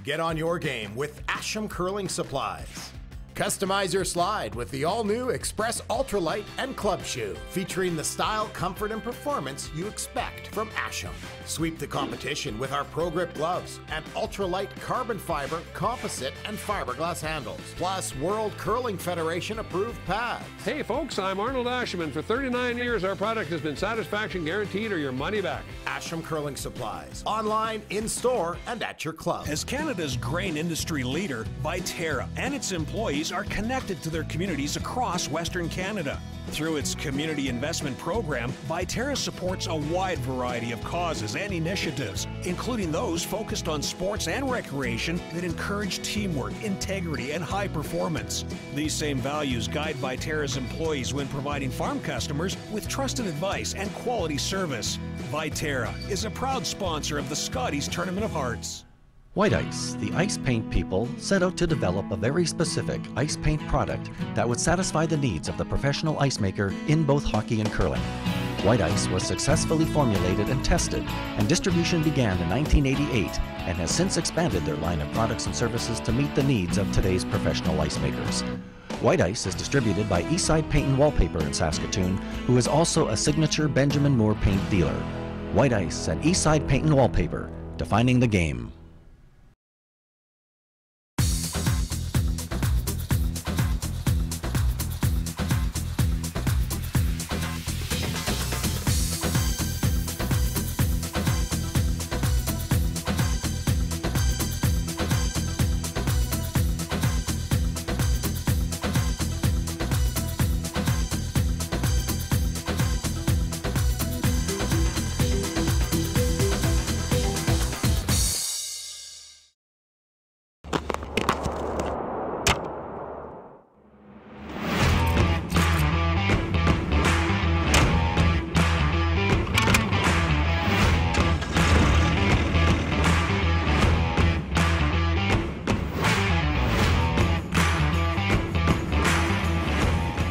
Get on your game with Asham Curling Supplies. Customize your slide with the all-new Express Ultralight and Club Shoe, featuring the style, comfort, and performance you expect from Asham. Sweep the competition with our Pro Grip gloves and ultralight carbon fiber, composite, and fiberglass handles, plus World Curling Federation approved pads. Hey folks, I'm Arnold Ashman. For 39 years, our product has been satisfaction guaranteed or your money back. Asham Curling Supplies, online, in-store, and at your club. As Canada's grain industry leader, Viterra and its employees are connected to their communities across Western Canada. Through its community investment program, Viterra supports a wide variety of causes and initiatives, including those focused on sports and recreation that encourage teamwork, integrity, and high performance. These same values guide Viterra's employees when providing farm customers with trusted advice and quality service. Viterra is a proud sponsor of the Scotties Tournament of Hearts. White Ice, the ice paint people, set out to develop a very specific ice paint product that would satisfy the needs of the professional ice maker in both hockey and curling. White Ice was successfully formulated and tested, and distribution began in 1988 and has since expanded their line of products and services to meet the needs of today's professional ice makers. White Ice is distributed by Eastside Paint and Wallpaper in Saskatoon, who is also a signature Benjamin Moore paint dealer. White Ice and Eastside Paint and Wallpaper, defining the game.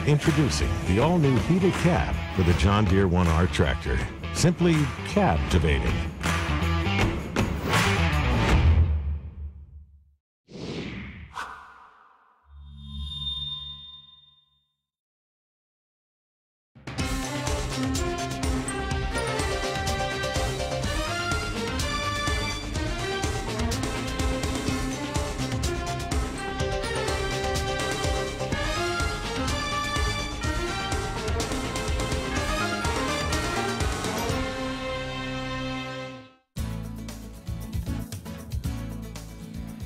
Introducing the all-new heated cab for the John Deere 1R tractor. Simply captivating.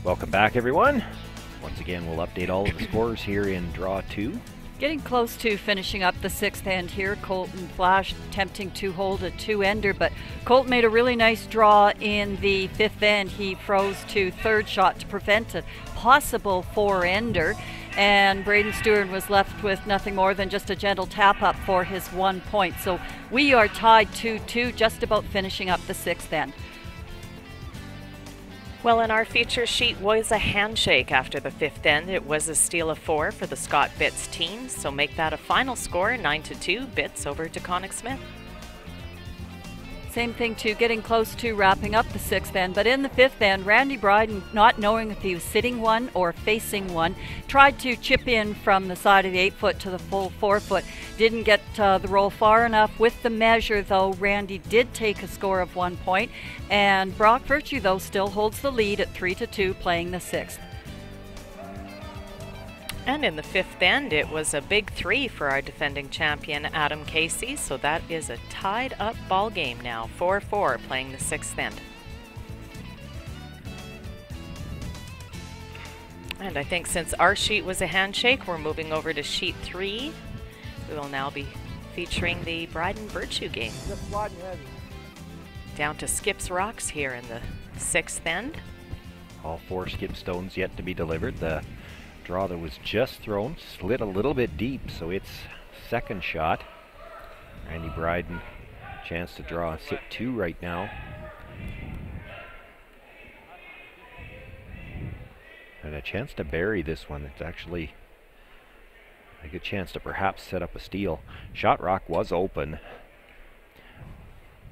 Welcome back, everyone. Once again, we'll update all of the scores here in Draw 2. Getting close to finishing up the 6th end here. Colton Flash attempting to hold a 2-ender, but Colton made a really nice draw in the 5th end. He froze to 3rd shot to prevent a possible 4-ender, and Braden Stewart was left with nothing more than just a gentle tap up for his 1 point. So we are tied 2-2, just about finishing up the 6th end. Well, in our feature sheet was a handshake after the 5th end. It was a steal of 4 for the Scott Bitts team, so make that a final score, 9-2, Bitts over Taconic Smith. Same thing too, getting close to wrapping up the 6th end, but in the 5th end, Randy Bryden, not knowing if he was sitting one or facing one, tried to chip in from the side of the 8-foot to the full 4-foot. Didn't get the roll far enough. With the measure, though, Randy did take a score of 1 point, and Brock Virtue, though, still holds the lead at 3-2, playing the 6th. And in the 5th end, it was a big 3 for our defending champion, Adam Casey. So that is a tied up ball game now, 4-4, playing the 6th end. And I think since our sheet was a handshake, we're moving over to sheet 3. We will now be featuring the Bryden Virtue game. Down to Skip's Rocks here in the 6th end. All 4 skip stones yet to be delivered. The draw that was just thrown slid a little bit deep, so it's 2nd shot. Randy Bryden, chance to draw a sit 2 right now. And a chance to bury this one. It's actually a good chance to perhaps set up a steal. Shot rock was open.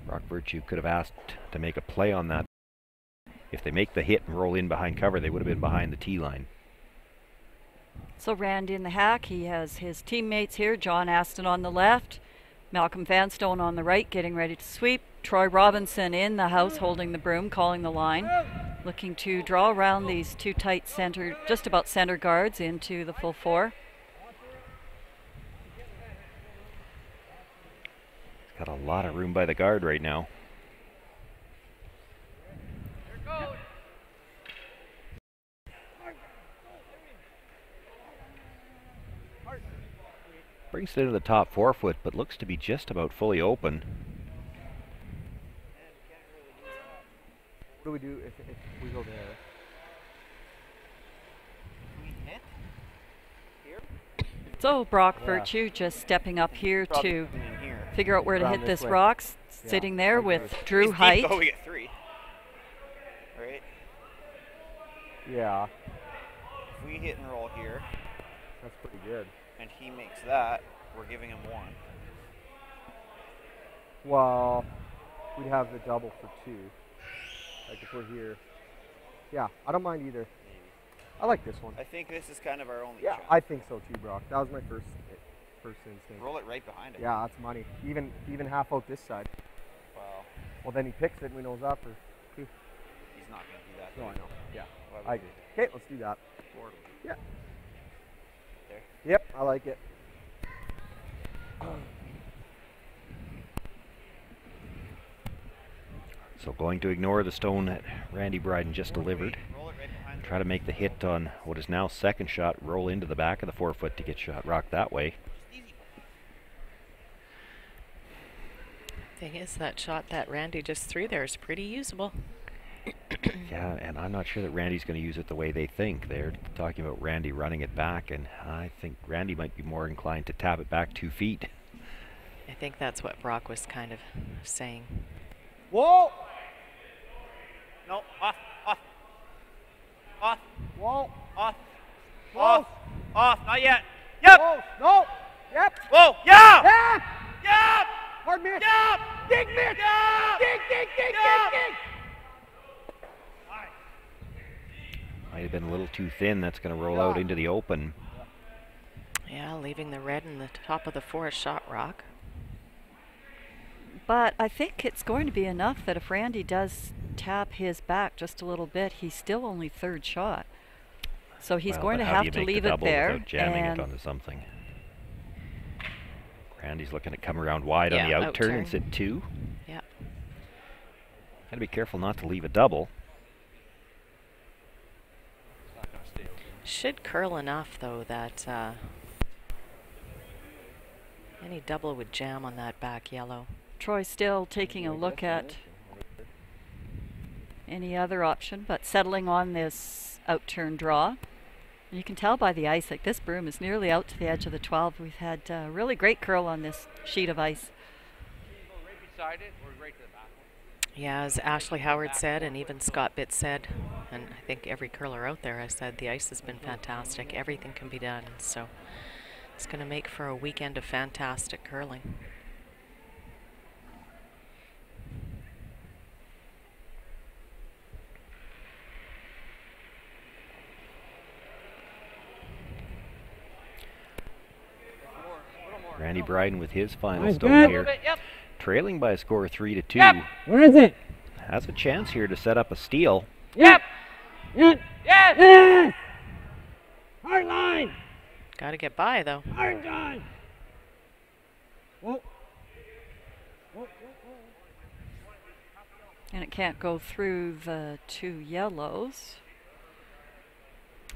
Brock Virtue could have asked to make a play on that. If they make the hit and roll in behind cover, they would have been behind the tee line. So Randy in the hack, he has his teammates here, John Aston on the left, Malcolm Vanstone on the right, getting ready to sweep. Troy Robinson in the house, holding the broom, calling the line, looking to draw around these 2 tight center, just about center guards into the full 4. He's got a lot of room by the guard right now. Brings it into the top 4-foot, but looks to be just about fully open. What do we do if we go there? We hit here? So Brock Virtue just stepping up here to figure out where to hit this rock, sitting there with Drew Height. Oh, we get 3. Right? Yeah. If we hit and roll here, that's pretty good. And he makes that, we're giving him 1. Well, we'd have the double for 2. Like if we're here. Yeah, I don't mind either. Maybe. I like this one. I think this is kind of our only shot. I think so too, Brock. That was my first instinct. Roll it right behind it. Yeah, that's money. Even half out this side. Wow. Well, then he picks it and we know it's up for 2. He's not going to do that. No, I know. Yeah, I agree. Okay, let's do that. Yeah. There. Yep, I like it. So going to ignore the stone that Randy Bryden just delivered. Try to make the hit on what is now 2nd shot, roll into the back of the 4-foot to get shot rock that way. Thing is, that shot that Randy just threw there is pretty usable. Yeah, and I'm not sure that Randy's going to use it the way they think. They're talking about Randy running it back, and I think Randy might be more inclined to tap it back 2 feet. I think that's what Brock was kind of saying. Whoa! No, off. Whoa! Off. Close. Off, not yet. Yep! Whoa! No! Yep! Whoa! Yeah! Yeah! Yep! Hard miss! Yep! Dig miss! Yep! Dig! Might have been a little too thin. That's going to roll out into the open. Yeah, leaving the red in the top of the 4 shot rock. But I think it's going to be enough that if Randy does tap his back just a little bit, he's still only 3rd shot. So he's going to have to leave it there. Without jamming it onto something. Randy's looking to come around wide on the out turn and sit 2. Yeah. Got to be careful not to leave a double. Should curl enough though that Any double would jam on that back yellow. Troy still taking a look at any other option, but settling on this out-turn draw. And you can tell by the ice, like this broom is nearly out to the edge of the 12. We've had really great curl on this sheet of ice. Yeah, as Ashley Howard said, and even Scott Bitts said, and I think every curler out there has said, the ice has been fantastic. Everything can be done. So it's going to make for a weekend of fantastic curling. Randy Bryden with his final stone here. Trailing by a score of 3-2. Yep. Where is it? Has a chance here to set up a steal. Yep. Yep. Yes. Hard line. Got to get by, though. Hard line. And it can't go through the 2 yellows.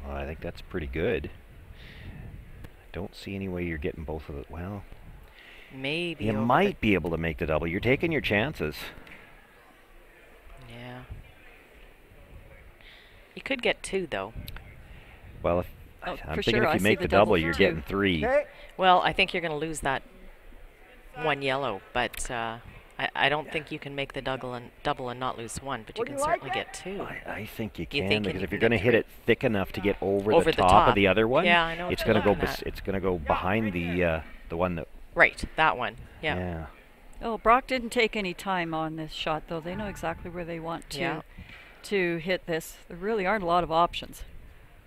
Well, I think that's pretty good. Don't see any way you're getting both of it. Well, maybe you might be able to make the double. You're taking your chances. Yeah. You could get 2, though. Well, I'm thinking if you make the double, you're getting 3. Okay. Well, I think you're going to lose that 1 yellow, but I don't think you can make the double and not lose 1, but you can certainly get 2. I think you can, because if you're going to hit it thick enough to get over the top, top of the other one, yeah, I know it's going to go. It's going to go behind the one that. Right, that one. Yeah. Yeah. Oh, Brock didn't take any time on this shot, though. They know exactly where they want to hit this. There really aren't a lot of options.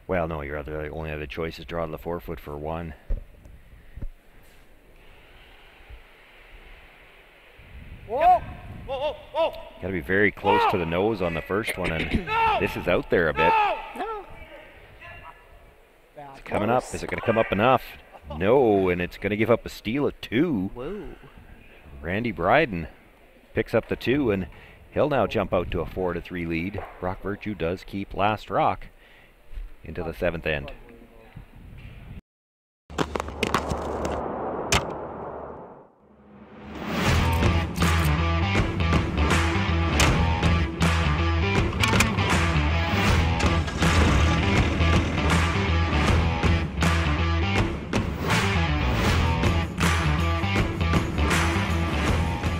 Well, no, your only other choice is draw to the 4-foot for 1. Whoa! Whoa! Whoa! Whoa! Got to be very close to the nose on the first one, and this is out there a bit. No. It's coming up. Is it going to come up enough? No, and it's going to give up a steal of 2. Whoa. Randy Bryden picks up the 2, and he'll now jump out to a 4-3 lead. Brock Virtue does keep last rock into the 7th end.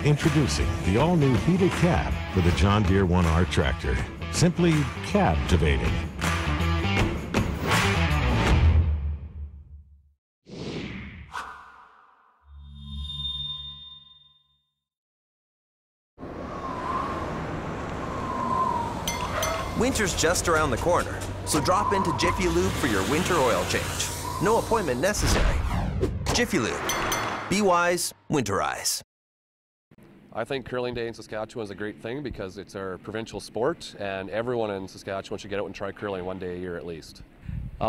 Introducing the all-new heated cab for the John Deere 1R tractor. Simply captivating. Winter's just around the corner, so drop into Jiffy Lube for your winter oil change. No appointment necessary. Jiffy Lube. Be wise, winterize. I think Curling Day in Saskatchewan is a great thing because it's our provincial sport, and everyone in Saskatchewan should get out and try curling 1 day a year at least.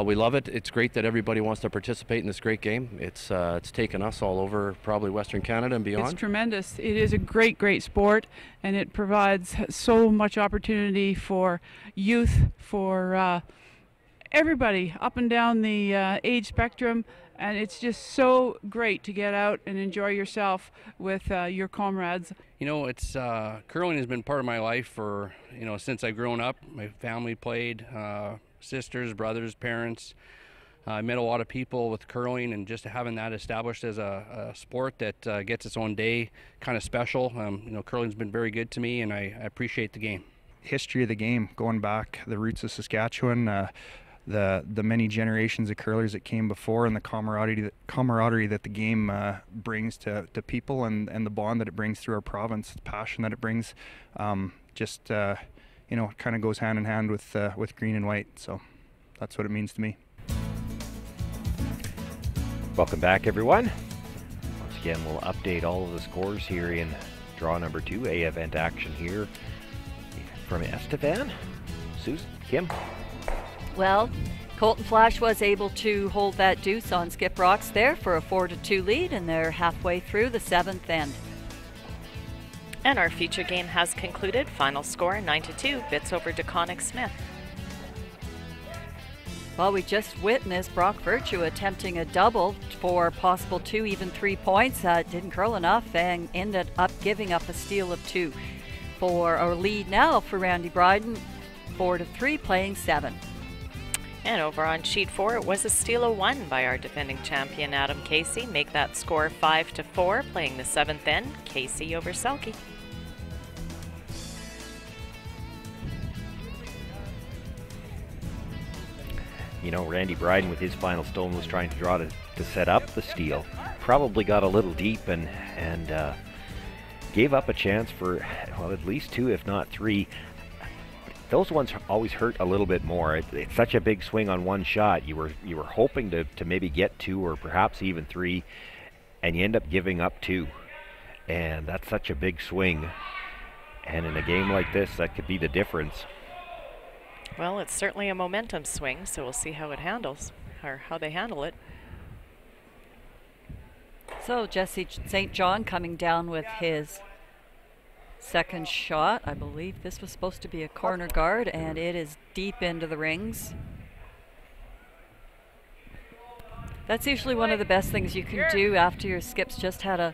We love it. It's great that everybody wants to participate in this great game. It's taken us all over probably Western Canada and beyond. It's tremendous. It is a great, great sport, and it provides so much opportunity for youth, for everybody up and down the age spectrum. And it's just so great to get out and enjoy yourself with your comrades. You know, it's curling has been part of my life for, since I've grown up. My family played, sisters, brothers, parents. I met a lot of people with curling, and just having that established as a sport that gets its own day kind of special. Curling's been very good to me, and I appreciate the game. History of the game, going back the roots of Saskatchewan, the many generations of curlers that came before, and the camaraderie that the game brings to people, and the bond that it brings through our province, the passion that it brings, it kind of goes hand in hand with green and white. So that's what it means to me. Welcome back, everyone. Once again, we'll update all of the scores here in draw number 2, A event action here from Estevan. Susan, Kim. Well, Colton Flash was able to hold that deuce on Skip Rocks there for a 4-2 lead, and they're halfway through the 7th end. And our feature game has concluded. Final score 9-2, Bitts over DeConnick Smith. Well, we just witnessed Brock Virtue attempting a double for possible 2, even 3 points. Didn't curl enough and ended up giving up a steal of 2 for our lead now for Randy Bryden. 4-3, playing 7. And over on sheet 4, it was a steal of 1 by our defending champion Adam Casey. Make that score 5-4, playing the 7th end, Casey over Selke. You know, Randy Bryden with his final stone was trying to draw to set up the steal. Probably got a little deep and gave up a chance for, well, at least 2, if not 3. Those ones always hurt a little bit more. It's such a big swing on one shot. You were hoping to maybe get 2 or perhaps even 3, and you end up giving up 2. And that's such a big swing. And in a game like this, that could be the difference. Well, it's certainly a momentum swing, so we'll see how it handles, or how they handle it. So Jesse St. John coming down with his second shot. I believe this was supposed to be a corner guard, and it is deep into the rings. That's usually one of the best things you can do after your skip's just had a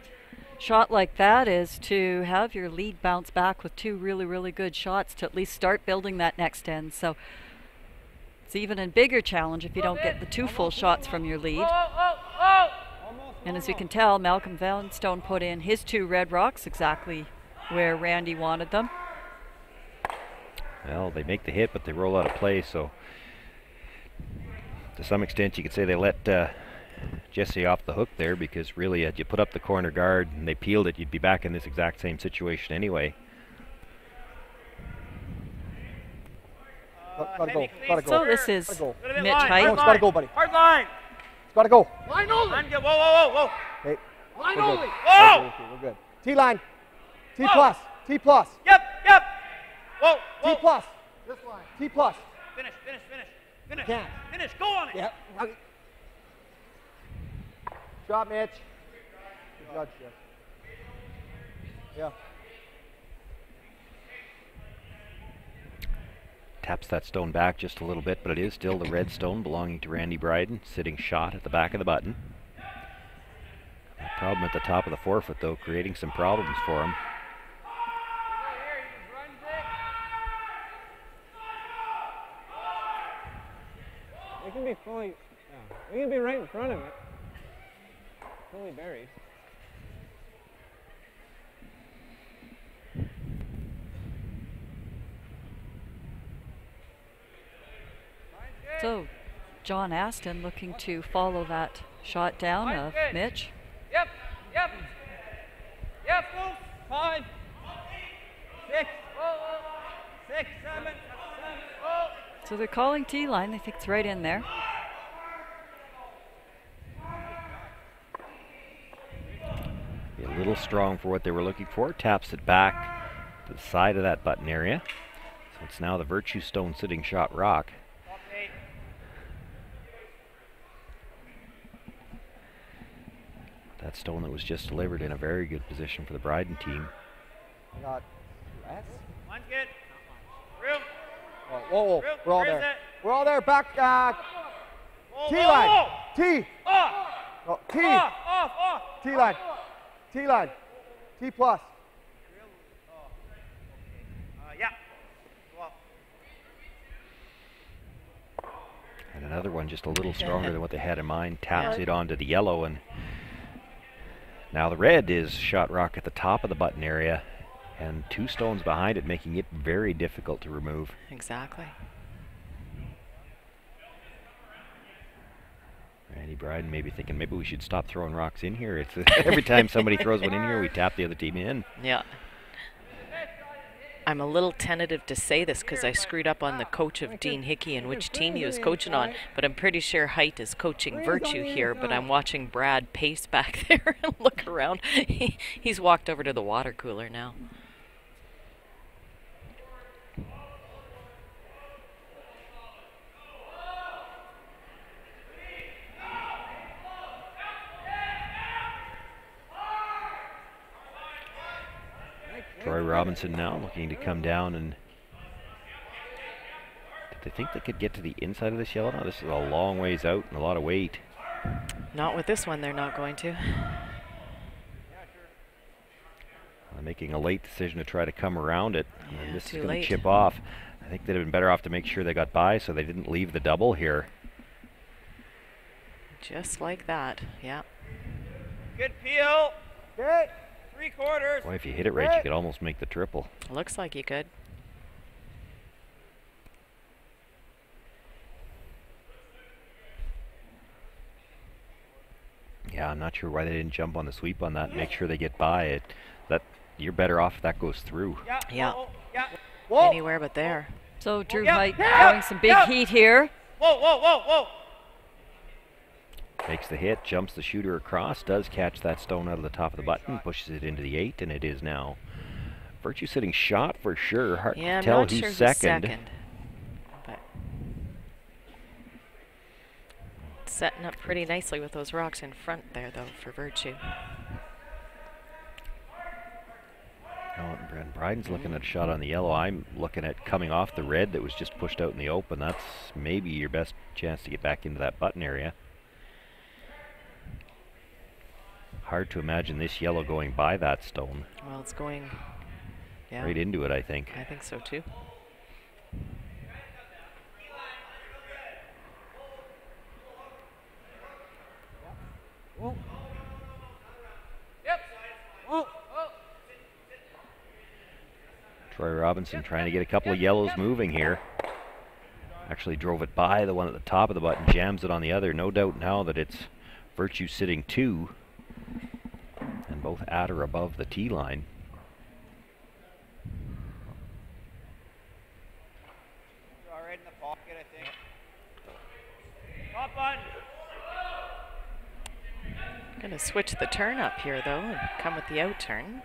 shot like that, is to have your lead bounce back with 2 really, really good shots to at least start building that next end. So it's even a bigger challenge if you don't get the 2 full shots from your lead. And as we can tell, Malcolm Vanstone put in his 2 red rocks exactly where Randy wanted them. Well, they make the hit, but they roll out of play, so to some extent you could say they let Jesse off the hook there, because really had you put up the corner guard and they peeled it, you'd be back in this exact same situation anyway. Gotta go. Gotta go. So this is Mitch Height. No, it's gotta go, buddy. Hard line. It's gotta go. Line only. Whoa, whoa, whoa, whoa. Okay. Line only. Whoa. Okay, we're good. T line. T plus. T plus. Yep. Whoa. T plus. This line. T plus. Finish. Can't. Finish. Go on it. Yep. Shot, Mitch. Good judge, Jeff. Yeah. Taps that stone back just a little bit, but it is still the red stone belonging to Randy Bryden, sitting shot at the back of the button. Problem at the top of the forefoot, though, creating some problems for him. It can be fully, yeah. It can be right in front of it. Fully buried. So John Aston looking to follow that shot down of Mitch. Yep. 5, 6, 6, 7. So they're calling T-line. They think it's right in there. Be a little strong for what they were looking for. Taps it back to the side of that button area. So it's now the Virtue Stone sitting shot rock. That stone that was just delivered in a very good position for the Bryden team. Got less. Line's good. Room. Whoa. We're all there. We're all there. Back. T line. T. Oh, T. Off. T line. T line. T plus. Yeah. And another one just a little stronger than what they had in mind. Taps it onto the yellow, and now the red is shot rock at the top of the button area, and 2 stones behind it, making it very difficult to remove. Exactly. Randy Bryden maybe thinking maybe we should stop throwing rocks in here. It's every time somebody throws one in here, we tap the other team in. Yeah. I'm a little tentative to say this because I screwed up on the coach of Dean Hickey and which team he was coaching on, but I'm pretty sure Height is coaching Virtue here, but I'm watching Brad pace back there and look around. He's walked over to the water cooler now. Troy Robinson now looking to come down, and did they think they could get to the inside of this yellow? No, this is a long ways out and a lot of weight. Not with this one, they're not going to. Making a late decision to try to come around it. Yeah, And this is too going to late. chip off. I think they'd have been better off to make sure they got by so they didn't leave the double here. Just like that, yeah. Good peel. Good. 3/4. Boy, if you hit it right, you could almost make the triple. Looks like you could. Yeah, I'm not sure why they didn't jump on the sweep on that and make sure they get by it. That you're better off if that goes through. Yeah. Whoa. Anywhere but there. So Drew Yep. Height Yep. throwing some big Yep. heat here. Whoa, whoa, whoa, whoa. Makes the hit, jumps the shooter across, does catch that stone out of the top of the button, pushes it into the 8, and it is now Virtue sitting shot for sure. Hard Yeah, to I'm tell not who's sure second. who's second. But setting up pretty nicely with those rocks in front there, though, for Virtue. And Bryden's looking at a shot on the yellow. I'm looking at coming off the red that was just pushed out in the open. That's maybe your best chance to get back into that button area. Hard to imagine this yellow going by that stone. Well, it's going right into it, I think. I think so, too. Whoa. Yep. Whoa. Troy Robinson trying to get a couple of yellows moving here. Actually drove it by the one at the top of the button, jams it on the other. No doubt now that it's Virtue sitting 2 and both at or above the tee line. All right in the pocket, I think. Top button. Going to switch the turn up here, though, and come with the out turn.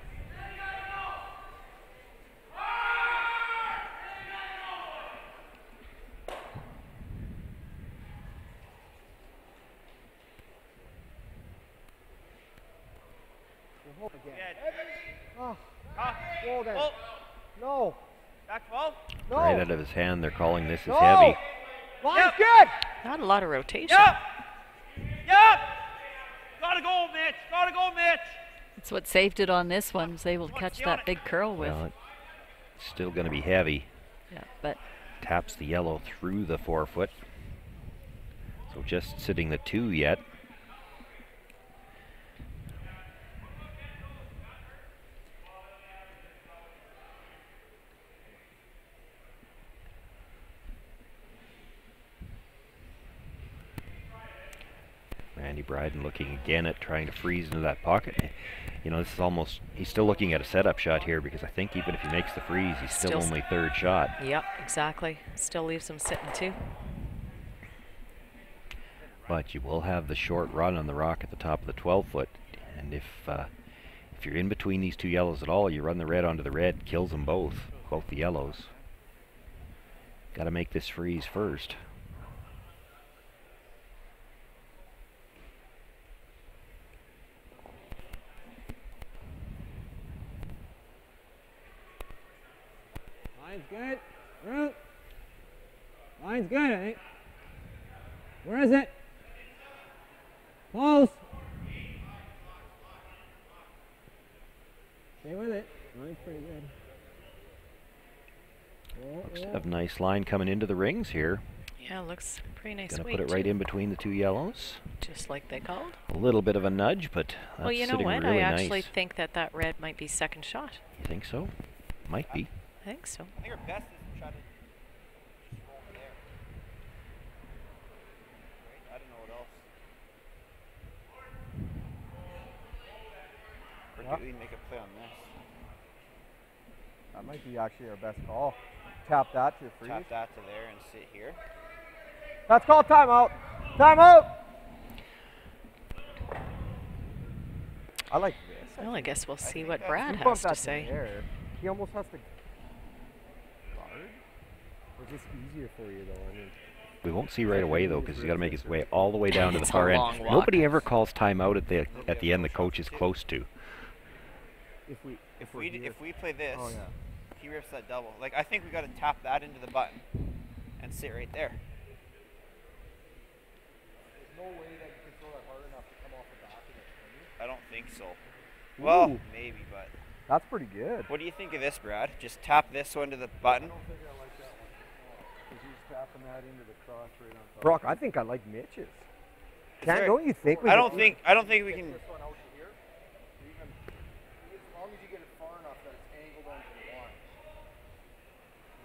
Oh. Whoa then. Whoa. No. Back 12. No. Right out of his hand, they're calling this as No. heavy. Line's good. Not a lot of rotation. Yep. Yep. Gotta go, Mitch. Gotta go, Mitch. That's what saved it on this one, was able to catch that big curl with. Well, it's still going to be heavy. Yeah, but taps the yellow through the 4-foot. So just sitting the 2 yet. Randy Bryden looking again at trying to freeze into that pocket. You know, this is almost, he's still looking at a setup shot here because I think even if he makes the freeze, he's still only third shot. Yep, exactly. Still leaves him sitting 2. But you will have the short run on the rock at the top of the 12-foot. And if you're in between these 2 yellows at all, you run the red onto the red, kills them both the yellows. Got to make this freeze first. Line's good. Root. Line's good, I think. Where is it? Close. Stay with it. Line's pretty good. Looks to have a nice line coming into the rings here. Yeah, looks pretty nice. Gonna put it right in between the 2 yellows. Just like they called. A little bit of a nudge, but that's Well, you know sitting what? really I actually nice. think that red might be second shot. You think so? Might be. I think so. I think our best is to try to just roll there. Right? I don't know what else. Or do we make a play on this? That might be actually our best call. Tap that to freeze. Tap that to there and sit here. That's called timeout. Timeout. I like this. Well, I guess we'll see what Brad You has bump to that say. the air. He almost has to guard. Or just easier for you though. I mean, We won't see right away though, because he's got to make his way all the way down to the It's a far end. long walk. Nobody ever calls timeout at the end the coach is close to. If we play this, oh, yeah. he rips that double. Like I think we got to tap that into the button and sit right there. There's no way that you can throw I don't think so. Well, Ooh. maybe, but. That's pretty good. What do you think of this, Brad? Just tap this one to the button. I don't think I like that one. Because he's tapping that into the cross right on top. Brock, I think I like Mitch's. Don't you think? I don't think we can. This one out here. Even as long as you get it far enough that it's angled onto the line.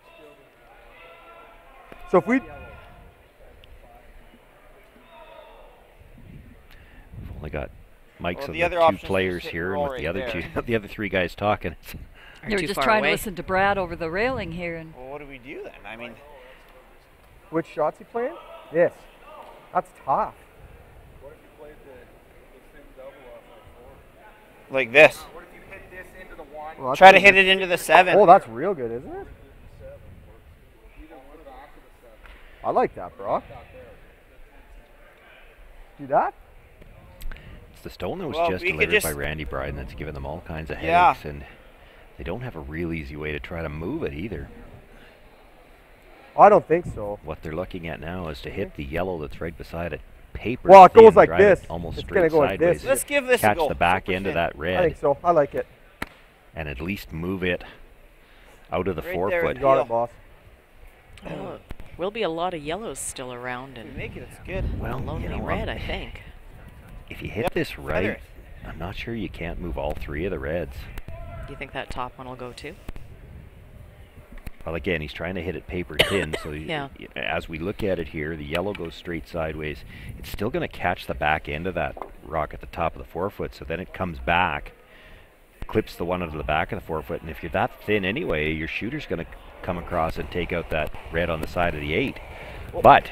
You're still gonna have So if we. We've only got mics Well, of the other the option two is players just here, roll and with the right other there. the other three guys talking. They were just trying to listen to Brad over the railing here. And Well, what do we do then? I mean, Which shots he playing? This. That's tough. What if you played the thin double off like 4? like this. What if you hit this into the one? Well, Try to hit it into the 7. Oh, that's real good, isn't it? I like that, Brock. Do that? It's the stone that was Well, just we could delivered by just- Randy Bryden that's given them all kinds of Yeah. headaches, and they don't have a real easy way to try to move it either. I don't think so. What they're looking at now is to hit the yellow that's right beside it. Paper. Well, it thin, goes like drive it this. almost It's straight gonna go like sideways. this. Let's give this a Catch go. the back Super end of thin. that red. I think so. I like it. And at least move it out of the Right 4 there, foot. you got it, boss. Oh, will be a lot of yellows still around, If and we make it, it's good. Well, lonely you know, red, I think. If you hit Yep, this feather right, it. I'm not sure you can't move all 3 of the reds. Do you think that top one will go too? Well, again, he's trying to hit it paper thin, so Yeah. as we look at it here, the yellow goes straight sideways. It's still going to catch the back end of that rock at the top of the 4 foot, so then it comes back, clips the one out of the back of the 4 foot, and if you're that thin anyway, your shooter's going to come across and take out that red on the side of the 8. But,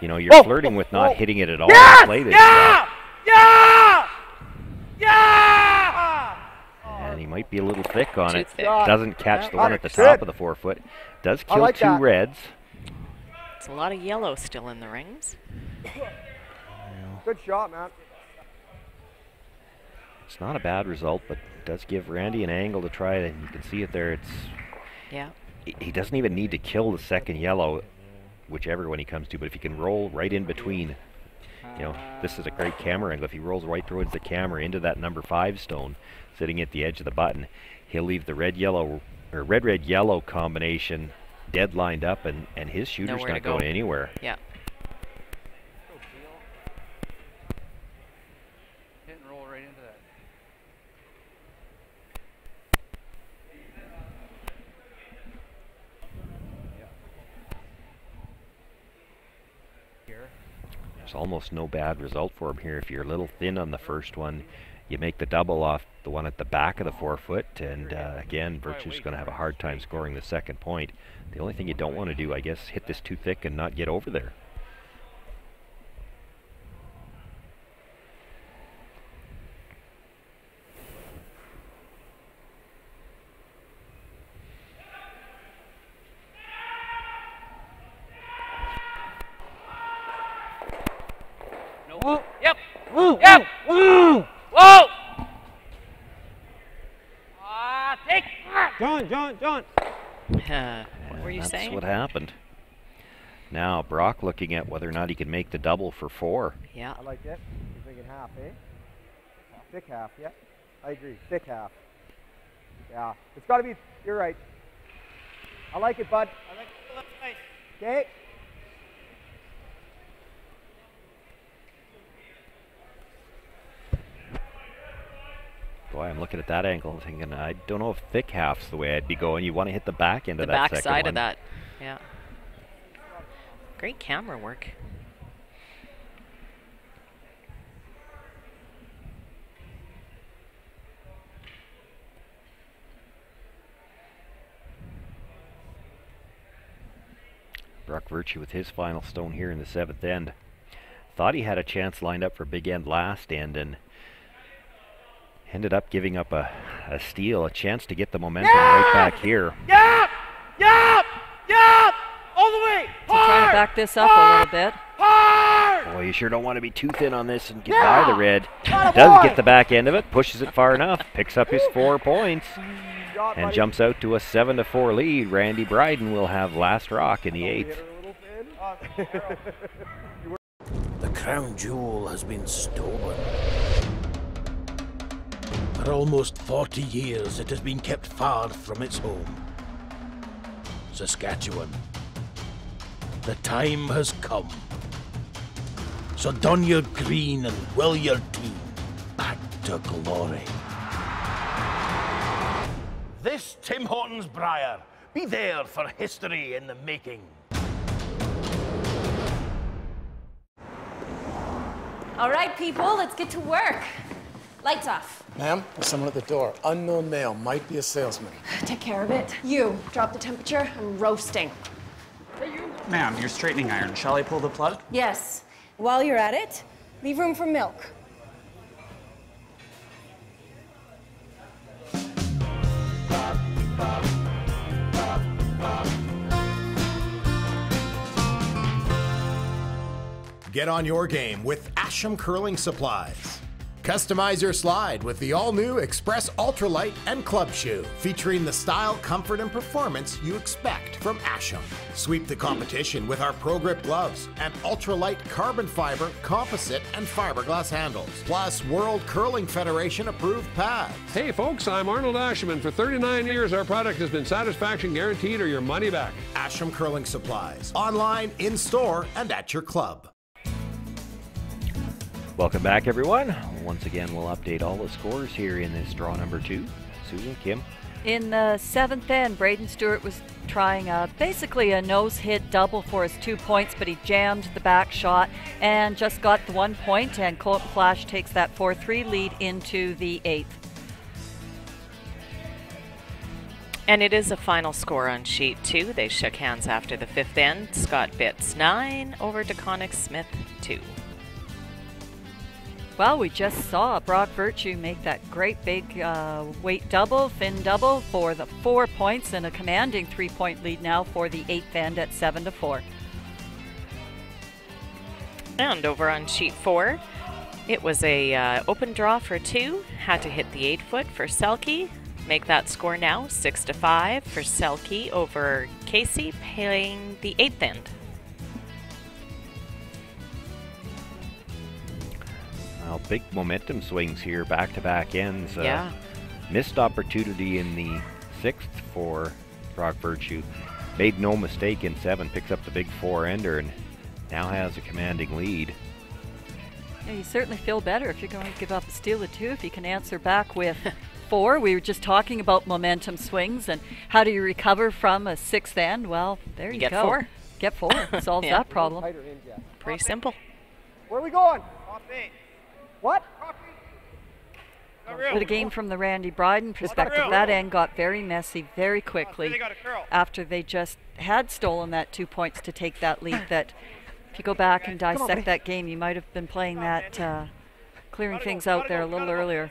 you know, you're flirting with not hitting it at all to play this shot. And he might be a little thick on Too it. thick. Doesn't catch the one at the Good. top of the 4 foot. Does I kill like 2 that. reds. It's a lot of yellow still in the rings. Good shot, man. It's not a bad result, but does give Randy an angle to try it. And you can see it there. It's Yeah. he doesn't even need to kill the second yellow, whichever one he comes to. But if he can roll right in between, you know, this is a great camera angle. If he rolls right towards the camera into that number 5 stone, sitting at the edge of the button, he'll leave the red-yellow or red-red-yellow combination dead lined up, and his shooter's Nowhere to not go. going anywhere. Yeah. Hit and roll right into that. There's almost no bad result for him here. If you're a little thin on the first one, you make the double off the one at the back of the 4 foot, and again, Virtue's going to have a hard time scoring the second point. The only thing you don't want to do, I guess, hit this too thick and not get over there. Whoa. Yep. Whoa. Yep. Whoa. Whoa. Take. John. What were you That's saying? what happened. Now Brock looking at whether or not he can make the double for 4. Yeah. I like it. You're thinking half, eh? Thick half, yeah. I agree. Thick half. Yeah. It's got to be, you're right. I like it, bud. I like it. That's nice. Okay. Boy, I'm looking at that angle and thinking, I don't know if thick half's the way I'd be going. You want to hit the back end The of that back second side one. of that. Yeah. Great camera work. Brock Virtue with his final stone here in the 7th end. Thought he had a chance lined up for big end last end and ended up giving up a steal, a chance to get the momentum right back here. Yup. All the way. So trying to back this up a little bit. Boy, you sure don't want to be too thin on this and get by the red. Does get the back end of it, pushes it far enough, picks up his 4 points, and jumps out to a 7-4 lead. Randy Bryden will have last rock in the 8th. The crown jewel has been stolen. For almost 40 years, it has been kept far from its home. Saskatchewan. The time has come. So don your green and will your team back to glory. This Tim Hortons Briar. Be there for history in the making. All right, people, let's get to work. Lights off. Ma'am, there's someone at the door. Unknown male, might be a salesman. Take care of it. You, drop the temperature. I'm roasting. Ma'am, your straightening iron. Shall I pull the plug? Yes. While you're at it, leave room for milk. Get on your game with Asham Curling Supplies. Customize your slide with the all-new Express Ultralight and Club Shoe, featuring the style, comfort, and performance you expect from Asham. Sweep the competition with our Pro Grip gloves and ultralight carbon fiber, composite, and fiberglass handles, plus World Curling Federation approved pads. Hey folks, I'm Arnold Asheman. For 39 years, our product has been satisfaction guaranteed or your money back. Asham Curling Supplies, online, in-store, and at your club. Welcome back, everyone. Once again, we'll update all the scores here in this draw number 2. Susan, Kim. In the 7th end, Braden Stewart was trying basically a nose-hit double for his 2 points, but he jammed the back shot and just got the 1 point, and Colton Flash takes that 4-3 lead into the 8th. And it is a final score on sheet 2. They shook hands after the 5th end. Scott Bitts 9 over DeConnick Smith 2. Well, we just saw Brock Virtue make that great big weight double, fin double for the 4 points, and a commanding 3-point lead now for the 8th end at 7-4. And over on sheet 4, it was a open draw for 2. Had to hit the 8-foot for Selke. Make that score now 6-5 for Selke over Casey, playing the 8th end. Well, big momentum swings here, back-to-back ends. Yeah. Missed opportunity in the 6th for Brock Virtue. Made no mistake in 7, picks up the big 4-ender, and now has a commanding lead. Yeah, you certainly feel better if you're going to give up a steal of 2, if you can answer back with 4. We were just talking about momentum swings and how do you recover from a 6th end. Well, there you get go. 4. Get 4. Solves Yeah. that problem. Pretty simple. Where are we going? What? But again, from the Randy Bryden perspective, that end got very messy very quickly after they just had stolen that 2 points to take that lead. That if you go back and dissect that game, you might have been playing that, clearing things out there a little earlier.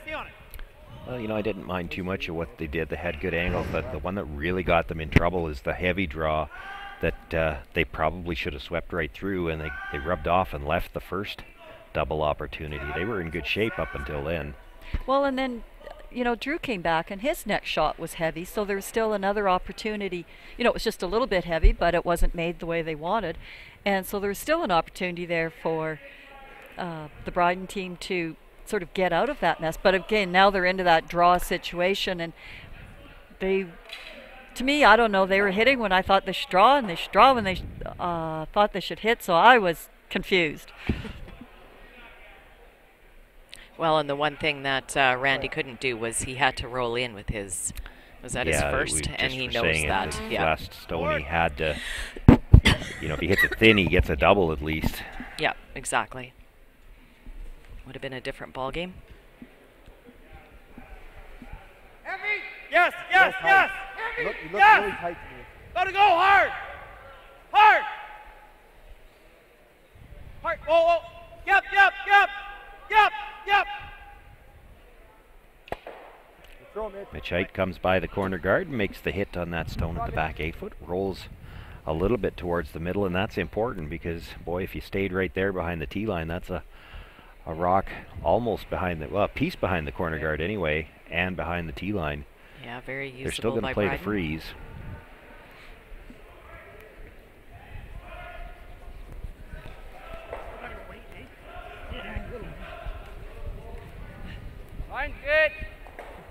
Well, you know, I didn't mind too much of what they did. They had good angles, but the one that really got them in trouble is the heavy draw that they probably should have swept right through, and they rubbed off and left the first double opportunity. They were in good shape up until then. Well, and then, you know, Drew came back and his next shot was heavy, so there was still another opportunity. You know, it was just a little bit heavy, but it wasn't made the way they wanted. And so there was still an opportunity there for the Bryden team to sort of get out of that mess. But again, now they're into that draw situation, and they, to me, I don't know, they were hitting when I thought they should draw, and they should draw when they thought they should hit, so I was confused. Well, and the one thing that Randy couldn't do was he had to roll in with his, was that his first? And he knows that. Yeah. Last stone he had to, you know, if he hits it thin, he gets a double at least. Yeah, exactly. Would have been a different ball game. Yes, yes, yes. You look yes. really tight to me. Gotta go hard. Hard. Hard. Whoa, whoa. Yep, yep, yep. Yep, yep. Mitch Height comes by the corner guard and makes the hit on that stone at the back 8-foot. Rolls a little bit towards the middle, and that's important because, boy, if you stayed right there behind the tee line, that's a rock almost behind the, well, a piece behind the corner guard anyway, and behind the tee line. Yeah, very usable. They're still going to play the freeze. Line good.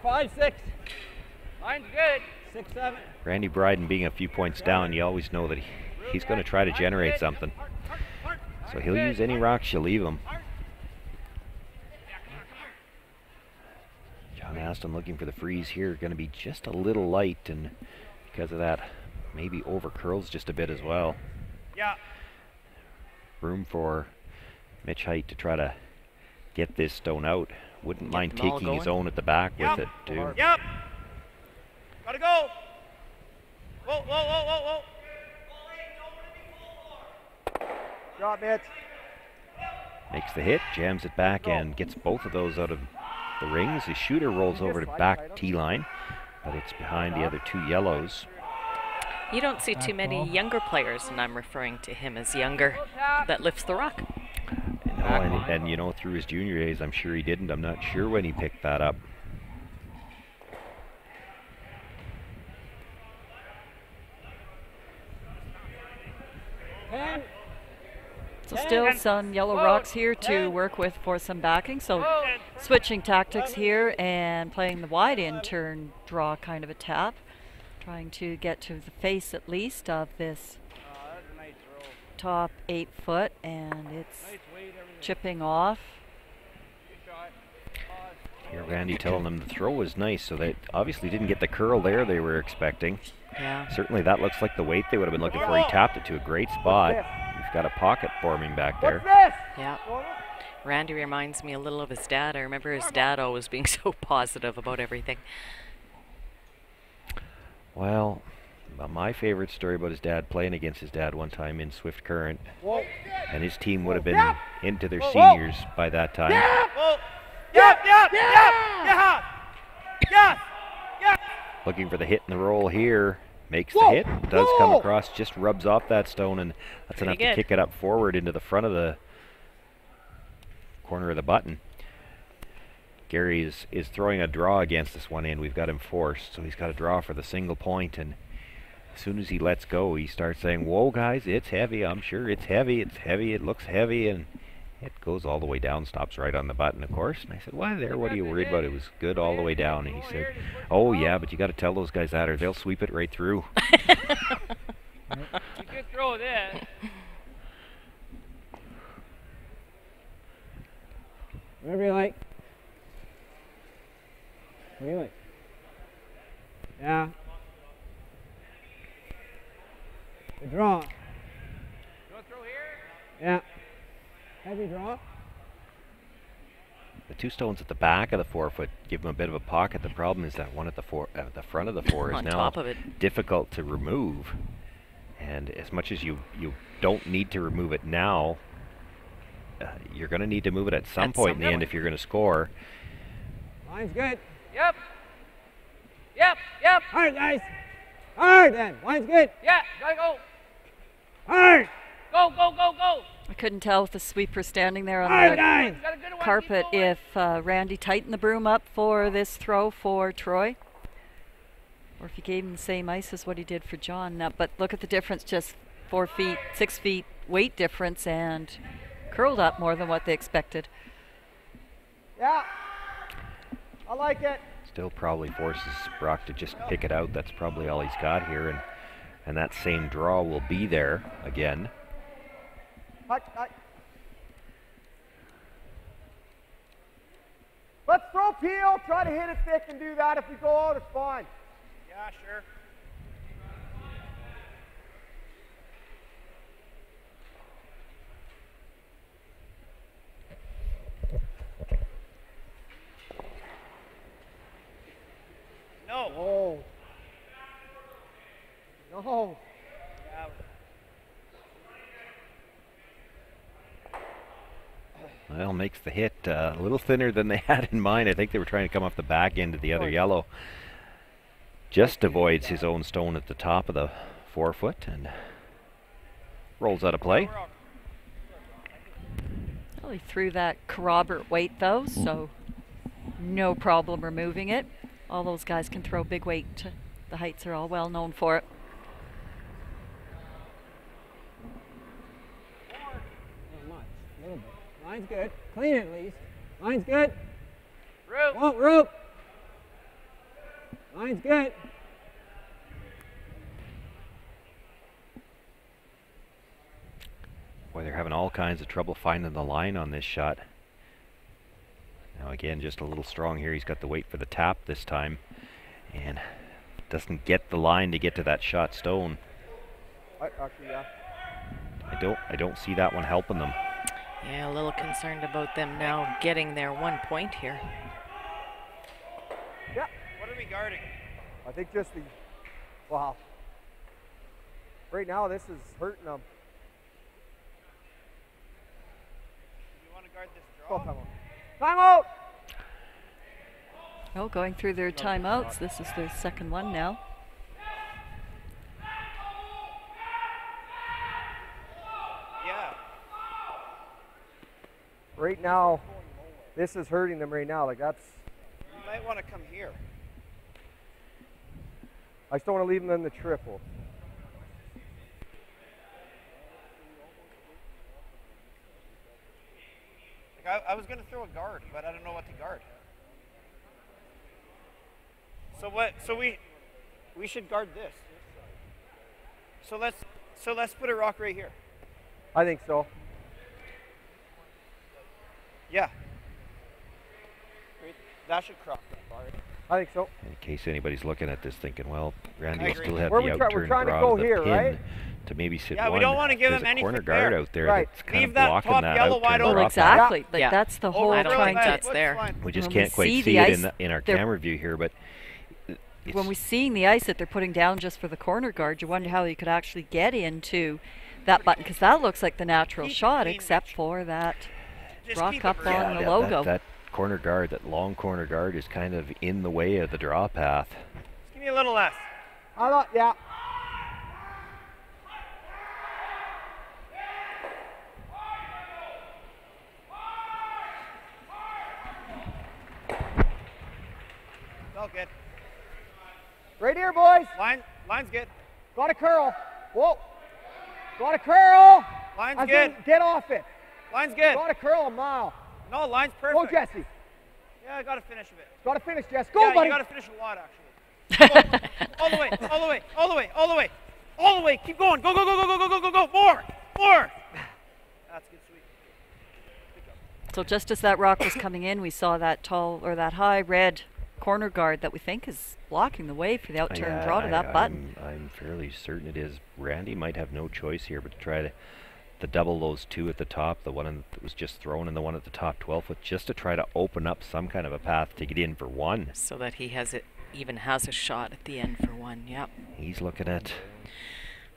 5, 6. Line's good. 6, 7. Randy Bryden being a few points down, you always know that he's going to try to generate something. So he'll use any rocks you leave him. John Aston looking for the freeze here. Going to be just a little light, and because of that, maybe over curls just a bit as well. Yeah. Room for Mitch Height to try to get this stone out. Wouldn't mind taking his own at the back with it too. Yep. Gotta go. Whoa, whoa, whoa, whoa, whoa. Drop Mitch. Makes the hit, jams it back, and gets both of those out of the rings. The shooter rolls over to back tee line, but it's behind the other two yellows. You don't see too many younger players, and I'm referring to him as younger, that lifts the rock. No, and you know, through his junior days, I'm sure he didn't. I'm not sure when he picked that up. So still some yellow rocks here to work with for some backing. So switching tactics here and playing the wide in turn draw kind of a tap. Trying to get to the face at least of this top 8 foot, and it's chipping off. Here Randy telling them the throw was nice, so they obviously didn't get the curl there they were expecting. Yeah. Certainly that looks like the weight they would have been looking for. He tapped it to a great spot. He's got a pocket forming back there. Yeah. Randy reminds me a little of his dad. I remember his dad always being so positive about everything. Well, my favorite story about his dad, playing against his dad one time in Swift Current, and his team would have been into their seniors by that time. Looking for the hit and the roll here. Makes the hit, does come across, just rubs off that stone, and that's enough to kick it up forward into the front of the corner of the button. Gary is throwing a draw against this one end. We've got him forced, so he's got to draw for the single point, and as soon as he lets go, he starts saying, whoa guys, it's heavy, I'm sure it's heavy, it looks heavy, and it goes all the way down, stops right on the button, of course. And I said, why there, what are you worried about? It was good all the way down. And he said, oh yeah, but you got to tell those guys that or they'll sweep it right through. You could throw this. Whatever you like. What do you like? Yeah. The draw. You want to throw here? Yeah. Heavy draw. The two stones at the back of the 4 foot give him a bit of a pocket. The problem is that one at the front of the 4 is now difficult to remove. And as much as you don't need to remove it now, you're going to need to move it at some point in the end if you're going to score. Line's good. Yep. Yep. Yep. Hard, guys. Hard then. Line's good. Yeah. Gotta go. Hard. Go, go, go, go. I couldn't tell with the sweeper standing there on the carpet if Randy tightened the broom up for this throw for Troy, or if he gave him the same ice as what he did for John. Now, but look at the difference, just 4 feet, 6 feet weight difference, and curled up more than what they expected. Yeah, I like it. Still probably forces Brock to just pick it out. That's probably all he's got here, and that same draw will be there again. Let's throw peel, try to hit it thick and do that. If we go out, it's fine. Yeah, sure. No. No. Well, makes the hit a little thinner than they had in mind. I think they were trying to come off the back end of the other yellow. Just avoids his own stone at the top of the 4 foot and rolls out of play. Well, he threw that corroborate weight though, so no problem removing it. All those guys can throw big weight. The Heights are all well known for it. Line's good. Clean at least. Line's good. Rope. Won't rope. Line's good. Boy, they're having all kinds of trouble finding the line on this shot. Now again, just a little strong here. He's got the weight for the tap this time, and doesn't get the line to get to that shot stone. Actually, yeah. I don't see that one helping them. Yeah, a little concerned about them now getting their 1 point here. Yeah. What are we guarding? I think just the, wow. Right now, this is hurting them. Do you want to guard this draw? Timeout! Oh, going through their timeouts. This is their second one now. Yeah. Right now, this is hurting them right now. Like that's. You might want to come here. I just don't want to leave them in the triple. Like I was going to throw a guard, but I don't know what to guard. So what? So we should guard this. So let's put a rock right here. I think so. Yeah. That should cross that bar. I think so. In case anybody's looking at this thinking, well, Randy will agree. still have Where the we're outturned trying to draw go to the here, pin right? to maybe sit Yeah, one. we don't want to give There's him a anything corner guard there. out there Right. that's kind Leave of that blocking top that yellow outturned wide draw open. Well, exactly. path. Like Yeah. that's the Over whole I don't trying think to. that's there. We just When can't we quite see see the it ice, in our they're- camera view here, but When we're seeing the ice that they're putting down just for the corner guard, you wonder how you could actually get into that button, because that looks like the natural shot, except for that rock up on the logo. That corner guard, that long corner guard, is kind of in the way of the draw path. Just give me a little less. I thought, yeah. It's all good. Right here, boys. Line's good. Got a curl. Whoa. Got a curl. Line's I good. think get off it. Line's good. Got a curl a mile. No, line's perfect. Go, Jesse. Yeah, I got to finish a bit. Got to finish, Jess. Go, yeah, buddy. you got to finish a lot, actually. All the way, all the way, all the way, all the way, all the way. Keep going. Go, go, go, go, go, go, go, go, go. More. That's good, sweet. So just as that rock was coming in, we saw that tall or that high red corner guard that we think is blocking the way for the outturned draw to that button. I'm fairly certain it is. Randy might have no choice here but to try to double those two at the top, the one that was just thrown and the one at the top 12 foot, just to try to open up some kind of a path to get in for one. So that he even has a shot at the end for one, yep. He's looking at,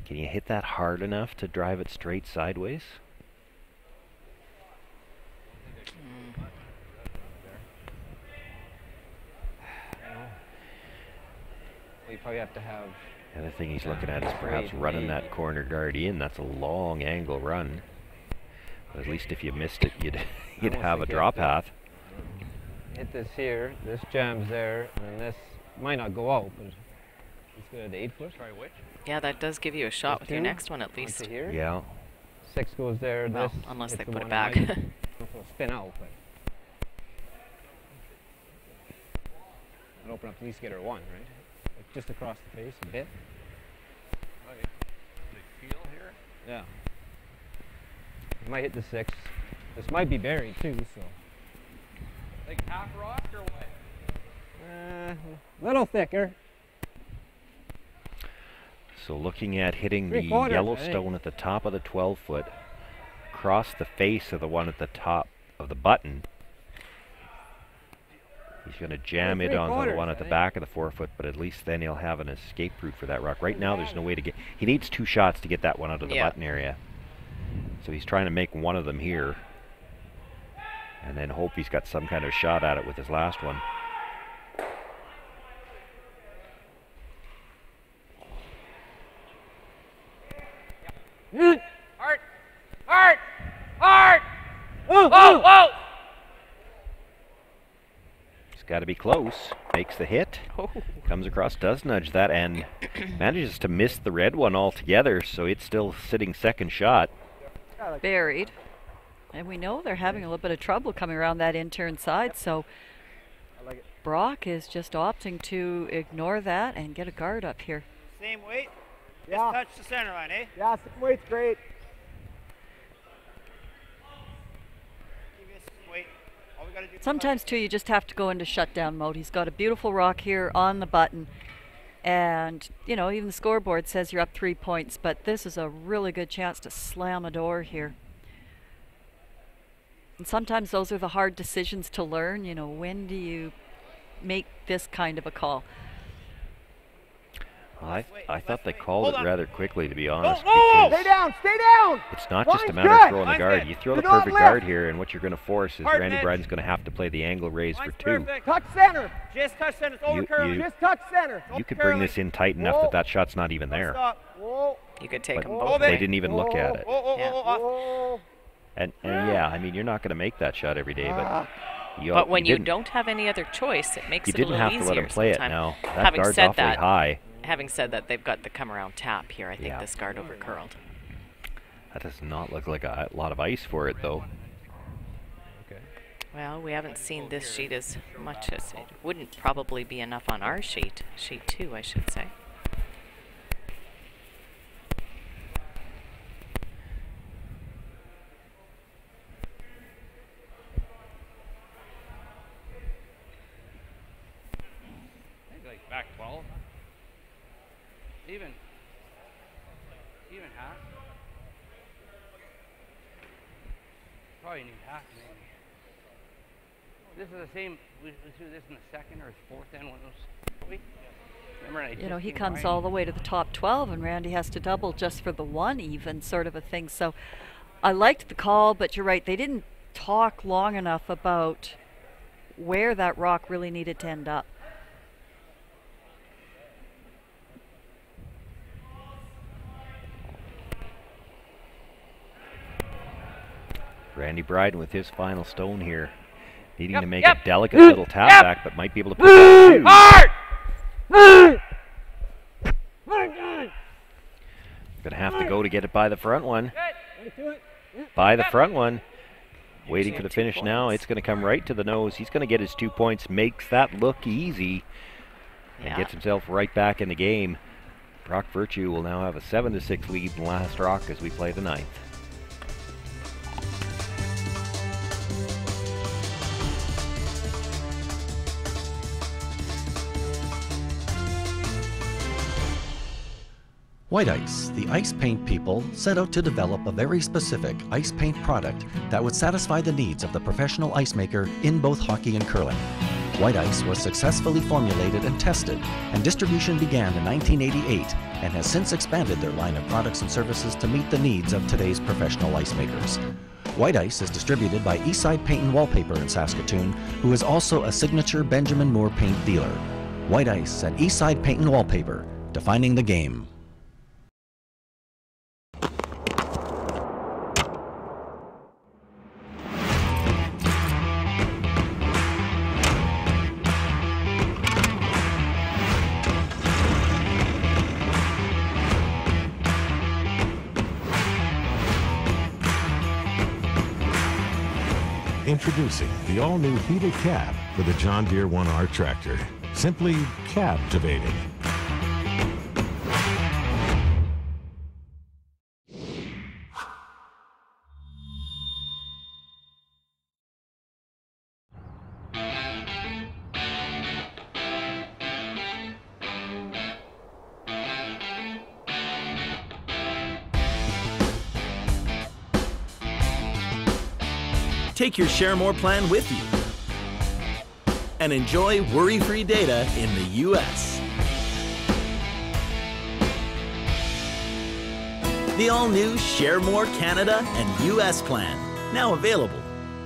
can you hit that hard enough to drive it straight sideways? You probably have to have. The other thing he's looking at is perhaps running that corner guard in. That's a long angle run. But at least if you missed it, you'd have a draw path. Hit this here, this jams there, and then this might not go out, but it's good at 8 foot. Try which? Yeah, that does give you a shot with your next one at least. Here. Yeah. 6 goes there. Well, this unless they hits the put it one back. It'll spin out, but it'll open up at least get her one, right? Like just across the face a bit. Okay. The feel here? Yeah. It might hit the 6. This might be buried too, so. Like half rock or what? Little thicker. So looking at hitting the 3/4, yellow I think. stone at the top of the 12 foot, across the face of the one at the top of the button. He's going to jam it onto the one at the back of the 4 foot, but at least then he'll have an escape route for that rock. Right now there's no way to get, he needs 2 shots to get that one out of the button area. So he's trying to make one of them here, and then hope he's got some kind of shot at it with his last one. Hard. Hard. Hard. Whoa, whoa. He's got to be close. Makes the hit. Comes across, does nudge that, and manages to miss the red one altogether, so it's still sitting second shot. Buried. And we know they're having a little bit of trouble coming around that intern side, so Brock is just opting to ignore that and get a guard up here. Same weight. Yeah. Just touch the center line, eh? Yeah, same weight's great. Give us some weight. All we gotta do. Sometimes, too, you just have to go into shutdown mode. He's got a beautiful rock here on the button. And, you know, even the scoreboard says you're up 3 points, but this is a really good chance to slam a door here. And sometimes those are the hard decisions to learn. You know, when do you make this kind of a call? Well, I thought they called it rather quickly, to be honest. Stay down, stay down! It's not just a matter of throwing the guard. You throw the perfect guard here, and what you're going to force is Randy Bryden's going to have to play the angle raise for 2. Touch center! Just touch center. It's over curling. Just touch center. You could bring this in tight enough that that shot's not even there. You could take them But both. they didn't even look at it. Yeah. And yeah, I mean, you're not going to make that shot every day, but when you don't have any other choice, it makes it a little easier. You didn't have to let him play it now. That guard's awfully high. Having said that, they've got the come around tap here. I think this guard over curled. That does not look like a lot of ice for it, though. Well, we haven't seen this sheet as much as it wouldn't probably be enough on our sheet. Sheet 2, I should say. Back 12. Even half. Probably need half maybe. This is the same. We threw this in the second or fourth end one of those. Remember, you know, he comes all the way to the top 12, and Randy has to double just for the 1 even sort of a thing. So I liked the call, but you're right. They didn't talk long enough about where that rock really needed to end up. Randy Bryden with his final stone here, needing to make a delicate little tap back, but might be able to put that two. Gonna have to go to get it by the front one. By the front one. Waiting for the finish now. It's gonna come right to the nose. He's gonna get his 2 points, makes that look easy, and gets himself right back in the game. Brock Virtue will now have a 7-6 lead in last rock as we play the 9th. White Ice, the ice paint people, set out to develop a very specific ice paint product that would satisfy the needs of the professional ice maker in both hockey and curling. White Ice was successfully formulated and tested, and distribution began in 1988 and has since expanded their line of products and services to meet the needs of today's professional ice makers. White Ice is distributed by Eastside Paint and Wallpaper in Saskatoon, who is also a signature Benjamin Moore paint dealer. White Ice and Eastside Paint and Wallpaper, defining the game. Introducing the all-new heated cab for the John Deere 1R tractor. Simply captivating. Take your Share More plan with you and enjoy worry-free data in the U.S. The all-new Share More Canada and U.S. plan, now available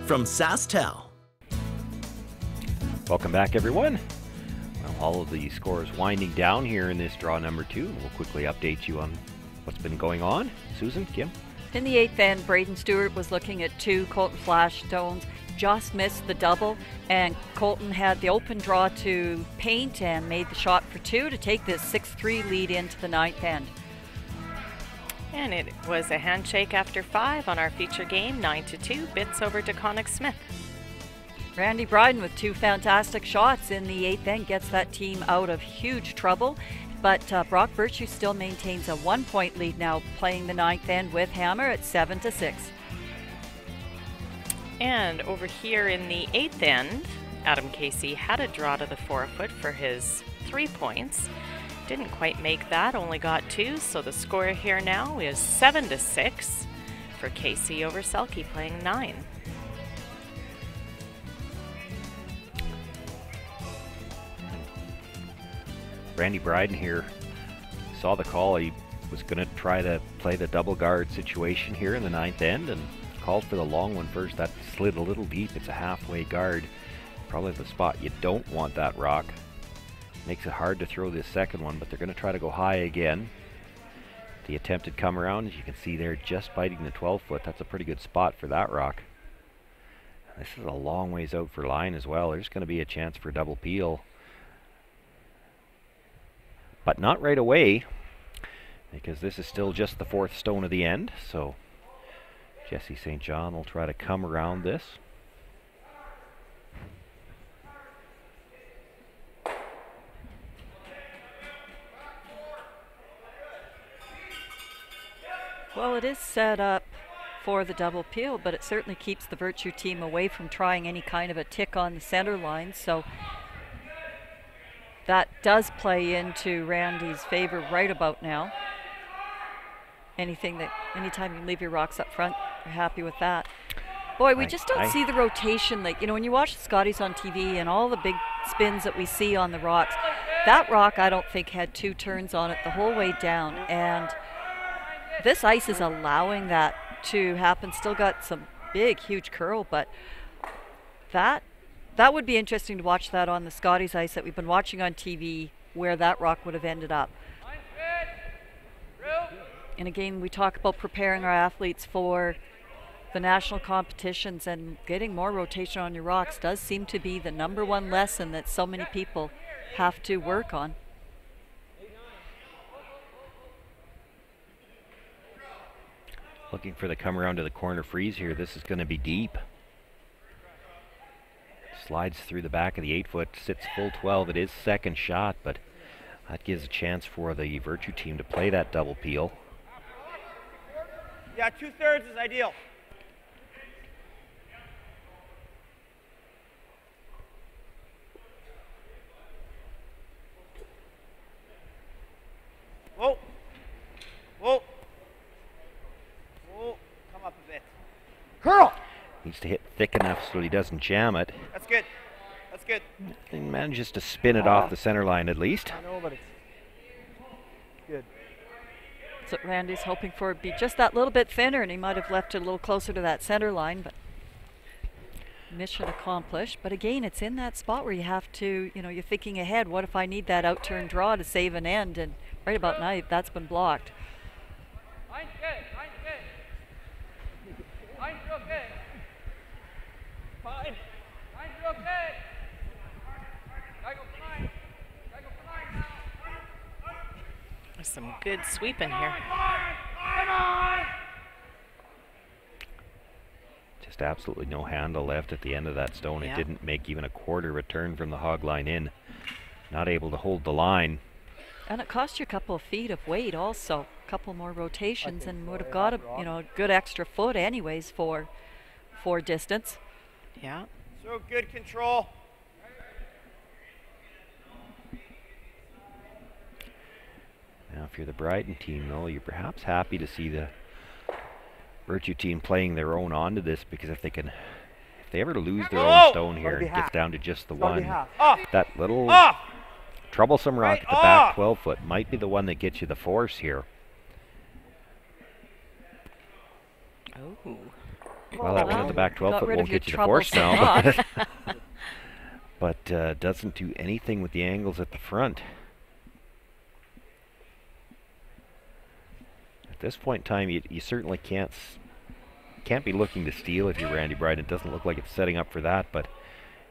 from SaskTel. Welcome back, everyone. Well, all of the scores winding down here in this draw number 2. We'll quickly update you on what's been going on. Susan, Kim? In the 8th end, Braden Stewart was looking at 2 Colton Flash stones, just missed the double, and Colton had the open draw to paint and made the shot for 2 to take this 6-3 lead into the 9th end. And it was a handshake after 5 on our feature game, 9-2, Bits over DeConnick Smith. Randy Bryden with 2 fantastic shots in the 8th end gets that team out of huge trouble. But Brock Virtue still maintains a 1-point lead now, playing the 9th end with Hammer at 7-6. And over here in the 8th end, Adam Casey had a draw to the 4-foot for his 3 points. Didn't quite make that, only got 2, so the score here now is 7-6 for Casey over Selke, playing 9. Randy Bryden here saw the call. He was going to try to play the double guard situation here in the 9th end and called for the long one first. That slid a little deep. It's a halfway guard. Probably the spot you don't want that rock. Makes it hard to throw this second one, but they're going to try to go high again. The attempted come around, as you can see there, just biting the 12-foot. That's a pretty good spot for that rock. This is a long ways out for line as well. There's going to be a chance for double peel. But not right away, because this is still just the 4th stone of the end. So Jesse St. John will try to come around this. Well, it is set up for the double peel, but it certainly keeps the Virtue team away from trying any kind of a tick on the center line. So that does play into Randy's favor right about now. Anytime you leave your rocks up front, you're happy with that. Boy, we just don't see the rotation. Like, you know, when you watch the Scotties on TV and all the big spins that we see on the rocks, that rock I don't think had 2 turns on it the whole way down. And this ice is allowing that to happen. Still got some big, huge curl, but that would be interesting to watch that on the Scotties ice that we've been watching on TV, where that rock would have ended up. And again, we talk about preparing our athletes for the national competitions, and getting more rotation on your rocks does seem to be the #1 lesson that so many people have to work on. Looking for the come around to the corner freeze here. This is going to be deep. Slides through the back of the 8-foot, sits full 12. It is second shot, but that gives a chance for the Virtue team to play that double peel. Yeah, 2/3 is ideal. Whoa. Whoa. Whoa. Come up a bit. Curl! Needs to hit thick enough so he doesn't jam it. That's good. That's good. And manages to spin it off the center line at least. I know, but it's good. That's what Randy's hoping for. It'd be just that little bit thinner, and he might have left it a little closer to that center line, but mission accomplished. But again, it's in that spot where you have to, you know, you're thinking ahead. What if I need that out-turn draw to save an end? And right about now, that's been blocked. Line's good. Line's good. Line's real good. Fine. Line's real good. Gotta go for line. Gotta go for line now. There's some good sweeping here. Come on! Just absolutely no handle left at the end of that stone. Yeah. It didn't make even a quarter return from the hog line in. Not able to hold the line. And it cost you a couple of feet of weight also. A couple more rotations, and would have got a, you know, a good extra foot anyways for distance. Yeah. So good control. Now, if you're the Bryden team, though, you're perhaps happy to see the Virtue team playing their own onto this, because if they ever lose their own stone here and it gets down to just the one, that little troublesome rock at the back 12-foot might be the one that gets you the force here. Oh. Well, that one at the back 12-foot won't get you the force now, but doesn't do anything with the angles at the front. At this point in time, you certainly can't be looking to steal if you're Randy Bryden. It doesn't look like it's setting up for that, but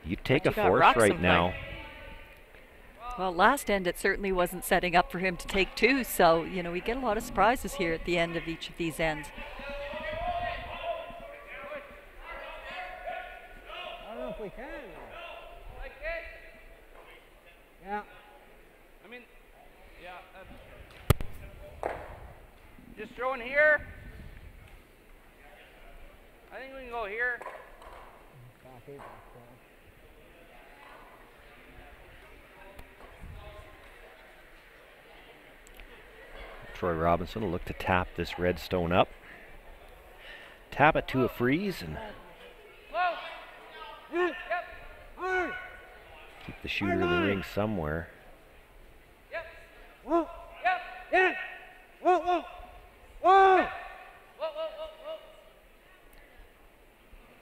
you take a force right now. Well, last end it certainly wasn't setting up for him to take 2, so, you know, we get a lot of surprises here at the end of each of these ends. we can. Like it? Yeah. I mean, yeah. Just throw in here. I think we can go here. Back 8, back 12. Troy Robinson will look to tap this red stone up. Tap it to a freeze and keep the shooter in the ring somewhere.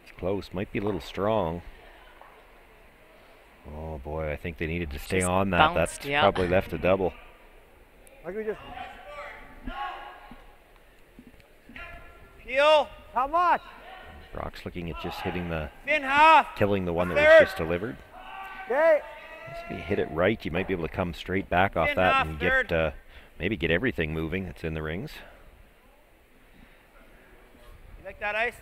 It's close, might be a little strong. Oh boy, I think they needed to stay Just on that. bounced, That's yeah. probably left a double. Like we just Peel. How much? Brock's looking at just hitting the, Fin half. killing the one that Third. was just delivered. Okay. If you hit it right, you might be able to come straight back off Fin that half, and third. get maybe get everything moving that's in the rings. You like that ice?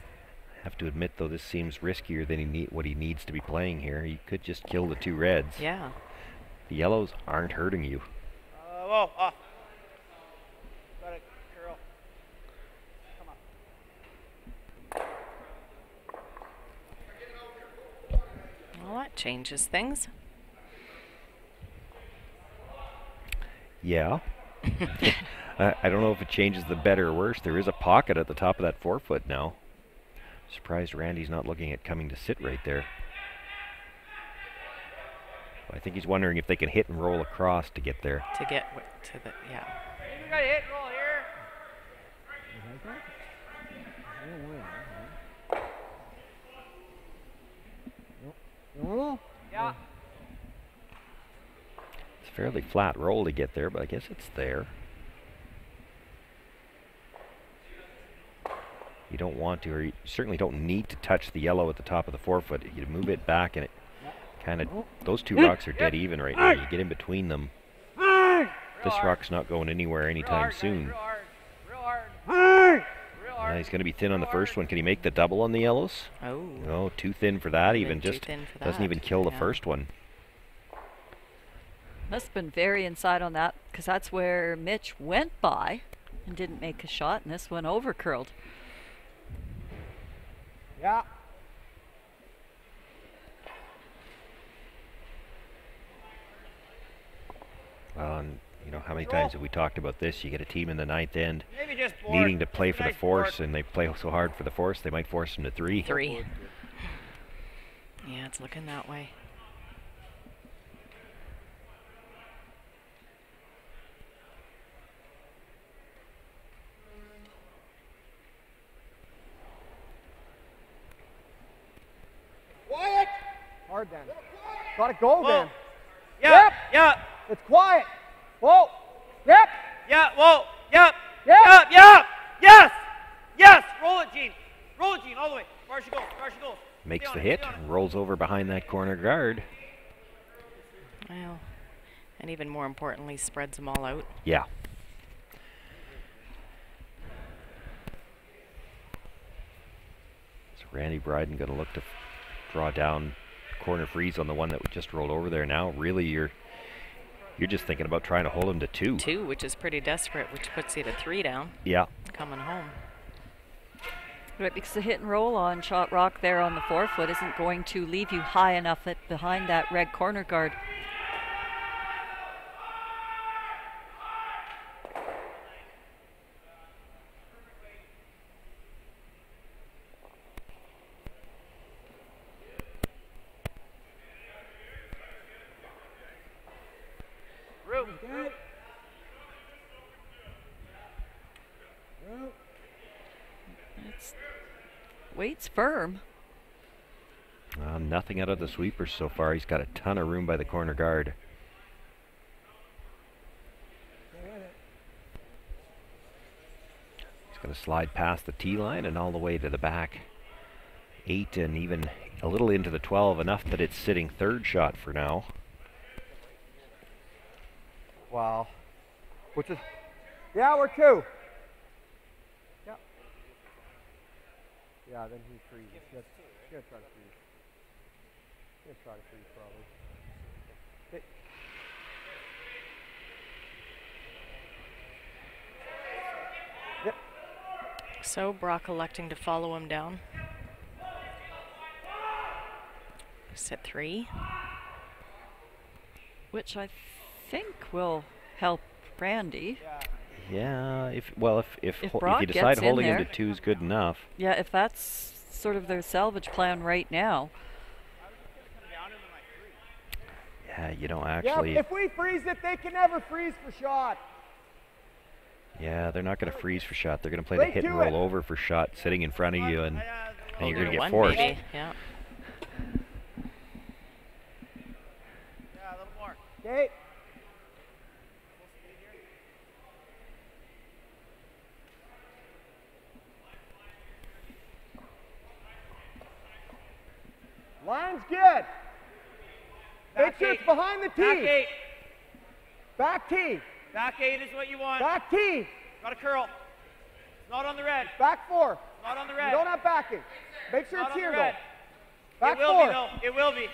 Have to admit though, this seems riskier than what he needs to be playing here. He could just kill the two reds. Yeah. The yellows aren't hurting you. Whoa, off. Got it, curl. Come on. Well, that changes things. Yeah. I don't know if it changes the better or worse. There is a pocket at the top of that 4-foot now. Surprised Randy's not looking at coming to sit right there. I think he's wondering if they can hit and roll across to get there. To get to the, yeah. We got to hit and roll here. Yeah. It's a fairly flat roll to get there, but I guess it's there. You don't want to, or you certainly don't need to touch the yellow at the top of the 4-foot. You move it back and it kind of, those two rocks are dead even right now. You get in between them. This rock's not going anywhere anytime soon. He's going to be thin on the first one. Can he make the double on the yellows? Oh. No, too thin for that even. Too Just thin for doesn't that. even kill the Yeah. first one. Must have been very inside on that, because that's where Mitch went by and didn't make a shot, and this one over curled. Yeah. And you know, how many times have we talked about this? You get a team in the ninth end Maybe just board. needing to play for the Nice force, board. and they play so hard for the force, they might force them to 3. 3. Yeah, it's looking that way. Quiet. Hard then. Gotta go Whoa. then. Yeah, Yep. yeah, It's quiet. Whoa. Yep. yeah, whoa, yep, Yep. yep, yep, yes, yes, roll it, Gene, all the way, far she goes, Makes Stay the on it, hit, stay on it. rolls over behind that corner guard. Well, and even more importantly, spreads them all out. Yeah. So Randy Bryden going to look to draw down corner freeze on the one that just rolled over there now. Really, you're just thinking about trying to hold him to 2. 2, which is pretty desperate, which puts you to 3 down. Yeah. Coming home. Right, because the hit and roll on shot rock there on the 4-foot isn't going to leave you high enough behind that red corner guard. Waits firm. Nothing out of the sweepers so far. He's got a ton of room by the corner guard. He's going to slide past the tee line and all the way to the back 8 and even a little into the 12, enough that it's sitting 3rd shot for now. Wow. Which is, yeah, we're 2. Yeah. Yeah, then he freezes. Good try to freeze. Just try to freeze probably. Okay. Yep. So Brock electing to follow him down. Set 3. Which I think will help Randy. Yeah, if Brock you decide gets in holding him there. to 2 is good enough. Yeah, if that's sort of their salvage plan right now. Yeah, you don't actually. Yeah, if we freeze it, they can never freeze for shot. Yeah, they're not going to freeze for shot. They're going to play the hit and roll over for shot, sitting in front of you, and you're going to get forced. Maybe. Yeah. Yeah, a little more. Okay. Line's good. Make sure it's behind the tee. Back 8. Back tee. Back 8 is what you want. Back tee. Got to curl. It's not on the red. Back 4. Not on the red. You don't have backing. Make sure Not it's on the here red. though. Back it will 4. be though. It will be.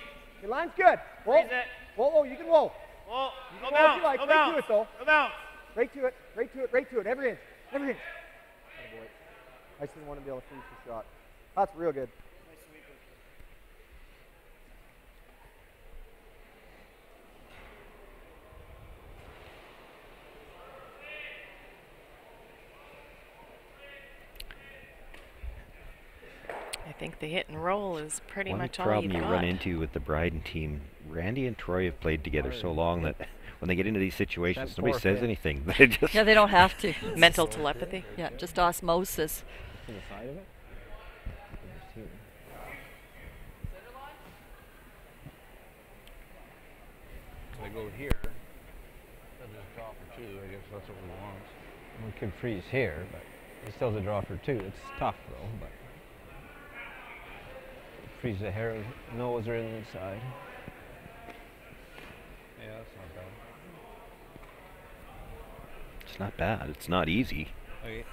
Your line's good. Whoa. Freeze it. Whoa, whoa, you can roll. Whoa. You Go can roll if bounce. you like. Go Right bounce. to it though. Go bounce. Right to it. Right to it. Right to it. Every inch. Every inch. Attaboy. I just didn't want to be able to freeze the shot. That's real good. I think the hit and roll is pretty One much all problem you've you got. run into with the Bryden team, Randy and Troy have played together so long that when they get into these situations, That's nobody four, says yeah. anything. They just Yeah, they don't have to. Mental telepathy. Yeah, just osmosis. To the side of it? Just here. If I go here, I'll just draw for 2. I guess that's what we want. We could freeze here, but it's still the draw for 2. It's tough though, but freeze the hair, nose or inside. Yeah, that's not bad. It's not bad. It's not easy. Okay.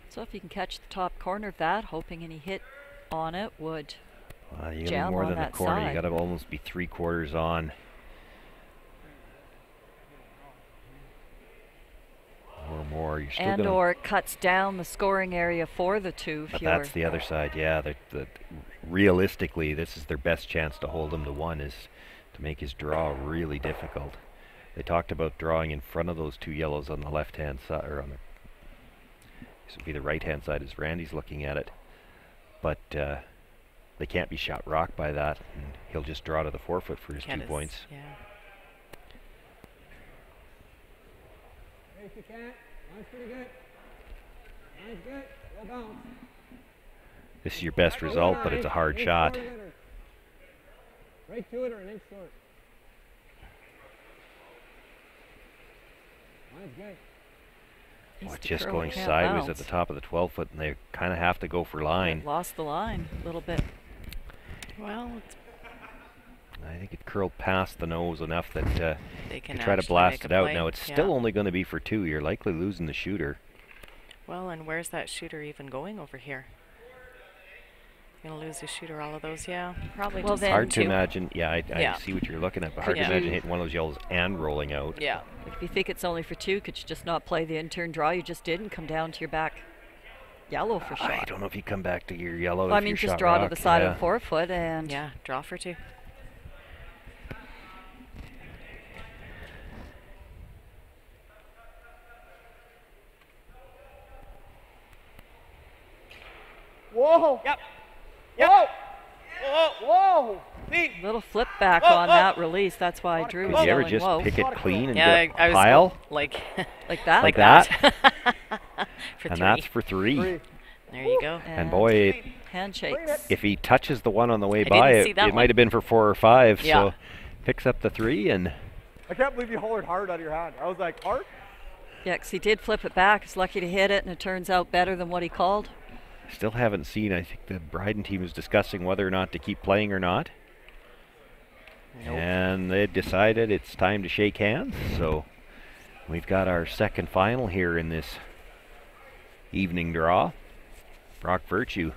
So if you can catch the top corner of that, hoping any hit on it would You got jam more on than the that corner. side. You got to almost be 3/4 on. Or more. You're still And gonna, or it cuts down the scoring area for the 2 if But you're that's the other side. Yeah, realistically, this is their best chance to hold him to 1 is to make his draw really difficult. They talked about drawing in front of those 2 yellows on the left-hand side, or on the this would be the right-hand side as Randy's looking at it. But they can't be shot rock by that, and he'll just draw to the 4-foot for his 2 points. Yeah. Hey, if you can't. Line's pretty good. Line's good. Well bounce. This is your best result, but it's a hard shot. Right to it or an inch short. Line's good. Well, just going sideways at the top of the 12-foot, and they kind of have to go for line. Lost the line a little bit. Well, I think it curled past the nose enough that they can try to actually blast make it a out. play. Now, it's Yeah. still only going to be for 2. You're likely losing the shooter. Well, and where's that shooter even going over here? Gonna lose the shooter all of those? Yeah, probably. Well, just then Hard to 2. imagine. Yeah, I Yeah. see what you're looking at, but hard to Yeah. imagine hitting one of those yellows and rolling out. Yeah. If you think it's only for 2, could you just not play the in-turn draw you just did and come down to your back yellow for shot? I don't know if you come back to your yellow. Well, I if mean, you're just shot draw rock. to the side Yeah. of the 4-foot and Yeah, draw for 2. Whoa. Yep. Whoa. Whoa. Whoa. Clean. little flip back Whoa, on whoa. that release. That's why Drew Could was you ever yelling, just whoa. pick it clean and Yeah, get I a was pile? like like that. Like that? For And 3. that's for 3. There you go. And boy, handshakes. if he touches the one on the way I by, didn't see it that one. might have been for 4 or 5. Yeah. So picks up the 3 and I can't believe you hollered hard out of your hand. I was like, hard? Yeah, 'cause he did flip it back. He's lucky to hit it, and it turns out better than what he called. still haven't seen. I think the Bryden team is discussing whether or not to keep playing or not. Nope. And they decided it's time to shake hands. So We've got our second final here in this evening draw. Brock Virtue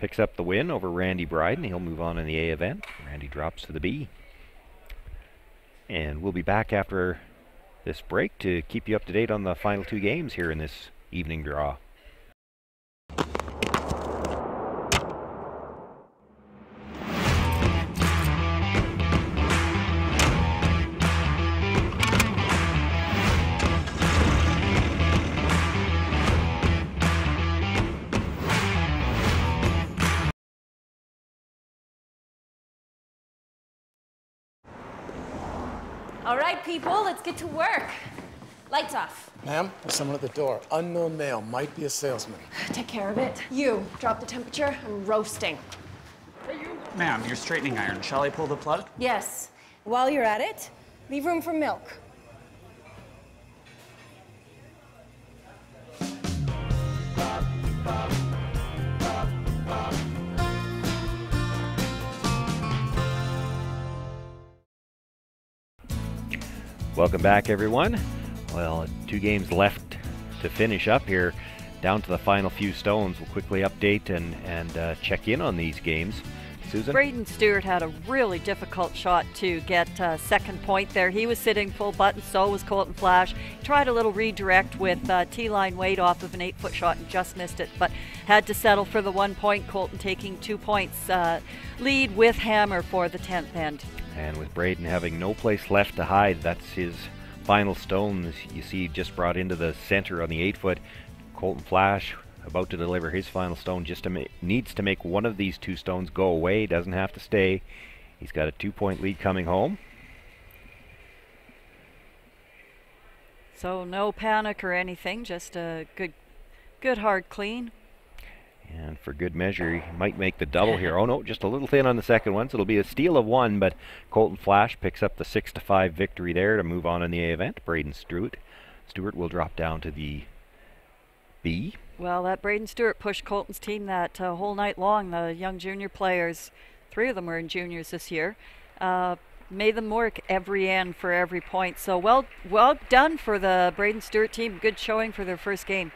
picks up the win over Randy Bryden. He'll move on in the A event. Randy drops to the B. And we'll be back after this break to keep you up to date on the final two games here in this evening draw. All right, people, let's get to work. Lights off. Ma'am, there's someone at the door. Unknown male, might be a salesman. Take care of it. You, drop the temperature. I'm roasting. Ma'am, your straightening iron. Shall I pull the plug? Yes. While you're at it, leave room for milk. Welcome back, everyone. Well, 2 games left to finish up here. Down to the final few stones. We'll quickly update and check in on these games. Susan? Braden Stewart had a really difficult shot to get second point there. He was sitting full button, so was Colton Flash. Tried a little redirect with T-line weight off of an 8-foot shot and just missed it, but had to settle for the 1 point. Colton taking 2 points lead with hammer for the 10th end. And with Braden having no place left to hide, that's his final stone. You see just brought into the center on the 8-foot. Colton Flash about to deliver his final stone. Just needs to make one of these 2 stones go away. Doesn't have to stay. He's got a 2-point lead coming home. So no panic or anything, just a good hard clean. And for good measure, he might make the double here. Oh no, just a little thin on the second one, so it'll be a steal of 1, but Colton Flash picks up the 6-5 victory there to move on in the A event. Braden Stewart will drop down to the B. Well, that Braden Stewart pushed Colton's team that whole night long. The young junior players, 3 of them were in juniors this year, made them work every end for every point. So well done for the Braden Stewart team. Good showing for their first game.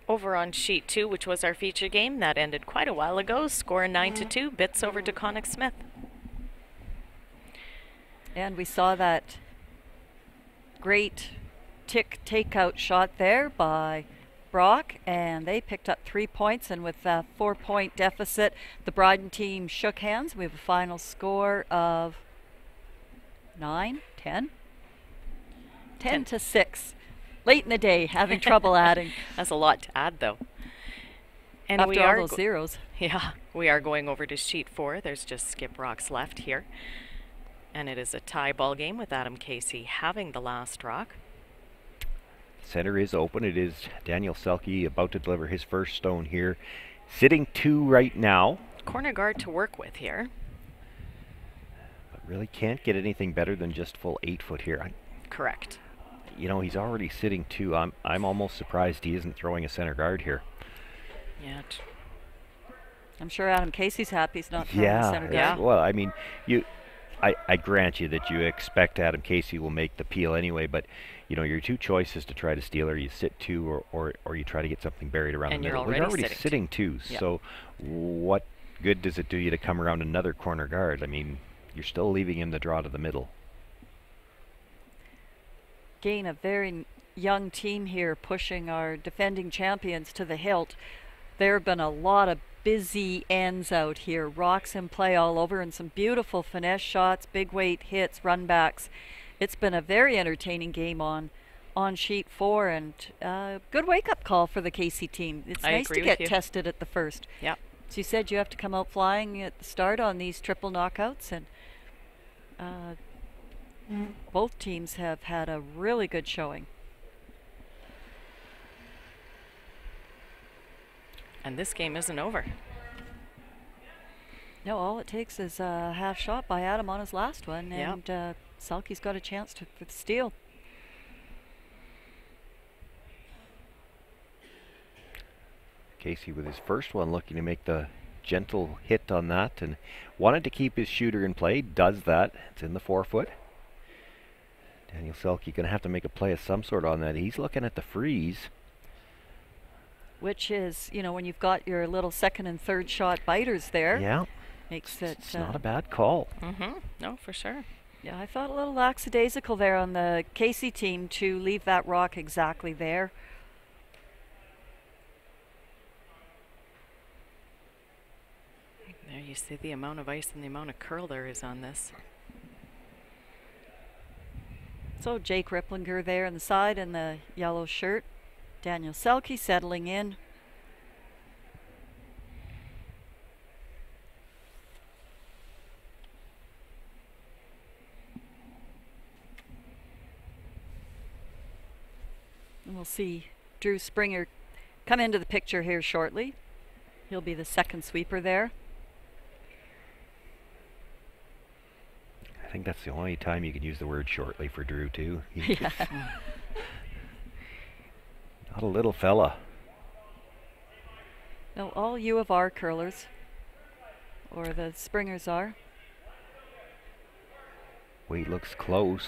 Over on sheet 2, which was our feature game, that ended quite a while ago. Score 9-2, Bits over DeConnick Smith. And we saw that great takeout shot there by Brock, and they picked up 3 points, and with a 4-point deficit, the Bryden team shook hands. We have a final score of 10 to 6. Late in the day, having trouble adding. That's a lot to add, though. And after we all are those zeros. Yeah, we are going over to sheet 4. There's just Skip Rocks left here. And it is a tie ball game with Adam Casey having the last rock. Center is open. It is Daniel Selke about to deliver his first stone here. Sitting 2 right now. Corner guard to work with here. But really can't get anything better than just full 8-foot here. Correct. You know, he's already sitting 2. I'm almost surprised he isn't throwing a center guard here. Yeah. I'm sure Adam Casey's happy he's not throwing a center guard. Yeah. Well, I mean, I grant you that you expect Adam Casey will make the peel anyway, but you know, your 2 choices to try to steal are you sit 2 or you try to get something buried around and the middle. You're already sitting 2. Yep. So what good does it do you to come around another corner guard? I mean, you're still leaving him the draw to the middle. Again, a very young team here pushing our defending champions to the hilt. There have been a lot of busy ends out here. Rocks in play all over and some beautiful finesse shots, big weight hits, run backs. It's been a very entertaining game on sheet 4, and good wake-up call for the Casey team. It's nice to get tested at the first. Yep. So you said you have to come out flying at the start on these triple knockouts, and both teams have had a really good showing. And this game isn't over. No, all it takes is a half shot by Adam on his last one, and Selke's got a chance for the steal. Casey with his first one looking to make the gentle hit on that and wanted to keep his shooter in play. Does that. It's in the 4-foot. Daniel Selke going to have to make a play of some sort on that. He's looking at the freeze. Which is, you know, when you've got your little second and third shot biters there. Yeah. Makes it... It's not a bad call. Mm-hmm. No, for sure. Yeah, I thought a little lackadaisical there on the Casey team to leave that rock exactly there. There you see the amount of ice and the amount of curl there is on this. So Jake Ripplinger there on the side in the yellow shirt. Daniel Selke settling in. And we'll see Drew Springer come into the picture here shortly. He'll be the second sweeper there. I think that's the only time you can use the word shortly for Drew, too. Yeah. Not a little fella. No, all U of R curlers, or the Springers are. Weight looks close.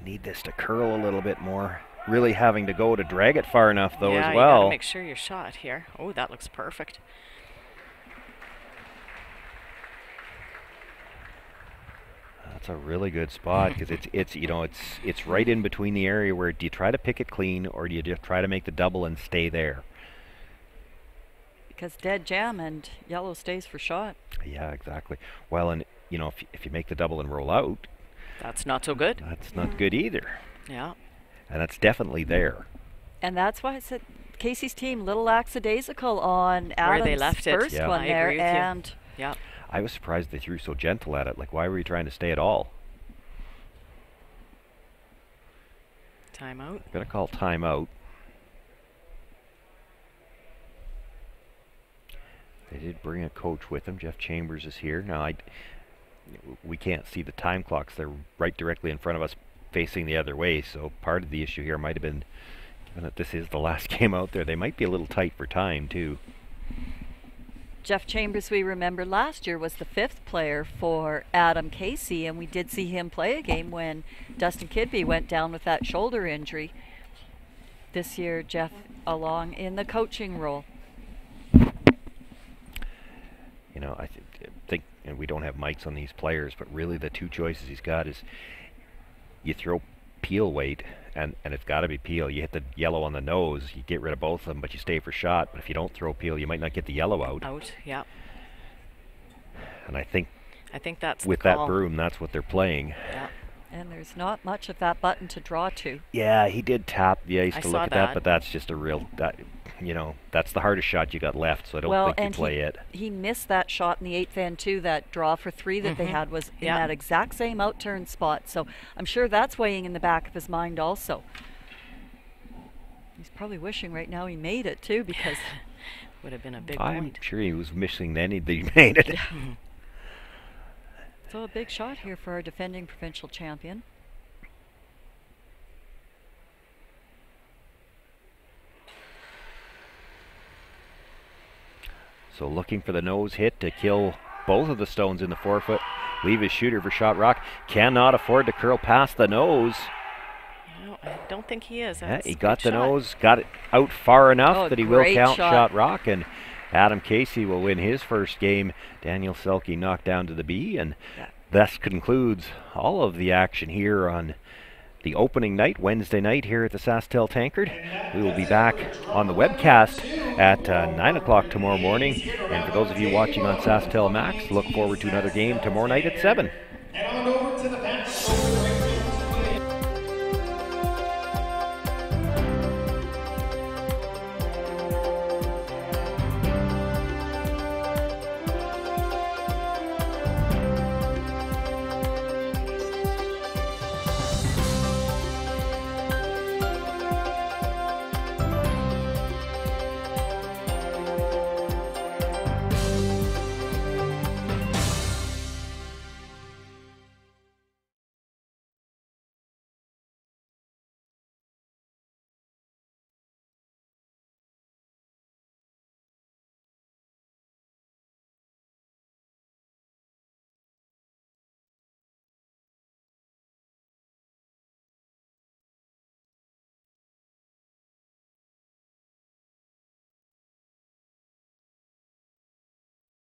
Need this to curl a little bit more. Really having to go to drag it far enough, though, yeah, as you well. gotta make sure you're shot here. Oh, that looks perfect. That's a really good spot because it's right in between the area where do you try to pick it clean or do you just try to make the double and stay there? Because dead jam and yellow stays for shot. Yeah, exactly. Well, and you know, if you make the double and roll out, that's not so good. That's not good either. Yeah. And that's definitely there. And that's why I said Casey's team little lackadaisical on Where Adam's they left it. first Yeah. one I there, agree with and you. Yeah. I was surprised they threw so gentle at it. Like, why were you trying to stay at all? Timeout. I'm going to call timeout. They did bring a coach with them. Jeff Chambers is here. Now, we can't see the time clocks. They're right directly in front of us facing the other way. So part of the issue here might have been, given that this is the last game out there, they might be a little tight for time, too. Jeff Chambers, we remember last year, was the 5th player for Adam Casey, and we did see him play a game when Dustin Kidby went down with that shoulder injury. This year, Jeff along in the coaching role. You know, I think, and we don't have mics on these players, but really the two choices he's got is you throw peel weight, and it's got to be peel. You hit the yellow on the nose, you get rid of both of them, but you stay for shot. But if you don't throw peel, you might not get the yellow out. Out, yeah. And I think that's with the that call. broom, that's what they're playing. Yeah. And there's not much of that button to draw to. Yeah, he did tap the ice I to saw look at that, but that's just a real, you know, that's the hardest shot you got left, so I don't think you play it. He missed that shot in the 8th end too. That draw for 3 that they had was in that exact same outturn spot. So I'm sure that's weighing in the back of his mind also. He's probably wishing right now he made it too, because would have been a big I'm point. sure he was missing then he made it. So a big shot here for our defending provincial champion. So looking for the nose hit to kill both of the stones in the forefoot. Leave his shooter for shot rock. Cannot afford to curl past the nose. No, I don't think he is. Yeah, he got the nose, got it out far enough that he will count shot rock, and Adam Casey will win his first game. Daniel Selke knocked down to the B, and thus concludes all of the action here on the opening night, Wednesday night here at the SaskTel Tankard. We will be back on the webcast at 9 o'clock tomorrow morning. And for those of you watching on SaskTel Max, look forward to another game tomorrow night at 7.